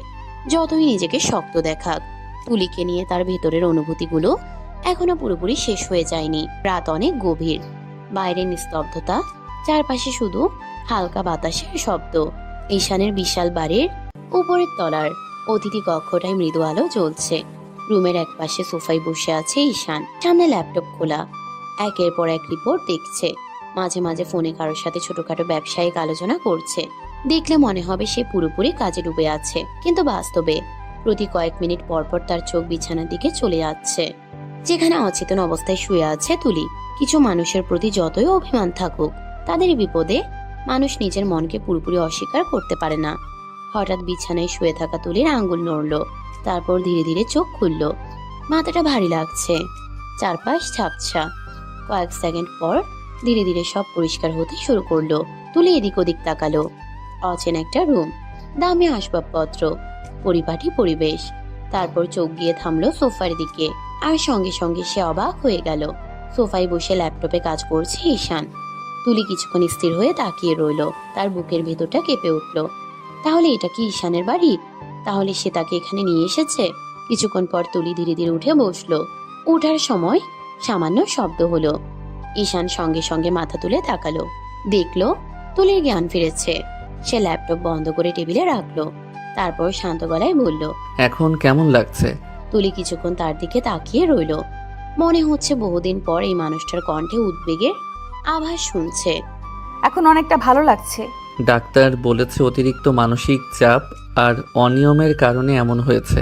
যতই নিজেকে শক্ত দেখাক, তুলিকে নিয়ে তার ভেতরের অনুভূতিগুলো এখনো পুরোপুরি শেষ হয়ে যায়নি। রাত অনেক গভীর, বাইরের নিস্তব্ধতা, চারপাশে শুধু হালকা বাতাসের শব্দ। ঈশানের বিশাল বাড়ির উপরের তলার অতিথি কক্ষটায় মৃদু আলো জ্বলছে। রুমের এক পাশে সোফায় বসে আছে ঈশান, সামনে ল্যাপটপ খোলা, একের পর এক রিপোর্ট দেখছে। মাঝে মাঝে ফোনে কারোর সাথে ছোটখাটো ব্যবসায়িক আলোচনা করছে। দেখলে মনে হবে সে পুরোপুরি কাজে ডুবে আছে, কিন্তু বাস্তবে প্রতি কয়েক মিনিট পর পর তার চোখ বিছানার দিকে চলে যাচ্ছে, যেখানে অচেতন অবস্থায় শুয়ে আছে তুলি। কিছু মানুষের প্রতি যতই অভিমান থাকুক, তাদের বিপদে মানুষ নিজের মনকে পুরোপুরি অস্বীকার করতে পারে না। হঠাৎ বিছানায় শুয়ে থাকা তুলির আঙ্গুল নড়ল, তারপর ধীরে ধীরে চোখ খুলল। মাথাটা ভারী লাগছে, চারপাশ ঝাপসা। কয়েক সেকেন্ড পর ধীরে ধীরে সব পরিষ্কার হতে শুরু করলো। তুলি এদিক ওদিক তাকালো। অচেনা একটা রুম, দামি আসবাবপত্র, পরিপাটি পরিবেশ। তারপর চোখ গিয়ে থামলো সোফার দিকে, আর সঙ্গে সঙ্গে সে অবাক হয়ে গেল। সোফায় বসে ল্যাপটপে কাজ করছে ঈশান। তুলি কিছুক্ষণ স্থির হয়ে তাকিয়ে রইল, তার বুকের ভেতরটা কেঁপে উঠল। তাহলে এটা কি ঈশানের বাড়ি? তাহলে সে তাকে এখানে নিয়ে এসেছে? কিছুক্ষণ পর তুলি ধীরে ধীরে উঠে বসলো। ওঠার সময় সামান্য শব্দ হলো। ঈশান সঙ্গে সঙ্গে মাথা তুলে তাকালো, দেখলো তুলির জ্ঞান ফিরেছে। সে ল্যাপটপ বন্ধ করে টেবিলে রাখলো, তারপর শান্ত গলায় বলল, এখন কেমন লাগছে? তুলি কিছুক্ষণ তার দিকে তাকিয়ে রইল। মনে হচ্ছে বহুদিন পর এই মানুষটার কণ্ঠে উদ্বেগের আভাস শুনছে। এখন অনেকটা ভালো লাগছে। ডাক্তার বলেছে অতিরিক্ত মানসিক চাপ আর অনিয়মের কারণে এমন হয়েছে।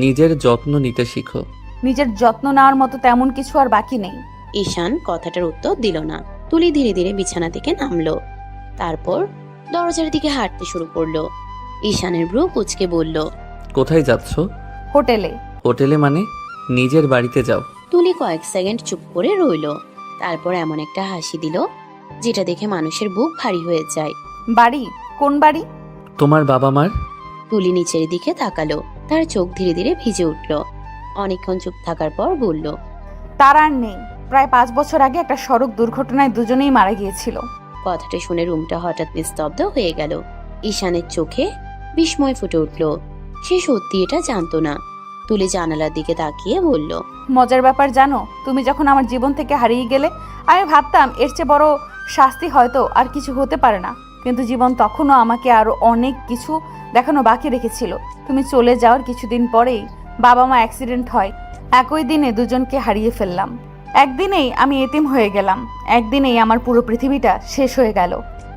নিজের যত্ন নিতে শিখো। নিজের যত্ন নেওয়ার মতো তেমন কিছু আর বাকি নেই। ঈশান কথাটার উত্তর দিল না। তুলি ধীরে ধীরে বিছানা থেকে নামলো, তারপর দরজার দিকে হাঁটতে শুরু করলো। ঈশানের ব্রু কুঁচকে বলল, কোথায় যাচ্ছ? হোটেলে। হোটেলে মানে? নিজের বাড়িতে যাও। তুলি কয়েক সেকেন্ড চুপ করে রইল, তারপর এমন একটা হাসি দিল যেটা দেখে মানুষের বুক ভারী হয়ে যায়। বাড়ি? কোন বাড়ি? তোমার বাবা মার। তুলি নিচের দিকে তাকালো, তার চোখ ধীরে ধীরে ভিজে উঠল। অনেকক্ষণ চুপ থাকার পর বলল, তার আর নেই। প্রায় 5 বছর আগে একটা সড়ক দুর্ঘটনায় দুজনেই মারা গিয়েছিল। কথাটা শুনে রুমটা হঠাৎ নিস্তব্ধ হয়ে গেল। ঈশানের চোখে বিস্ময় ফুটে উঠল। সে সত্যি এটা জানতো না। তুলি জানালার দিকে তাকিয়ে বলল, মজার ব্যাপার জানো, তুমি যখন আমার জীবন থেকে হারিয়ে গেলে আমি ভাবতাম এর চেয়ে বড় শাস্তি হয়তো আর কিছু হতে পারে না, কিন্তু জীবন তখনও আমাকে আরো অনেক কিছু দেখানো বাকি রেখেছিল। তুমি চলে যাওয়ার কিছুদিন পরেই বাবা মা অ্যাক্সিডেন্ট হয়। একই দিনে দুজনকে হারিয়ে ফেললাম। একদিনেই আমি এতিম হয়ে গেলাম, একদিনেই আমার পুরো পৃথিবীটা শেষ হয়ে গেল।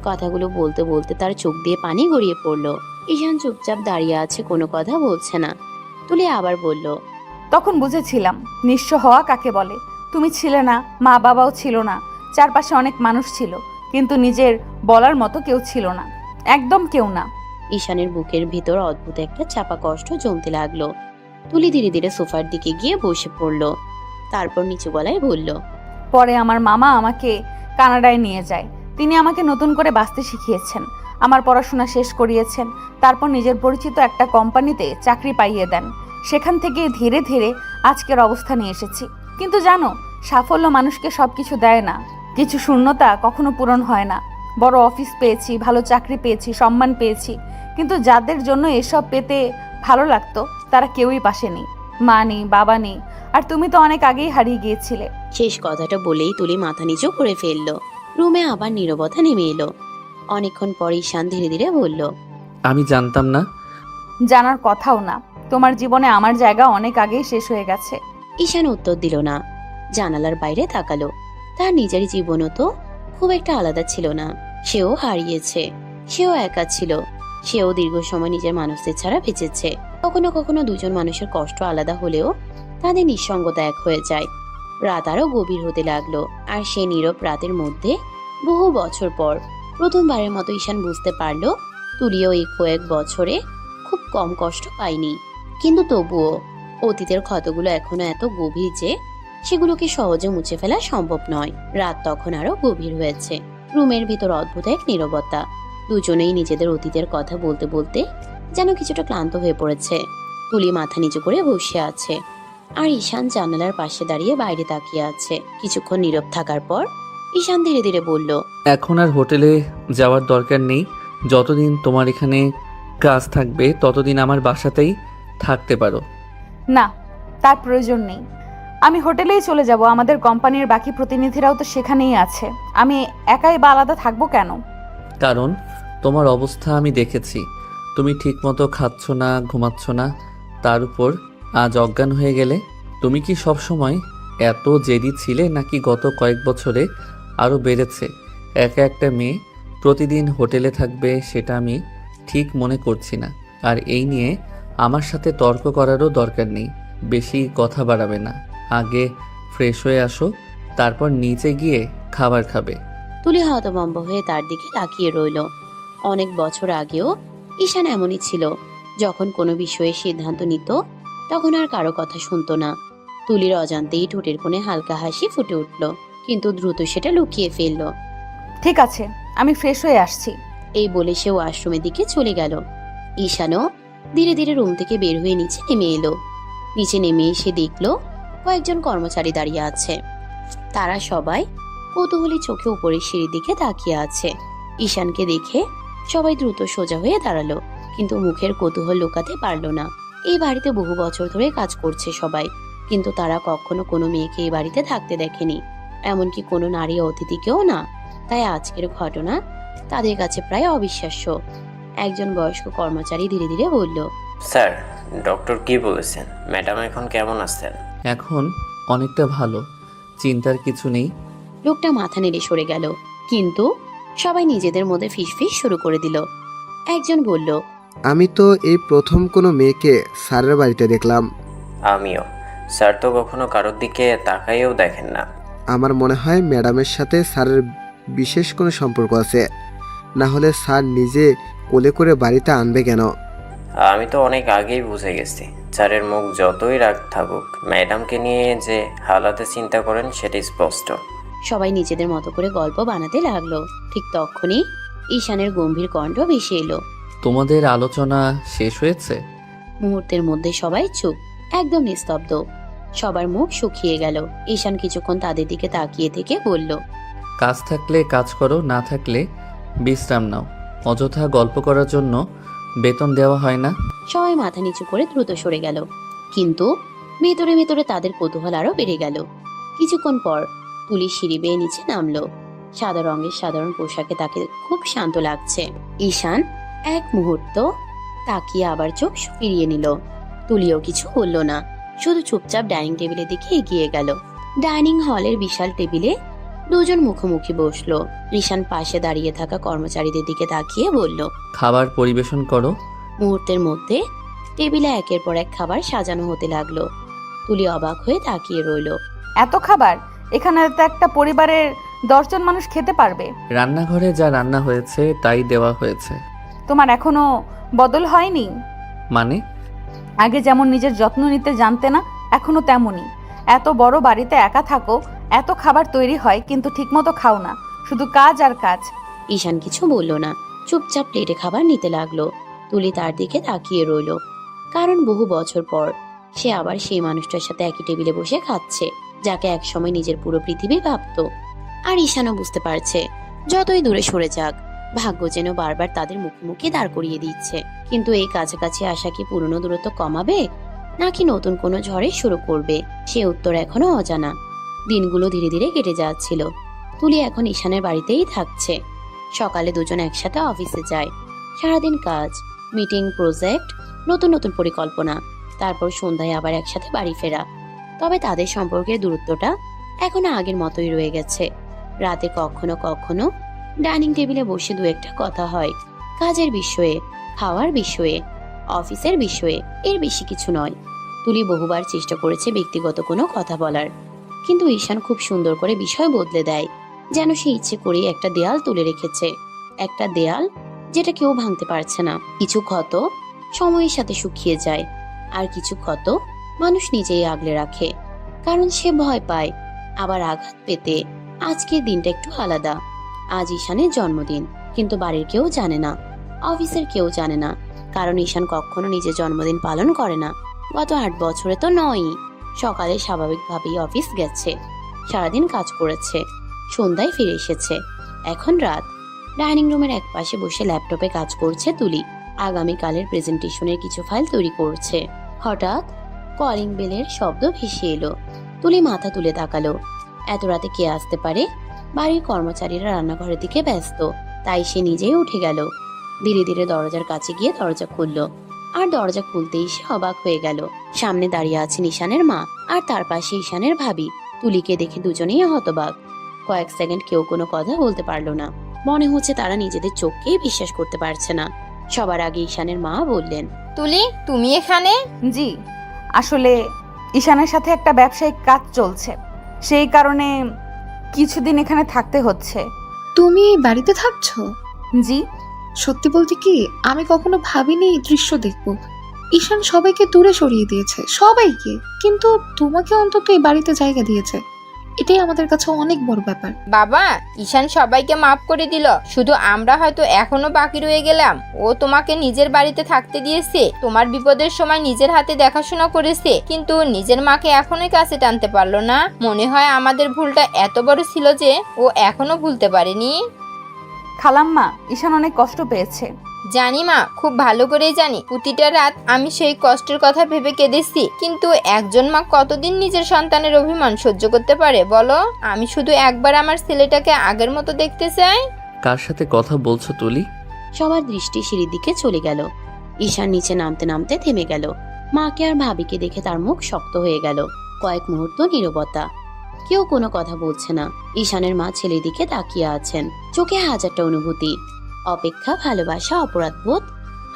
কথাগুলো বলতে বলতে তার চোখ দিয়ে পানি গড়িয়ে পড়ল। ঈশান চুপচাপ দাঁড়িয়ে আছে, কোনো কথা বলছে না। তুলি আবার বলল, তখন বুঝেছিলাম নিঃস্ব হওয়া কাকে বলে। তুমি ছিলে না, মা বাবাও ছিল না, চারপাশে অনেক মানুষ ছিল, কিন্তু নিজের বলার মতো কেউ ছিল না, একদম কেউ না। ঈশানের বুকের ভিতর অদ্ভুত একটা চাপা কষ্ট জমতে লাগলো। তুলি ধীরে ধীরে সোফার দিকে গিয়ে বসে পড়ল, তারপর নিচু গলায় বলল, পরে আমার মামা আমাকে কানাডায় নিয়ে যায়। তিনি আমাকে নতুন করে বাঁচতে শিখিয়েছেন, আমার পড়াশোনা শেষ করিয়েছেন, তারপর নিজের পরিচিত একটা কোম্পানিতে চাকরি পাইয়ে দেন। সেখান থেকে ধীরে ধীরে আজকের অবস্থা নিয়ে এসেছি। কিন্তু জানো, সাফল্য মানুষকে সবকিছু দেয় না, কিছু শূন্যতা কখনো পূরণ হয় না। বড় অফিস পেয়েছি, ভালো চাকরি পেয়েছি, সম্মান পেয়েছি, কিন্তু যাদের জন্য এসব পেতে ভালো লাগতো তারা কেউই পাশে নেই। মা নেই, বাবা নেই, আর তুমি তো অনেক আগেই হারিয়ে গিয়েছিলে। শেষ কথাটা বলেই তুলি মাথা নিচু করে ফেলল। রুমে আবার নীরবতা নেমে এলো। অনেকক্ষণ পর ঈশান ধীরে ধীরে বলল, আমি জানতাম না। জানার কথাও না, তোমার জীবনে আমার জায়গা অনেক আগেই শেষ হয়ে গেছে। ঈশান উত্তর দিল না, জানালার বাইরে তাকালো। তার নিজের জীবনও তো খুব একটা আলাদা ছিল না। সেও হারিয়েছে, সেও একা ছিল, সেও দীর্ঘ সময় নিজের মানুষদের ছাড়া বেঁচেছে। কখনো কখনো দুজন মানুষের কষ্ট আলাদা হলেও তাদের নিঃসঙ্গতা এক হয়ে যায়। রাত আরো গভীর হতে লাগলো, আর সে নীরব রাতের মধ্যে বহু বছর পর প্রথমবারের মতো ঈশান বুঝতে পারলো তুলিও এই কয়েক বছরে খুব কম কষ্ট পায়নি, কিন্তু তবুও অতীতের ক্ষতগুলো এখনো এত গভীর যে সেগুলোকে সহজে মুছে ফেলা সম্ভব নয়। রাত তখন আরো গভীর হয়েছে। রুমের ভিতর অদ্ভুত এক নীরবতা। দুজনেই নিজেদের অতীতের কথা বলতে বলতে যেন কিছুটা ক্লান্ত হয়ে পড়েছে। তুলি মাথা নিচু করে বসে আছে, আর ঈশান জানালার পাশে দাঁড়িয়ে বাইরে তাকিয়ে আছে। কিছুক্ষণ নীরব থাকার পর ঈশান ধীরে ধীরে বলল, এখন আর হোটেলে যাওয়ার দরকার নেই। যতদিন তোমার এখানে কাজ থাকবে ততদিন আমার বাসাতেই থাকতে পারো। না, তার প্রয়োজন নেই। আমি হোটেলেই চলে যাব। আমাদের কোম্পানির বাকি প্রতিনিধিরাও তো সেখানেই আছে। আমি একাই বা আলাদা থাকবো কেন? কারণ তোমার অবস্থা আমি দেখেছি। তুমি ঠিকমতো খাচ্ছ না, ঘুমাচ্ছ না, তার উপর আজ অজ্ঞান হয়ে গেলে। তুমি কি সব সময় এত জেদি ছিলে, নাকি গত কয়েক বছরে আরও বেড়েছে? একা একটা মেয়ে প্রতিদিন হোটেলে থাকবে সেটা আমি ঠিক মনে করছি না। আর এই নিয়ে আমার সাথে তর্ক করারও দরকার নেই। বেশি কথা বাড়াবে না। আগে ফ্রেশ হয়ে আসো, তারপর নিচে গিয়ে খাবার খাবে। তুলি হতভম্ব হয়ে তার দিকে তাকিয়ে রইল। অনেক বছর আগেও ঈশান এমনই ছিল। যখন কোনো বিষয়ে সিদ্ধান্ত নিত তখন আর কারো কথা শুনতো না। তুলির অজান্তেই ঠোঁটের কোণে হালকা হাসি ফুটে উঠল, কিন্তু দ্রুত সেটা লুকিয়ে ফেলল। ঠিক আছে, আমি ফ্রেশ হয়ে আসছি। এই বলে সে ওয়াশরুমের দিকে চলে গেল। ঈশানও ধীরে ধীরে রুম থেকে বের হয়ে নিচে নেমে এলো। নিচে নেমে এসে দেখলো কয়েকজন কর্মচারী দাঁড়িয়ে আছে। তারা সবাই কৌতূহলী চোখে উপরের সিঁড়ির দিকে তাকিয়ে আছে। ঈশানকে দেখে সবাই দ্রুত সোজা হয়ে দাঁড়ালো, কিন্তু মুখের কৌতূহল লুকাতে পারলো না। এই বাড়িতে বহু বছর ধরে কাজ করছে সবাই, কিন্তু তারা কখনো কোনো মেয়েকে এই বাড়িতে থাকতে দেখেনি, এমনকি কোনো নারী অতিথিকেও না। তাই আজকের ঘটনা তাদের কাছে প্রায় অবিশ্বাস্য। একজন বয়স্ক কর্মচারী ধীরে ধীরে বলল, স্যার, ডক্টর কি বলেছেন? ম্যাডাম এখন কেমন আছেন? এখন অনেকটা ভালো, চিন্তার কিছু নেই। লোকটা মাথা নেড়ে সরে গেল, কিন্তু সবাই নিজেদের মধ্যে ফিসফিস শুরু করে দিল। একজন বলল, আমি তো এই প্রথম কোনো মেয়েকে স্যারের বাড়িতে দেখলাম। আমিও। স্যার তো কখনো কারোর দিকে তাকাইও দেখেন না। আমার মনে হয় ম্যাডামের সাথে স্যারের বিশেষ কোনো সম্পর্ক আছে, না হলে স্যার নিজে কোলে করে বাড়িতে আনবে কেন? আমি তো অনেক আগেই বুঝে গেছি। স্যারের মুখ যতই রাগ থাকুক, ম্যাডামকে নিয়ে যে হালাতে চিন্তা করেন সেটা স্পষ্ট। সবাই নিজেদের মতো করে গল্প বানাতে লাগলো। ঠিক তখনই ঈশানের গম্ভীর কণ্ঠ ভেসে এলো, তোমাদের আলোচনা শেষ হয়েছে? মুহূর্তের মধ্যে সবাই চুপ, একদম নিস্তব্ধ। সবার মুখ শুকিয়ে গেল। ঈশান কিছুক্ষণ তাদের দিকে তাকিয়ে থেকে বলল, কাজ থাকলে কাজ করো, না থাকলে বিশ্রাম নাও। অযথা গল্প করার জন্য বেতন দেওয়া হয় না। সবাই মাথা নিচু করে দ্রুত সরে গেল, কিন্তু ভেতরে ভেতরে তাদের কৌতূহল আরো বেড়ে গেল। কিছুক্ষণ পর তুলি সিঁড়ি বেয়ে নিচে নামলো। সাদা রঙের সাধারণ পোশাকে তাকে খুব শান্ত লাগছে। ঈশান এক মুহূর্ত তাকিয়ে আবার চোখ ফিরিয়ে নিল। তুলিও কিছু বলল না, শুধু চুপচাপ ডাইনিং টেবিলের দিকে এগিয়ে গেল। ডাইনিং হলের বিশাল টেবিলে দুজন মুখোমুখি বসলো। ঈশান পাশে দাঁড়িয়ে থাকা কর্মচারীদের দিকে তাকিয়ে বলল, খাবার পরিবেশন করো। মুহূর্তের মধ্যে টেবিলে একের পর এক খাবার সাজানো হতে লাগলো। তুলি অবাক হয়ে তাকিয়ে রইল। এত খাবার! এখানে তো একটা পরিবারের 10 জন মানুষ খেতে পারবে। রান্নাঘরে যা রান্না হয়েছে তাই দেওয়া হয়েছে। তোমার এখনো বদল হয়নি? মানে? আগে যেমন নিজের যত্ন নিতে জানতে না, এখনো তেমনই। এত বড় বাড়িতে একা থাকো, এত খাবার তৈরি হয়, কিন্তু ঠিকমতো খাও না, শুধু কাজ আর কাজ। ঈশান কিছু বলল না, চুপচাপ প্লেটে খাবার নিতে লাগলো। তুলি তার দিকে তাকিয়ে রইল, কারণ বহু বছর পর সে আবার সেই মানুষটার সাথে একই টেবিলে বসে খাচ্ছে, যাকে একসময় নিজের পুরো পৃথিবী ভাবত। আর ঈশানও বুঝতে পারছে, যতই দূরে সরে যাক, ভাগ্য যেন বারবার তাদের মুখোমুখি দাঁড় করিয়ে দিচ্ছে। কিন্তু এই কাছাকাছি আসা কি পুরনো দূরত্ব কমাবে, নাকি নতুন কোনো ঝড়ে শুরু করবে, সে উত্তর এখনো অজানা। দিনগুলো ধীরে ধীরে কেটে যাচ্ছিল। তুলি এখন ঈশানের বাড়িতেই থাকছে। সকালে দুজন একসাথে অফিসে যায়। সারাদিন কাজ, মিটিং, প্রজেক্ট, নতুন নতুন পরিকল্পনা। তারপর সন্ধ্যায় আবার একসাথে বাড়ি ফেরা। তবে তাদের সম্পর্কের দূরত্বটা এখনো আগের মতোই রয়ে গেছে। রাতে কখনো কখনো ডাইনিং টেবিলে বসে দু একটা কথা হয়, কাজের বিষয়ে, খাওয়ার বিষয়ে, অফিসের বিষয়ে, এর বেশি কিছু নয়। তুলি বহুবার চেষ্টা করেছে ব্যক্তিগত কোনো কথা বলার, কিন্তু ঈশান খুব সুন্দর করে বিষয় বদলে দেয়, যেন সে ইচ্ছে করে একটা দেয়াল তুলে রেখেছে। একটা দেয়াল যেটা কেউ ভাঙতে পারছে না। কিছু ক্ষত সময়ের সাথে শুকিয়ে যায়, আর কিছু ক্ষত মানুষ নিজেই আগলে রাখে, কারণ সে ভয় পায় আবার আঘাত পেতে। আজকের দিনটা একটু আলাদা। আজ ঈশানের জন্মদিন, কিন্তু বাড়ির কেউ জানে না, অফিসের কেউ জানে না, কারণ ঈশান কখনো নিজের জন্মদিন পালন করে না। গত 8 বছরে তো নয়ই। সকালে স্বাভাবিকভাবেই অফিস গেছে, সারাদিন কাজ করেছে, সন্ধ্যায় ফিরে এসেছে। এখন রাত। ডাইনিং রুমের এক পাশে বসে ল্যাপটপে কাজ করছে তুলি। আগামীকালের প্রেজেন্টেশনের কিছু ফাইল তৈরি করছে। হঠাৎ কলিং বেলের শব্দ ভেসে এলো। তুলি মাথা তুলে তাকালো। এত রাতে কে আসতে পারে? বাড়ির কর্মচারীরা রান্নাঘরের দিকে ব্যস্ত, তাই সে নিজেই উঠে গেল। ধীরে ধীরে দরজার কাছে গিয়ে দরজা খুলল, আর দরজা খুলতেই সে অবাক হয়ে গেল। সামনে দাঁড়িয়ে আছেন ঈশানের মা, আর তার পাশে ঈশানের ভাবি। তুলিকে দেখে দুজনেই হতবাক। কয়েক সেকেন্ড কেউ কোনো কথা বলতে পারলো না। মনে হচ্ছে তারা নিজেদের চোখকেই বিশ্বাস করতে পারছে না। সবার আগে ঈশানের মা বললেন, তুলি, তুমি এখানে? জি, আসলে ঈশানের সাথে একটা ব্যবসায়িক কাজ চলছে, সেই কারণে কিছুদিন এখানে থাকতে হচ্ছে। তুমি এই বাড়িতে থাকছো? জি। সত্যি বলতে কি, আমি কখনো ভাবিনি এই দৃশ্য দেখব। ঈশান সবাইকে দূরে সরিয়ে দিয়েছে, সবাইকে, কিন্তু তোমাকে অন্তত এই বাড়িতে জায়গা দিয়েছে। এটাই আমাদের কাছে অনেক বড় ব্যাপার। বাবা, ঈশান সবাইকে মাফ করে দিল, শুধু আমরা হয়তো এখনো বাকি রয়ে গেলাম। ও তোমাকে নিজের বাড়িতে থাকতে দিয়েছে, তোমার বিপদের সময় নিজের হাতে দেখাশোনা করেছে, কিন্তু নিজের মাকে এখনোই কাছে টানতে পারলো না। মনে হয় আমাদের ভুলটা এত বড় ছিল যে ও এখনো ভুলতে পারেনি। খালাম্মা, ঈশান অনেক কষ্ট পেয়েছে। জানি মা, খুব ভালো করেই জানি। প্রতিটা রাত আমি সেই কষ্টের কথা ভেবে কেঁদেছি, কিন্তু একজন মা কতদিন নিজের সন্তানের অভিমান সহ্য করতে পারে বলো? আমি শুধু একবার আমার ছেলেটাকে আগের মতো দেখতে চাই। কার সাথে কথা বলছো তুলি? সবার দৃষ্টি সিঁড়ির দিকে চলে গেল। ঈশান নিচে নামতে নামতে থেমে গেল। মাকে আর ভাবিকে দেখে তার মুখ শক্ত হয়ে গেল। কয়েক মুহূর্ত নীরবতা, কেউ কোনো কথা বলছে না। ঈশানের মা ছেলের দিকে তাকিয়ে আছেন, চোখে হাজারটা অনুভূতি, অপেক্ষা, ভালোবাসা, অপরাধবোধ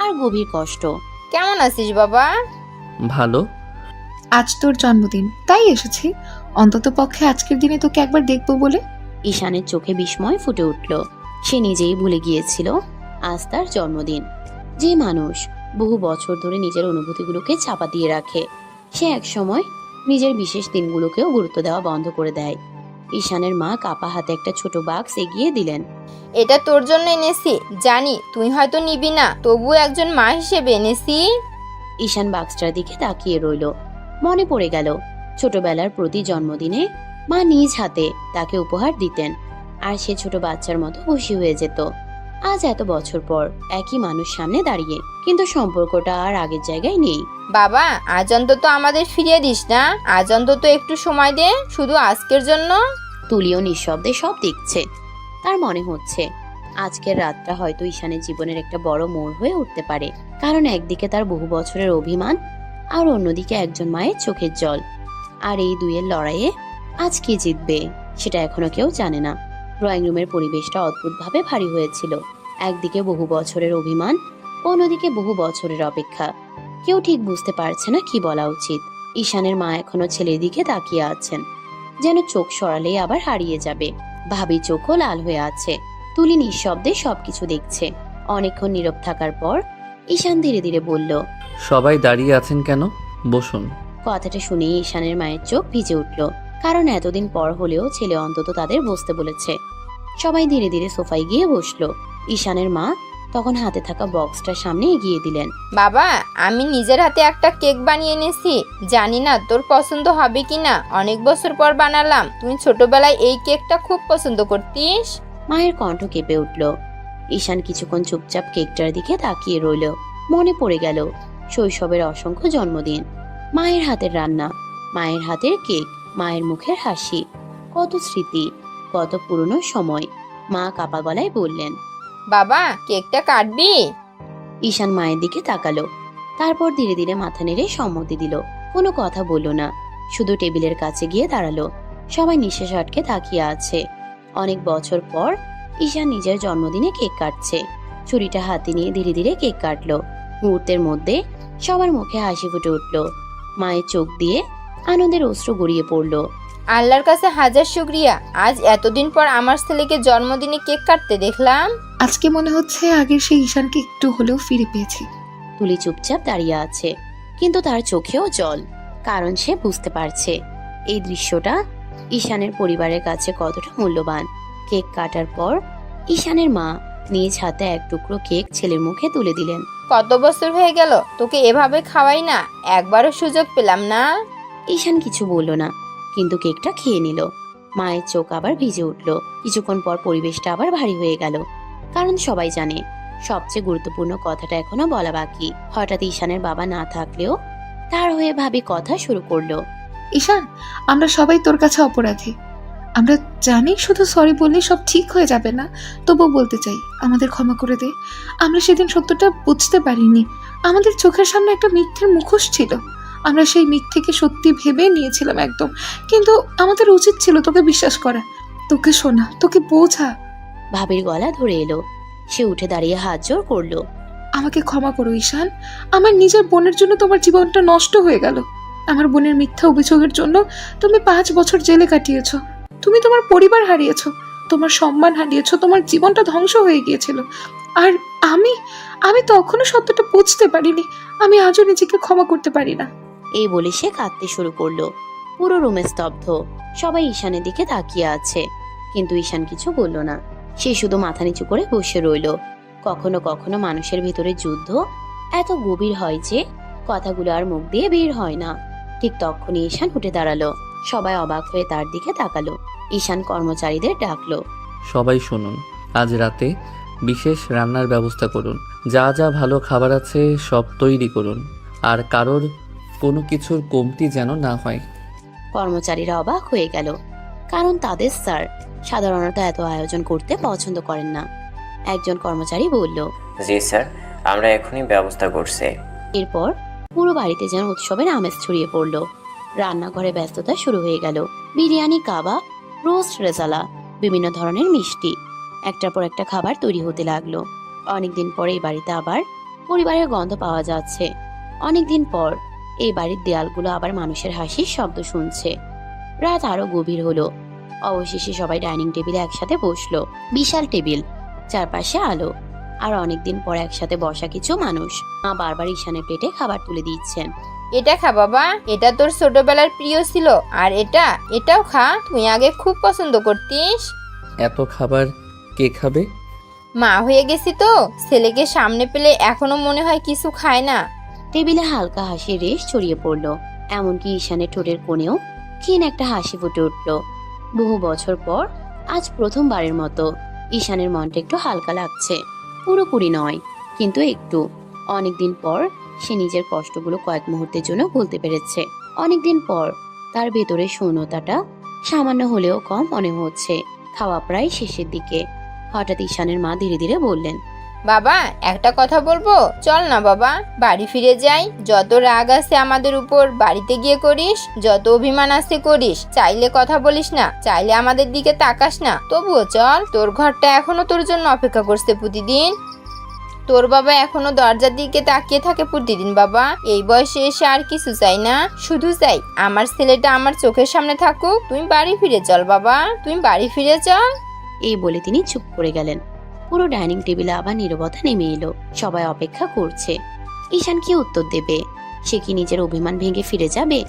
আর গভীর কষ্ট। কেমন আছিস বাবা? ভালো। আজ তোর জন্মদিন, তাই এসেছি। অন্তত পক্ষে আজকের দিনে তোকে একবার দেখবো বলে। ঈশানের চোখে বিস্ময় ফুটে উঠল। সে নিজেই ভুলে গিয়েছিল আজ তার জন্মদিন। যে মানুষ বহু বছর ধরে নিজের অনুভূতিগুলোকে চাপা দিয়ে রাখে, সে এক সময় নিজের বিশেষ দিনগুলোকেও গুরুত্ব দেওয়া বন্ধ করে দেয়। ঈশানের মা কাপা হাতে একটা ছোট বাক্স এগিয়ে দিলেন। এটা তোর জন্য এনেছি, জানি তুই হয়তো নিবি না, তবু একজন মা হিসেবে এনেছি। ঈশান বাক্সটার দিকে তাকিয়ে রইল। মনে পড়ে গেল ছোটবেলার প্রতি জন্মদিনে মা নিজ হাতে তাকে উপহার দিতেন, আর সে ছোট বাচ্চার মতো খুশি হয়ে যেত। আজ এত বছর পর একই মানুষ সামনে দাঁড়িয়ে, কিন্তু সম্পর্কটা আর আগের জায়গায় নেই। বাবা, আজ অন্তত আমাদের ফিরিয়ে দিস না, আজ অন্তত একটু সময় দে, শুধু আজকের জন্য। তুলিও নিঃশব্দে সব দেখছে। তার মনে হচ্ছে আজকের রাতটা হয়তো ঈশানের জীবনের একটা বড় মোড় হয়ে উঠতে পারে, কারণ একদিকে তার বহু বছরের অভিমান, আর অন্যদিকে একজন মায়ের চোখের জল। আর এই দুইয়ের লড়াইয়ে আজ কে জিতবে সেটা এখনো কেউ জানে না। ড্রয়িং রুমের পরিবেশটা অদ্ভুতভাবে ভারী হয়েছিল। একদিকে বহু বছরের অভিমান, অন্যদিকে বহু বছরের অপেক্ষা। কেউ ঠিক বুঝতে পারছে না কি বলা উচিত। ঈশানের মা এখনো ছেলের দিকে তাকিয়ে আছেন, যেন চোখ সরালেই আবার হারিয়ে যাবে। ভাবি চোখও লাল হয়ে আছে। তুলি নিঃশব্দে সবকিছু দেখছে। অনেকক্ষণ নীরব থাকার পর ঈশান ধীরে ধীরে বলল, সবাই দাঁড়িয়ে আছেন কেন? বসুন। কথাটা শুনেই ঈশানের মায়ের চোখ ভিজে উঠল, কারণ এতদিন পর হলেও ছেলে অন্তত তাদের বসতে বলেছে। সবাই ধীরে ধীরে সোফায় গিয়ে বসলো। ঈশানের মা তখন হাতে থাকা বক্সটার সামনে এগিয়ে দিলেন। বাবা, আমি নিজের হাতে একটা কেক বানিয়ে এনেছি, জানি না তোর পছন্দ হবে কিনা। অনেক বছর পর বানালাম, তুমি ছোটবেলায় এই কেকটা খুব পছন্দ করতিস। মায়ের কণ্ঠ কেঁপে উঠল। ঈশান কিছুক্ষণ চুপচাপ কেকটার দিকে তাকিয়ে রইল। মনে পড়ে গেল শৈশবের অসংখ্য জন্মদিন, মায়ের হাতের রান্না, মায়ের হাতের কেক, মায়ের মুখের হাসি, কত স্মৃতি, কত পুরনো সময়। মা কাপা গলায় বললেন, বাবা, কেকটা কাটবি? ঈশান মায়ের দিকে তাকালো, তারপর ধীরে ধীরে মাথা নেড়ে সম্মতি দিল। কোনো কথা বলল না, শুধু টেবিলের কাছে গিয়ে দাঁড়ালো। সবাই নিঃশ্বাস আটকে তাকিয়ে আছে। অনেক বছর পর ঈশান নিজের জন্মদিনে কেক কাটছে। ছুরিটা হাতে নিয়ে ধীরে ধীরে কেক কাটলো। মুহূর্তের মধ্যে সবার মুখে হাসি ফুটে উঠল। মায়ের চোখ দিয়ে আনন্দের অশ্রু গড়িয়ে পড়ল। আল্লাহর কাছে হাজার শুকরিয়া, আজ এতদিন পর আমার ছেলেকে জন্মদিনে কেক কাটতে দেখলাম। আজকে মনে হচ্ছে আগের সেই ঈশানকে একটু হলেও ফিরে পেয়েছি। তুলি চুপচাপ দাঁড়িয়ে আছে, কিন্তু তার চোখেও জল, কারণ সে বুঝতে পারছে এই দৃশ্যটা ঈশানের পরিবারের কাছে কতটা মূল্যবান। কেক কাটার পর ঈশানের মা নিজ হাতে এক টুকরো কেক ছেলের মুখে তুলে দিলেন। কত বছর হয়ে গেল তোকে এভাবে খাওয়াই না, একবারও সুযোগ পেলাম না। ঈশান কিছু বলল না, কিন্তু কেকটা খেয়ে নিল। মায়ের চোখ আবার ভিজে উঠল। কিছুক্ষণ পর পরিবেশটা আবার ভারী হয়ে গেল, কারণ সবাই জানে সবচেয়ে গুরুত্বপূর্ণ কথাটা এখনো বলা বাকি। হঠাৎ ঈশানের বাবা না থাকলেও তার হয়ে ভাবি কথা শুরু করলো। ঈশান, আমরা সবাই তোর কাছে অপরাধী। আমরা জানি শুধু সরি বললে সব ঠিক হয়ে যাবে না, তবুও বলতে চাই আমাদের ক্ষমা করে দে। আমরা সেদিন সত্যটা বুঝতে পারিনি। আমাদের চোখের সামনে একটা মিথ্যের মুখোশ ছিল, আমরা সেই মিথ্যেকে সত্যি ভেবে নিয়েছিলাম একদম। কিন্তু আমাদের উচিত ছিল তোকে বিশ্বাস করা, তোকে শোনা, তোকে বোঝা। ভাবির গলা ধরে এলো। সে উঠে দাঁড়িয়ে হাত জোর করলো। আমাকে ক্ষমা করো ঈশান, আমার নিজের বোনের জন্য তোমার জীবনটা নষ্ট হয়ে গেল। আমার বোনের মিথ্যা অভিযোগের জন্য তুমি 5 বছর জেলে কাটিয়েছো। তুমি তোমার পরিবার হারিয়েছো, তোমার সম্মান হারিয়েছো, তোমার জীবনটা ধ্বংস হয়ে গিয়েছিল। আর আমি তখনও সত্যটা বুঝতে পারিনি। আমি আজও নিজেকে ক্ষমা করতে পারি না। এই বলে সে কাঁদতে শুরু করলো। পুরো রুমে স্তব্ধ, সবাই ঈশানের দিকে তাকিয়ে আছে, কিন্তু ঈশান কিছু বলল না। সে শুধু মাথা নিচু করে বসে রইল। কখনো কখনো মানুষের ভিতরে যুদ্ধ এত গভীর হয় যে কথাগুলো আর মুখ দিয়ে বের হয় না। ঠিক তখনই ঈশান উঠে দাঁড়ালো। সবাই অবাক হয়ে তার দিকে তাকালো। ঈশান কর্মচারীদের ডাকলো। সবাই শুনুন, আজ রাতে বিশেষ রান্নার ব্যবস্থা করুন। যা যা ভালো খাবার আছে সব তৈরি করুন, আর কারোর কোনো কিছুর কমতি যেন না হয়। কর্মচারীরা অবাক হয়ে গেল, কারণ তাদের স্যার সাধারণত এত আয়োজন করতে পছন্দ করেন না। একজন কর্মচারী বলল, জি স্যার, আমরা এখনই ব্যবস্থা করছি। এরপর পুরো বাড়িতে যেন উৎসবের আমেজ ছড়িয়ে পড়ল। রান্নাঘরে ব্যস্ততা শুরু হয়ে গেল। বিরিয়ানি, কাবাব, রোস্ট, রেজালা, বিভিন্ন ধরনের মিষ্টি, একটার পর একটা খাবার তৈরি হতে লাগলো। অনেকদিন পর এই বাড়িতে আবার পরিবারের গন্ধ পাওয়া যাচ্ছে। অনেকদিন পর এই বাড়ির দেয়ালগুলো আবার মানুষের হাসির শব্দ শুনছে। রাত আরো গভীর হলো। অবশেষে সবাই ডাইনিং টেবিলে একসাথে বসলো। বিশাল টেবিল, চারপাশে আলো, আর অনেকদিন পর একসাথে বসা কিছু মানুষ। মা বারবার ঈশানের প্লেটে খাবার তুলে দিচ্ছেন। এটা খা বাবা, এটা তোর ছোটবেলার প্রিয় ছিল। আর এটাও খা, তুই আগে খুব পছন্দ করতিস। এত খাবার কে খাবে? মা হয়ে গেছি তো, ছেলেকে সামনে পেলে এখনো মনে হয় কিছু খায় না। টেবিলে হালকা হাসির রেশ ছড়িয়ে পড়লো। এমনকি ঈশানের ঠোঁটের কোণেও ক্ষীণ একটা হাসি ফুটে উঠল। বহু বছর পর আজ প্রথমবারের মতো ঈশানের মনটা একটু হালকা লাগছে। পুরোপুরি নয়, কিন্তু একটু। অনেকদিন পর সে নিজের কষ্টগুলো কয়েক মুহূর্তের জন্য ভুলতে পেরেছে। অনেকদিন পর তার ভেতরে শূন্যতাটা সামান্য হলেও কম মনে হচ্ছে। খাওয়া প্রায় শেষের দিকে। হঠাৎ ঈশানের মা ধীরে ধীরে বললেন, বাবা, একটা কথা বলবো? চল না বাবা, বাড়ি ফিরে যাই। যত রাগ আছে আমাদের উপর বাড়িতে গিয়ে করিস, যত অভিমান আছে করিস। চাইলে কথা বলিস না, চাইলে আমাদের দিকে তাকাস না, তবুও চল। তোর ঘরটা এখনো তোর জন্য অপেক্ষা করছে প্রতিদিন। তোর বাবা এখনো দরজার দিকে তাকিয়ে থাকে প্রতিদিন। বাবা, এই বয়সে এসে আর কিছু চাই না, শুধু চাই আমার ছেলেটা আমার চোখের সামনে থাকুক। তুমি বাড়ি ফিরে চল বাবা, তুমি বাড়ি ফিরে চল। এই বলে তিনি চুপ করে গেলেন। পুরো ডাইনিং টেবিলে আবার নীরবতা নেমে এলো। সবাই অপেক্ষা করছে ঈশান কি উত্তর দেবে। সে কি নিজের অভিমান ভেঙে ফিরে যাবে,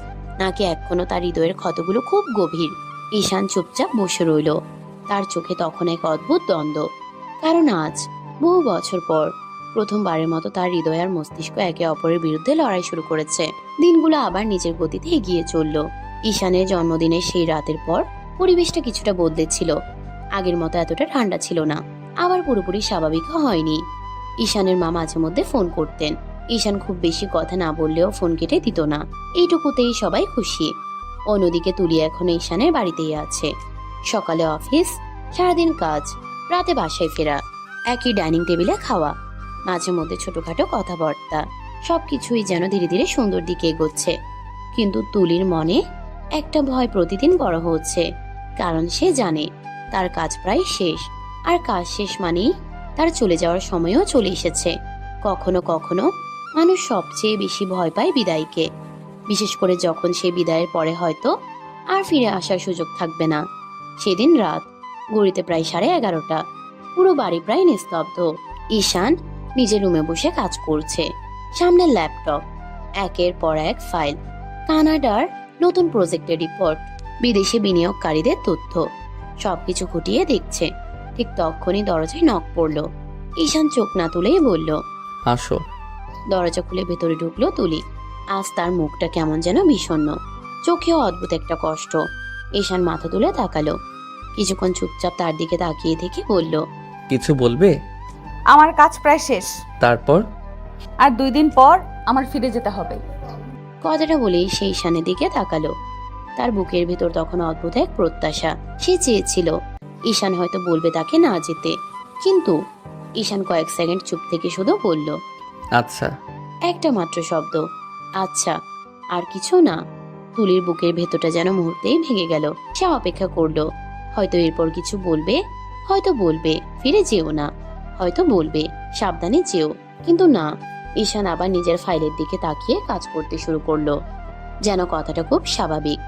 নাকি এখনো তার হৃদয়ের ক্ষতগুলো খুব গভীর? ঈশান চুপচাপ বসে রইল। তার চোখে তখন এক অদ্ভুত দ্বন্দ্ব, কারণ আজ বহু বছর পর প্রথমবারের মতো তার হৃদয় আর মস্তিষ্ক একে অপরের বিরুদ্ধে লড়াই শুরু করেছে। দিনগুলো আবার নিজের গতিতে এগিয়ে চলল। ঈশানের জন্মদিনের সেই রাতের পর পরিবেশটা কিছুটা বদলেছিল। আগের মতো এতটা ঠান্ডা ছিল না, আবার পুরোপুরি স্বাভাবিক হয়নি। ঈশানের মা মাঝে মধ্যে ফোন করতেন। ঈশান খুব বেশি কথা না বললেও ফোন কেটে দিত না। এইটুকুতেই সবাই খুশি। অন্যদিকে তুলি এখন ঈশানের বাড়িতেই আছে। সকালে অফিস, সারাদিন কাজ, রাতে বাসায় ফেরা, একই ডাইনিং টেবিলে খাওয়া, মাঝে মধ্যে ছোটখাটো কথাবার্তা, সবকিছুই যেন ধীরে ধীরে সুন্দর দিকে এগোচ্ছে। কিন্তু তুলির মনে একটা ভয় প্রতিদিন বড় হচ্ছে, কারণ সে জানে তার কাজ প্রায় শেষ। আর কাজ শেষ মানেই তার চলে যাওয়ার সময়ও চলে এসেছে। কখনো কখনো মানুষ সবচেয়ে বেশি ভয় পায় বিদায়কে, বিশেষ করে যখন সে বিদায়ের পরে হয়তো আর ফিরে আসার সুযোগ থাকবে না। সেদিন রাত, ঘড়িতে প্রায় 11:30। পুরো বাড়ি প্রায় নিস্তব্ধ। ঈশান নিজের রুমে বসে কাজ করছে। সামনে ল্যাপটপ, একের পর এক ফাইল, কানাডার নতুন প্রজেক্টের রিপোর্ট, বিদেশি বিনিয়োগকারীদের তথ্য, সবকিছু খুঁটিয়ে দেখছে। ঠিক তখনই দরজায় নক পড়ল। ঈশান চোখ না তুলেই বলল, আসো। দরজা খুলে ভেতরে ঢুকলো তুলি। আজ তার মুখটা কেমন যেন বিষণ্ণ, চোখেও অদ্ভুত একটা কষ্ট। ঈশান মাথা তুলে তাকালো, কিছুক্ষণ চুপচাপ তার দিকে তাকিয়ে থেকে বলল, কিছু বলবে? আমার কাজ প্রায় শেষ, তারপর? আর 2 দিন পর আমার ফিরে যেতে হবে। কথাটা বলেই সে ঈশানের দিকে তাকালো। তার বুকের ভিতর তখন অদ্ভুত এক প্রত্যাশা। সে চেয়েছিল ঈশান হয়তো বলবে তাকে না যেতে, কিন্তু ঈশান কয়েক সেকেন্ড চুপ থেকে শুধু বলল, আচ্ছা। একটা মাত্র শব্দ, আচ্ছা, আর কিছু না। তুলির বুকের ভেতরটা যেন মুহূর্তেই ভেঙে গেল। সে অপেক্ষা করলো, হয়তো এরপর কিছু বলবে, হয়তো বলবে ফিরে যেও না, হয়তো বলবে সাবধানে যেও, কিন্তু না। ঈশান আবার নিজের ফাইলের দিকে তাকিয়ে কাজ করতে শুরু করলো, যেন কথাটা খুব স্বাভাবিক,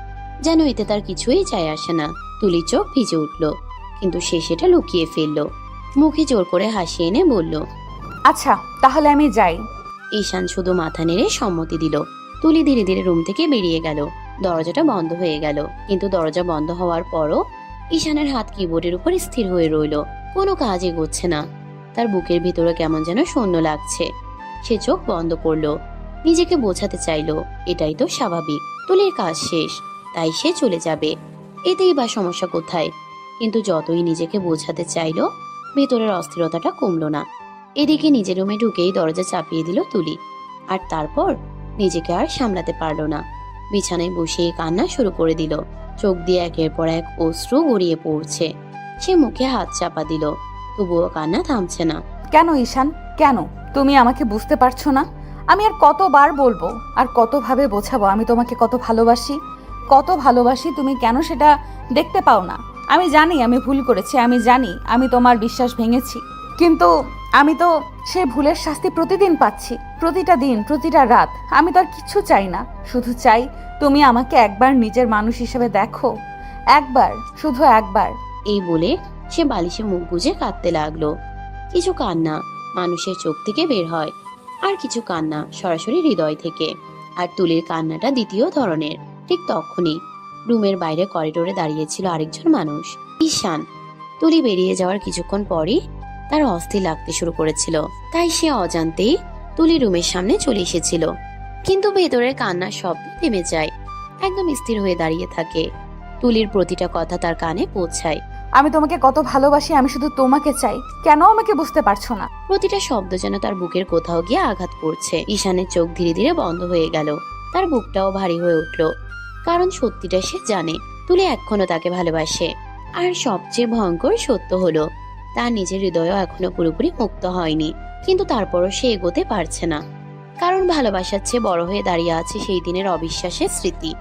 যেন এতে তার কিছুই যায় আসে না। তুলির চোখ ভিজে উঠল, কিন্তু সে সেটা লুকিয়ে ফেললো। মুখে জোর করে হাসি এনে বলল, আচ্ছা, তাহলে আমি যাই। ঈশান শুধু মাথা নেড়ে সম্মতি দিল। তুলি ধীরে ধীরে রুম থেকে বেরিয়ে গেল। দরজাটা বন্ধ হয়ে গেল, কিন্তু দরজা বন্ধ হওয়ার পরও ঈশানের হাত কিবোর্ডের উপর স্থির হয়ে রইল। কোনো কাজ এগোচ্ছে না। তার বুকের ভিতরে কেমন যেন শূন্য লাগছে। সে চোখ বন্ধ করলো, নিজেকে বোঝাতে চাইলো এটাই তো স্বাভাবিক, তুলির কাজ শেষ, তাই সে চলে যাবে, এতেই বা সমস্যা কোথায়? কিন্তু যতই নিজেকে বোঝাতে চাইলো, ভেতরের অস্থিরতাটা কমলো না। এদিকে নিজের রুমে ঢুকেই দরজা চাপিয়ে দিল তুলি, আর তারপর নিজেকে আর সামলাতে পারলো না। বিছানায় বসিয়ে কান্না শুরু করে দিল। চোখ দিয়ে একের পর এক অশ্রু গড়িয়ে পড়ছে। সে মুখে হাত চাপা দিল, তবুও কান্না থামছে না। কেন ঈশান, কেন? তুমি আমাকে বুঝতে পারছো না? আমি আর কতবার বলবো, আর কতভাবে বোঝাবো আমি তোমাকে কত ভালোবাসি, কত ভালোবাসি। তুমি কেন সেটা দেখতে পাও না? আমি জানি আমি ভুল করেছি, আমি জানি আমি তোমার বিশ্বাস ভেঙেছি, কিন্তু আমি তো সেই ভুলের শাস্তি প্রতিদিন পাচ্ছি, প্রতিটা দিন, প্রতিটা রাত। আমি তো আর কিছু চাই না, শুধু চাই তুমি আমাকে একবার নিজের মানুষ হিসেবে দেখো, একবার, শুধু একবার। এই বলে সে বালিশে মুখ গুজে কাঁদতে লাগলো। কিছু কান্না মানুষের চোখ থেকে বের হয়, আর কিছু কান্না সরাসরি হৃদয় থেকে। আর তুলির কান্নাটা দ্বিতীয় ধরনের। ঠিক তখনই রুমের বাইরে করিডোরে দাঁড়িয়েছিল আরেকজন মানুষ, ঈশান। তুলি বেরিয়ে যাওয়ার কিছুক্ষণ পরই তার অস্থির লাগতে শুরু করেছিল, তাই সে অজান্তেই তুলি রুমের সামনে চলে এসেছিল। কিন্তু ভেতরের কান্নার শব্দ থেমে যায়, একদম স্থির হয়ে দাঁড়িয়ে থাকে। তুলির প্রতিটা কথা তার কানে পৌঁছায়। আমি তোমাকে কত ভালোবাসি, আমি শুধু তোমাকে চাই, কেন আমাকে বুঝতে পারছো না? প্রতিটা শব্দ যেন তার বুকের কোথাও গিয়ে আঘাত করছে। ঈশানের চোখ ধীরে ধীরে বন্ধ হয়ে গেল। তার বুকটাও ভারী হয়ে উঠল, কারণ সত্যিটা সে জানে, তুলি এখনো তাকে ভালোবাসে। আর সবচেয়ে ভয়ঙ্কর সত্য হলো, তার নিজের হৃদয়ও এখনো পুরোপুরি মুক্ত হয়নি। কিন্তু তারপরও সে এগোতে পারছে না, কারণ ভালোবাসার চেয়ে বড় হয়ে দাঁড়িয়ে আছে সেই দিনের অবিশ্বাসের স্মৃতি।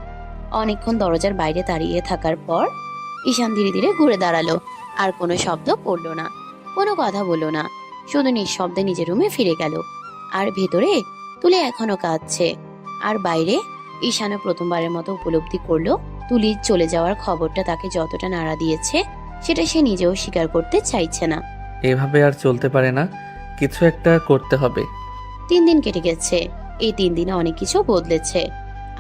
অনেকক্ষণ দরজার বাইরে দাঁড়িয়ে থাকার পর ঈশান ধীরে ধীরে ঘুরে দাঁড়ালো। আর কোনো শব্দ করলো না, কোনো কথা বললো না, শুধু নিঃশব্দে নিজের রুমে ফিরে গেল। আর ভেতরে তুলি এখনো কাঁদছে। আর বাইরে ঈশানও প্রথমবারের মতো উপলব্ধি করলো তুলির চলে যাওয়ার খবরটা তাকে যতটা নাড়া দিয়েছে, সেটা সে নিজেও স্বীকার করতে চাইছে না। এভাবে আর চলতে পারে না, কিছু একটা করতে হবে। 3 দিন কেটে গেছে। এই 3 দিনে অনেক কিছু বদলেছে,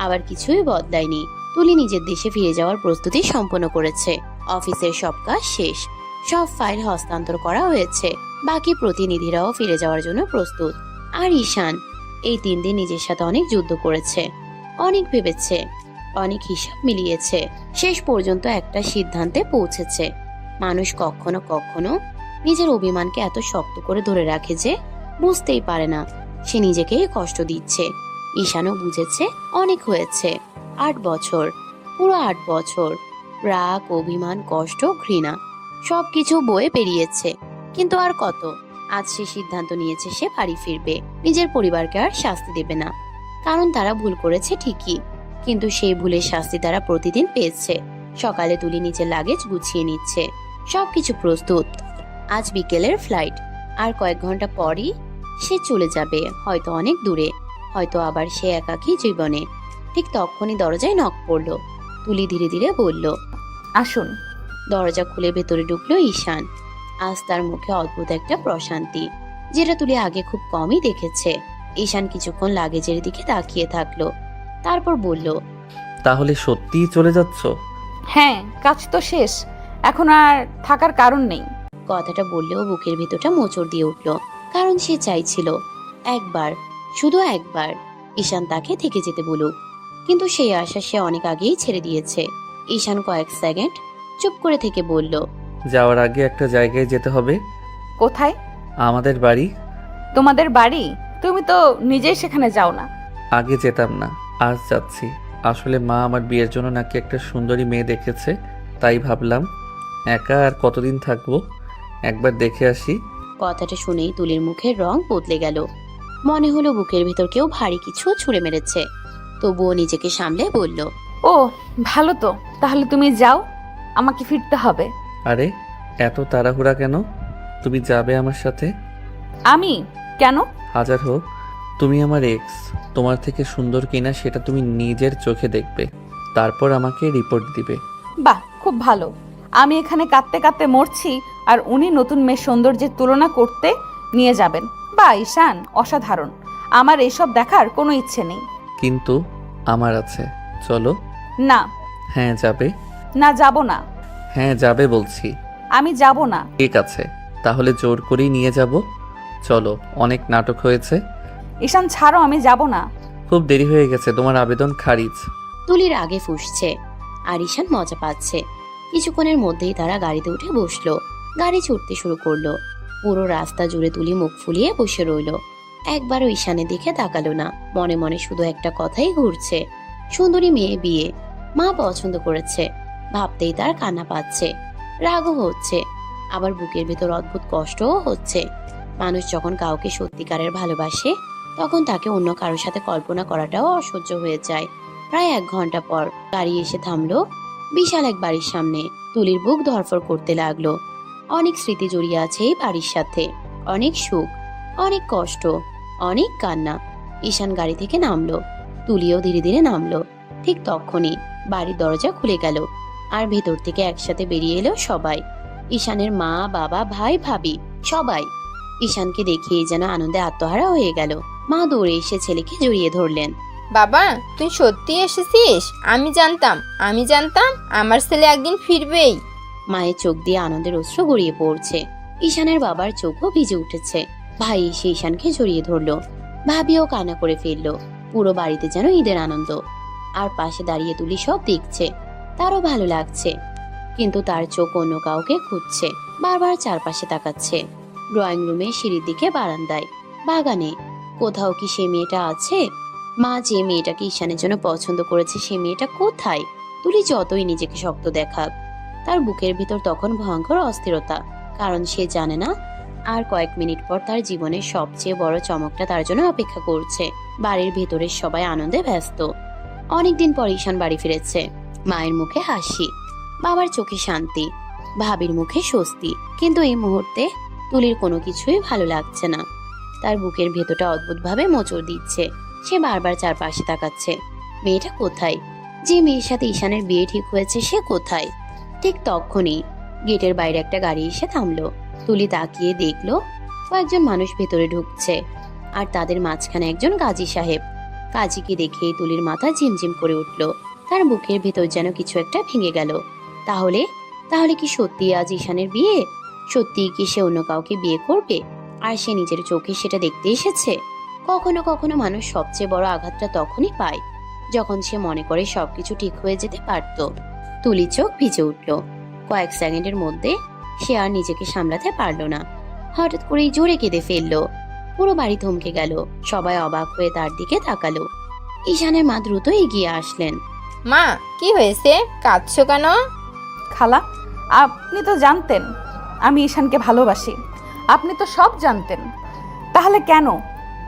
আবার কিছুই বদলায়নি। তুলি নিজের দেশে ফিরে যাওয়ার প্রস্তুতি সম্পন্ন করেছে। অফিসের সব কাজ শেষ, সব ফাইল হস্তান্তর করা হয়েছে। বাকি প্রতিনিধিরাও ফিরে যাওয়ার জন্য প্রস্তুত। আর ঈশান এই 3 দিন নিজের সাথে অনেক যুদ্ধ করেছে, অনেক ভেবেছে, অনেক হিসাব মিলিয়েছে। শেষ পর্যন্ত একটা সিদ্ধান্তে পৌঁছেছে। মানুষ কখনো কখনো নিজের অভিমানকে এত শক্ত করে ধরে রাখে যে বুঝতেই পারে না সে নিজেকেই কষ্ট দিচ্ছে। ঈশানও বুঝেছে অনেক হয়েছে। 8 বছর, পুরো 8 বছর রাগ, অভিমান, কষ্ট, ঘৃণা সবকিছু বয়ে পেরিয়েছে। কিন্তু আর কত? আজ সে সিদ্ধান্ত নিয়েছে সে বাড়ি ফিরবে, নিজের পরিবারকে আর শাস্তি দেবে না। কারণ তারা ভুল করেছে ঠিকই, কিন্তু সেই ভুলের শাস্তি তারা প্রতিদিন পেয়েছে। সকালে তুলি নিজের লাগেজ গুছিয়ে নিচ্ছে, সবকিছু প্রস্তুত। আজ বিকেলের ফ্লাইট, আর কয়েক ঘন্টা পরই সে চলে যাবে, হয়তো অনেক দূরে, হয়তো আবার সে একাকী জীবনে। ঠিক তখনই দরজায় নক পড়ল। তুলি ধীরে ধীরে বলল, আসুন। দরজা খুলে ভেতরে ঢুকলো ঈশান। আজ তার মুখে অদ্ভুত একটা প্রশান্তি, যেটা তুলি আগে খুব কমই দেখেছে। ঈশান কিছুক্ষণ লাগেজের দিকে তাকিয়ে থাকলো, তারপর বলল, তাহলে সত্যিই চলে যাচ্ছ? হ্যাঁ, কাজ তো শেষ, এখন আর থাকার কারণ নেই। কথাটা বললেও বুকের ভিতরটা মোচড় দিয়ে উঠল, কারণ সে চাইছিল একবার, শুধু একবার ঈশান তাকে থেকে যেতে বলুক, কিন্তু সেই আশা সে অনেক আগেই ছেড়ে দিয়েছে। ঈশান কয়েক সেকেন্ড চুপ করে থেকে বলল, যাওয়ার আগে একটা জায়গায় যেতে হবে। কোথায়? আমাদের বাড়ি। তোমাদের বাড়ি? তুমি তো নিজেই সেখানে যাও না। আগে যেতাম না, আজ যাচ্ছি। আসলে মা আমার বিয়ের জন্য নাকি একটা সুন্দরী মেয়ে দেখেছে, তাই ভাবলাম একা আর কতদিন থাকবো, একবার দেখে আসি। কথাটা শুনেই তুলির মুখের রং বদলে গেল। মনে হলো বুকের ভিতর কেউ ভারী কিছু ছুঁড়ে মেরেছে। তবুও নিজেকে সামলে বলল, ও ভালো তো, তাহলে তুমি যাও, আমাকে ফিরতে হবে। আরে এত তাড়াহুড়া কেন? তুমি যাবে আমার সাথে? আমি কেন? হাজার হোক তুমি আমার এক্স, তোমার থেকে সুন্দর কিনা সেটা তুমি নিজের চোখে দেখবে, তারপর আমাকে রিপোর্ট দিবে। বাহ, খুব ভালো। আমি এখানে কাঁদতে কাঁদতে মরছি, আর উনি নতুন মেয়ের সৌন্দর্যের তুলনা করতে নিয়ে যাবেন। বা ঈশান, অসাধারণ। আমার এসব দেখার কোনো ইচ্ছে নেই। কিন্তু আমার আছে, চলো। না। হ্যাঁ যাবে। না, যাব না। হ্যাঁ যাবে বলছি। আমি যাব না। ঠিক আছে, তাহলে জোর করেই নিয়ে যাব, চলো। অনেক নাটক হয়েছে। ঈশান ছাড়ো, আমি যাব না। খুব দেরি হয়ে গেছে, তোমার আবেদন খারিজ। তুলির আগে ফুঁসছে আর ঈশান মজা পাচ্ছে। কিছুক্ষণের মধ্যেই তারা গাড়িতে উঠে বসলো। গাড়ি ছুটতে শুরু করলো। পুরো রাস্তা জুড়ে তুলি মুখ ফুলিয়ে বসে রইল। একবারও ঈশানের দিকে তাকালো না। মনে মনে শুধু একটা কথাই ঘুরছে, সুন্দরী মেয়ে বিয়ে, মা পছন্দ করেছে। ভাবতেই তার কান্না পাচ্ছে, রাগও হচ্ছে, আবার বুকের ভেতর অদ্ভুত কষ্টও হচ্ছে। মানুষ যখন কাউকে সত্যিকারের ভালোবাসে, তখন তাকে অন্য কারোর সাথে কল্পনা করাটাও অসহ্য হয়ে যায়। প্রায় 1 ঘন্টা পর গাড়ি এসে থামলো বিশাল এক বাড়ির সামনে। তুলির বুক ধড়ফড় করতে লাগলো। অনেক স্মৃতি জড়িয়ে আছে এই বাড়ির সাথে, অনেক সুখ, অনেক কষ্ট, অনেক কান্না। ঈশান গাড়ি থেকে নামলো, তুলিও ধীরে ধীরে নামলো। ঠিক তখনই বাড়ির দরজা খুলে গেল, আর ভেতর থেকে একসাথে বেরিয়ে এলো সবাই। ঈশানের মা, বাবা, ভাই, ভাবি, সবাই। ঈশানকে দেখিয়ে যেন আনন্দে আত্মহারা হয়ে গেল। মা দৌড়ে এসে ছেলেকে জড়িয়ে ধরলেন। বাবা, তুই সত্যি এসেছিস? আমি জানতাম আমার ছেলে একদিন ফিরবেই। মায়ের চোখ দিয়ে আনন্দের অশ্রু গড়িয়ে পড়ছে। ঈশানের বাবার চোখও ভিজে উঠেছে। ভাই এসে ঈশানকে জড়িয়ে ধরলো। ভাবিও কান্না করে ফেললো। পুরো বাড়িতে যেন ঈদের আনন্দ। আর পাশে দাঁড়িয়ে তুলি সব দেখছে, তারও ভালো লাগছে, কিন্তু তার চোখ অন্য কাউকে খুঁজছে। বারবার চারপাশে তাকাচ্ছে। ড্রয়িং রুমে, সিঁড়ির দিকে, বারান্দায়, বাগানে, কোথাও কি সে মেয়েটা আছে? মা যে মেয়েটাকে ঈশানের জন্য পছন্দ করেছে, সে মেয়েটা কোথায়? তুলি যতই নিজেকে শক্ত দেখাক, তার বুকের ভিতর তখন ভয়ঙ্কর অস্থিরতা, কারণ সে জানে না আর কয়েক মিনিট পর তার জীবনের সবচেয়ে বড় চমকটা তার জন্য অপেক্ষা করছে। বাড়ির ভেতরের সবাই আনন্দে ব্যস্ত। অনেকদিন পর ঈশান বাড়ি ফিরেছে। মায়ের মুখে হাসি, বাবার চোখে শান্তি, ভাবির মুখে স্বস্তি। কিন্তু এই মুহূর্তে তুলির কোনো কিছুই ভালো লাগছে না। তার বুকের ভেতরটা অদ্ভুতভাবে মোচড় দিচ্ছে। সে বারবার চারপাশে তাকাচ্ছে, মেয়েটা কোথায়? যে মেয়ের সাথে ঈশানের বিয়ে ঠিক হয়েছে, সে কোথায়? ঠিক তখনই গেটের বাইরে একটা গাড়ি এসে থামলো। তুলি তাকিয়ে দেখলো কয়েকজন মানুষ ভেতরে ঢুকছে, আর তাদের মাঝখানে একজন কাজী সাহেব। কাজীকে দেখে তুলির মাথা ঝিমঝিম করে উঠল। তার বুকের ভেতর যেন কিছু একটা ভেঙে গেল। তাহলে তাহলে কি সত্যি আজ ঈশানের বিয়ে? সত্যি কি সে অন্য কাউকে বিয়ে করবে? আর সে নিজের চোখে সেটা দেখতে এসেছে? কখনো কখনো মানুষ সবচেয়ে বড় আঘাতটা তখনই পায়, যখন সে মনে করে সবকিছু ঠিক হয়ে যেতে পারত। তুলি চোখ ভিজে উঠল। কয়েক সেকেন্ডের মধ্যে সে আর নিজেকে সামলাতে পারল না। হঠাৎ করেই জোরে কেঁদে ফেললো। পুরো বাড়ি থমকে গেল। সবাই অবাক হয়ে তার দিকে তাকালো। ঈশানের মা দ্রুত এগিয়ে আসলেন। মা, কি হয়েছে? কাঁদছো কেন? খালা, আপনি তো জানতেন আমি ঈশানকে ভালোবাসি। আপনি তো সব জানতেন, তাহলে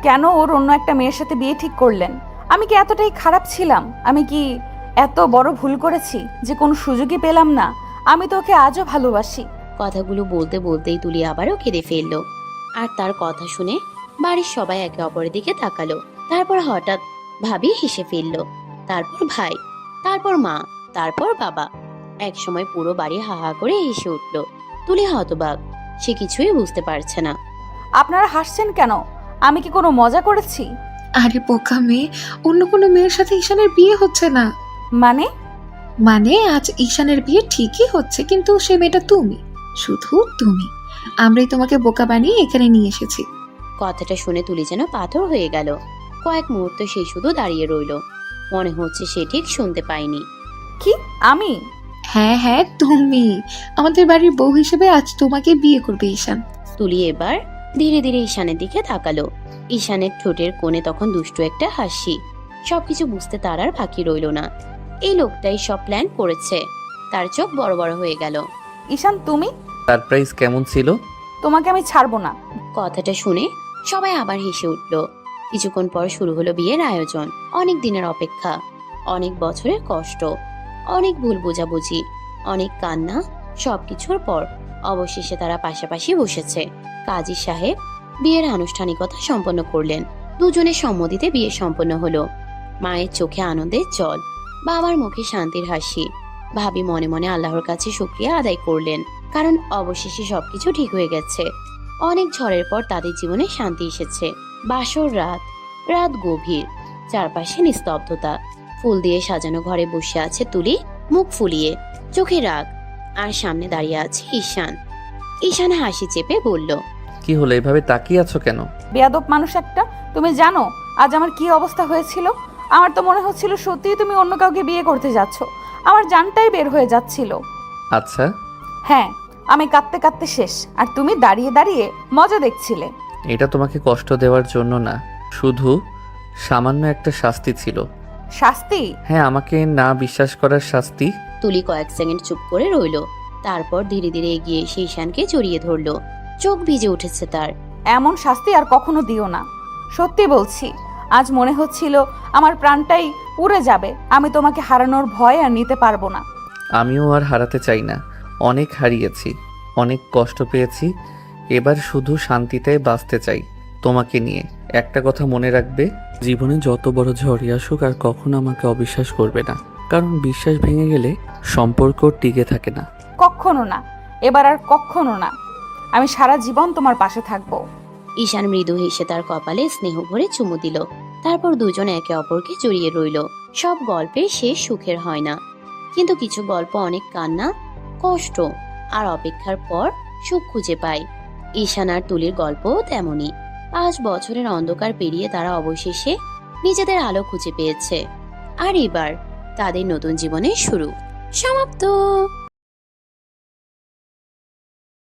কেন ওর অন্য একটা মেয়ের সাথে বিয়ে ঠিক করলেন? আমি কি এতটাই খারাপ ছিলাম? আমি কি এত বড় ভুল করেছি যে কোনো সুযোগই পেলাম না? আমি তো ওকে আজও ভালোবাসি। কথাগুলো বলতে বলতেই তুলি আবারও কেঁদে ফেললো। আর তার কথা শুনে বাড়ির সবাই একে অপরের দিকে তাকালো। তারপর হঠাৎ ভাবি হেসে ফেললো, তারপর ভাই, তারপর মা, তারপর বাবা। এক সময় পুরো বাড়ি হা হা করে হেসে উঠলো। তুলি হতবাক। সে কিছুই বুঝতে পারছে না। আপনারা হাসছেন কেন? আমি কি কোনো মজা করেছি? আরে বোকা মেয়ে, অন্য কোনো মেয়ের সাথে ঈশানের বিয়ে হচ্ছে না। মানে? মানে আজ ঈশানের বিয়ে ঠিকই হচ্ছে, কিন্তু সে মেয়েটা তুমি, শুধু তুমি। আমরাই তোমাকে বোকা বানিয়ে এখানে নিয়ে এসেছি। কথাটা শুনে তুলি যেন পাথর হয়ে গেল। কয়েক মুহূর্ত সে শুধু দাঁড়িয়ে রইল, মনে হচ্ছে সে ঠিক শুনতে পায়নি। কি? আমি? হ্যাঁ হ্যাঁ, তুমি। আমাদের বাড়ির বউ হিসেবে আজ তোমাকে বিয়ে করবে ঈশান। তুলি এবার ধীরে ধীরে ঈশানের দিকে তাকালো। ঈশানের ঠোঁটের কোণে তখন দুষ্ট একটা হাসি। সবকিছু বুঝতে তার আর বাকি রইল না। এই লোকটাই সব প্ল্যান করেছে। তার চোখ বড় বড় হয়ে গেল। ঈশান, তুমি? সারপ্রাইজ কেমন ছিল? তোমাকে আমি ছাড়বো না। কথাটা শুনে সবাই আবার হেসে উঠল। কিছুক্ষণ পর শুরু হলো বিয়ের আয়োজন। অনেক দিনের অপেক্ষা, অনেক বছরের কষ্ট, অনেক ভুল বোঝাবুঝি, অনেক কান্না, সবকিছুর পর অবশেষে তারা পাশাপাশি বসেছে। কাজী সাহেব বিয়ের আনুষ্ঠানিকতা সম্পন্ন করলেন। দুজনের সম্মতিতে বিয়ে সম্পন্ন হলো। মায়ের চোখে আনন্দের জল, বাবার মুখে শান্তির হাসি। ভাবি মনে মনে আল্লাহর কাছে শুকরিয়া আদায় করলেন, কারণ অবশেষে সবকিছু ঠিক হয়ে গেছে। অনেক ঝড়ের পর তাদের জীবনে শান্তি এসেছে। বাসর রাত, রাত গভীর, চারপাশে নিস্তব্ধতা। ফুল দিয়ে সাজানো ঘরে বসে আছে তুলি, মুখ ফুলিয়ে, চোখে রাগ, আর সামনে দাঁড়িয়ে আছে ঈশান। ঈশান হাসি চেপে বলল, কি হলো, এভাবে তাকিয়ে আছো কেন? বেয়াদব মানুষ একটা। তুমি জানো আজ আমার কি অবস্থা হয়েছিল? আমার তো মনে হচ্ছিল সত্যিই তুমি অন্য কাউকে বিয়ে করতে যাচ্ছ। আমার জানটাই বের হয়ে যাচ্ছিল। আচ্ছা, হ্যাঁ, আমি কাঁদতে কাঁদতে শেষ, আর তুমি দাঁড়িয়ে দাঁড়িয়ে মজা দেখছিলে। এটা তোমাকে কষ্ট দেওয়ার জন্য না, শুধু সামান্য একটা শাস্তি ছিল। শাস্তি? হ্যাঁ, আমাকে না বিশ্বাস করার শাস্তি। তুলি কয়েক সেকেন্ড চুপ করে রইল। তারপর ধীরে ধীরে এগিয়ে এসে ঈশানকে জড়িয়ে ধরলো। চোখ ভিজে উঠেছে তার। এমন শাস্তি আর কখনো দিও না। সত্যি বলছি, আজ মনে হচ্ছিল আমার প্রাণটাই উড়ে যাবে। আমি তোমাকে হারানোর ভয় আর নিতে পারবো না। আমিও আর হারাতে চাই না। অনেক হারিয়েছি, অনেক কষ্ট পেয়েছি। এবার শুধু শান্তিতে বাঁচতে চাই তোমাকে নিয়ে। একটা কথা মনে রাখবে, জীবনে যত বড় ঝড়ই আসুক আর কখনো আমাকে অবিশ্বাস করবে না, কারণ বিশ্বাস ভেঙে গেলে সম্পর্ক টিকে থাকে না। কখনো না, এবার আর কখনো না। আমি সারা জীবন তোমার পাশে থাকবো। ঈশান মৃদু হেসে তার কপালে স্নেহ ভরে চুমু দিল। তারপর দুজন একে অপরকে জড়িয়ে রইল। সব গল্পের শেষ সুখের হয় না, কিন্তু কিছু গল্প অনেক কান্না, কষ্ট আর অপেক্ষার পর সুখ খুঁজে পায়। ঈশান আর তুলির গল্প তেমনই। 5 বছরের অন্ধকার পেরিয়ে তারা অবশেষে নিজেদের আলো খুঁজে পেয়েছে। আর এবার তাদের নতুন জীবনের শুরু। সমাপ্ত।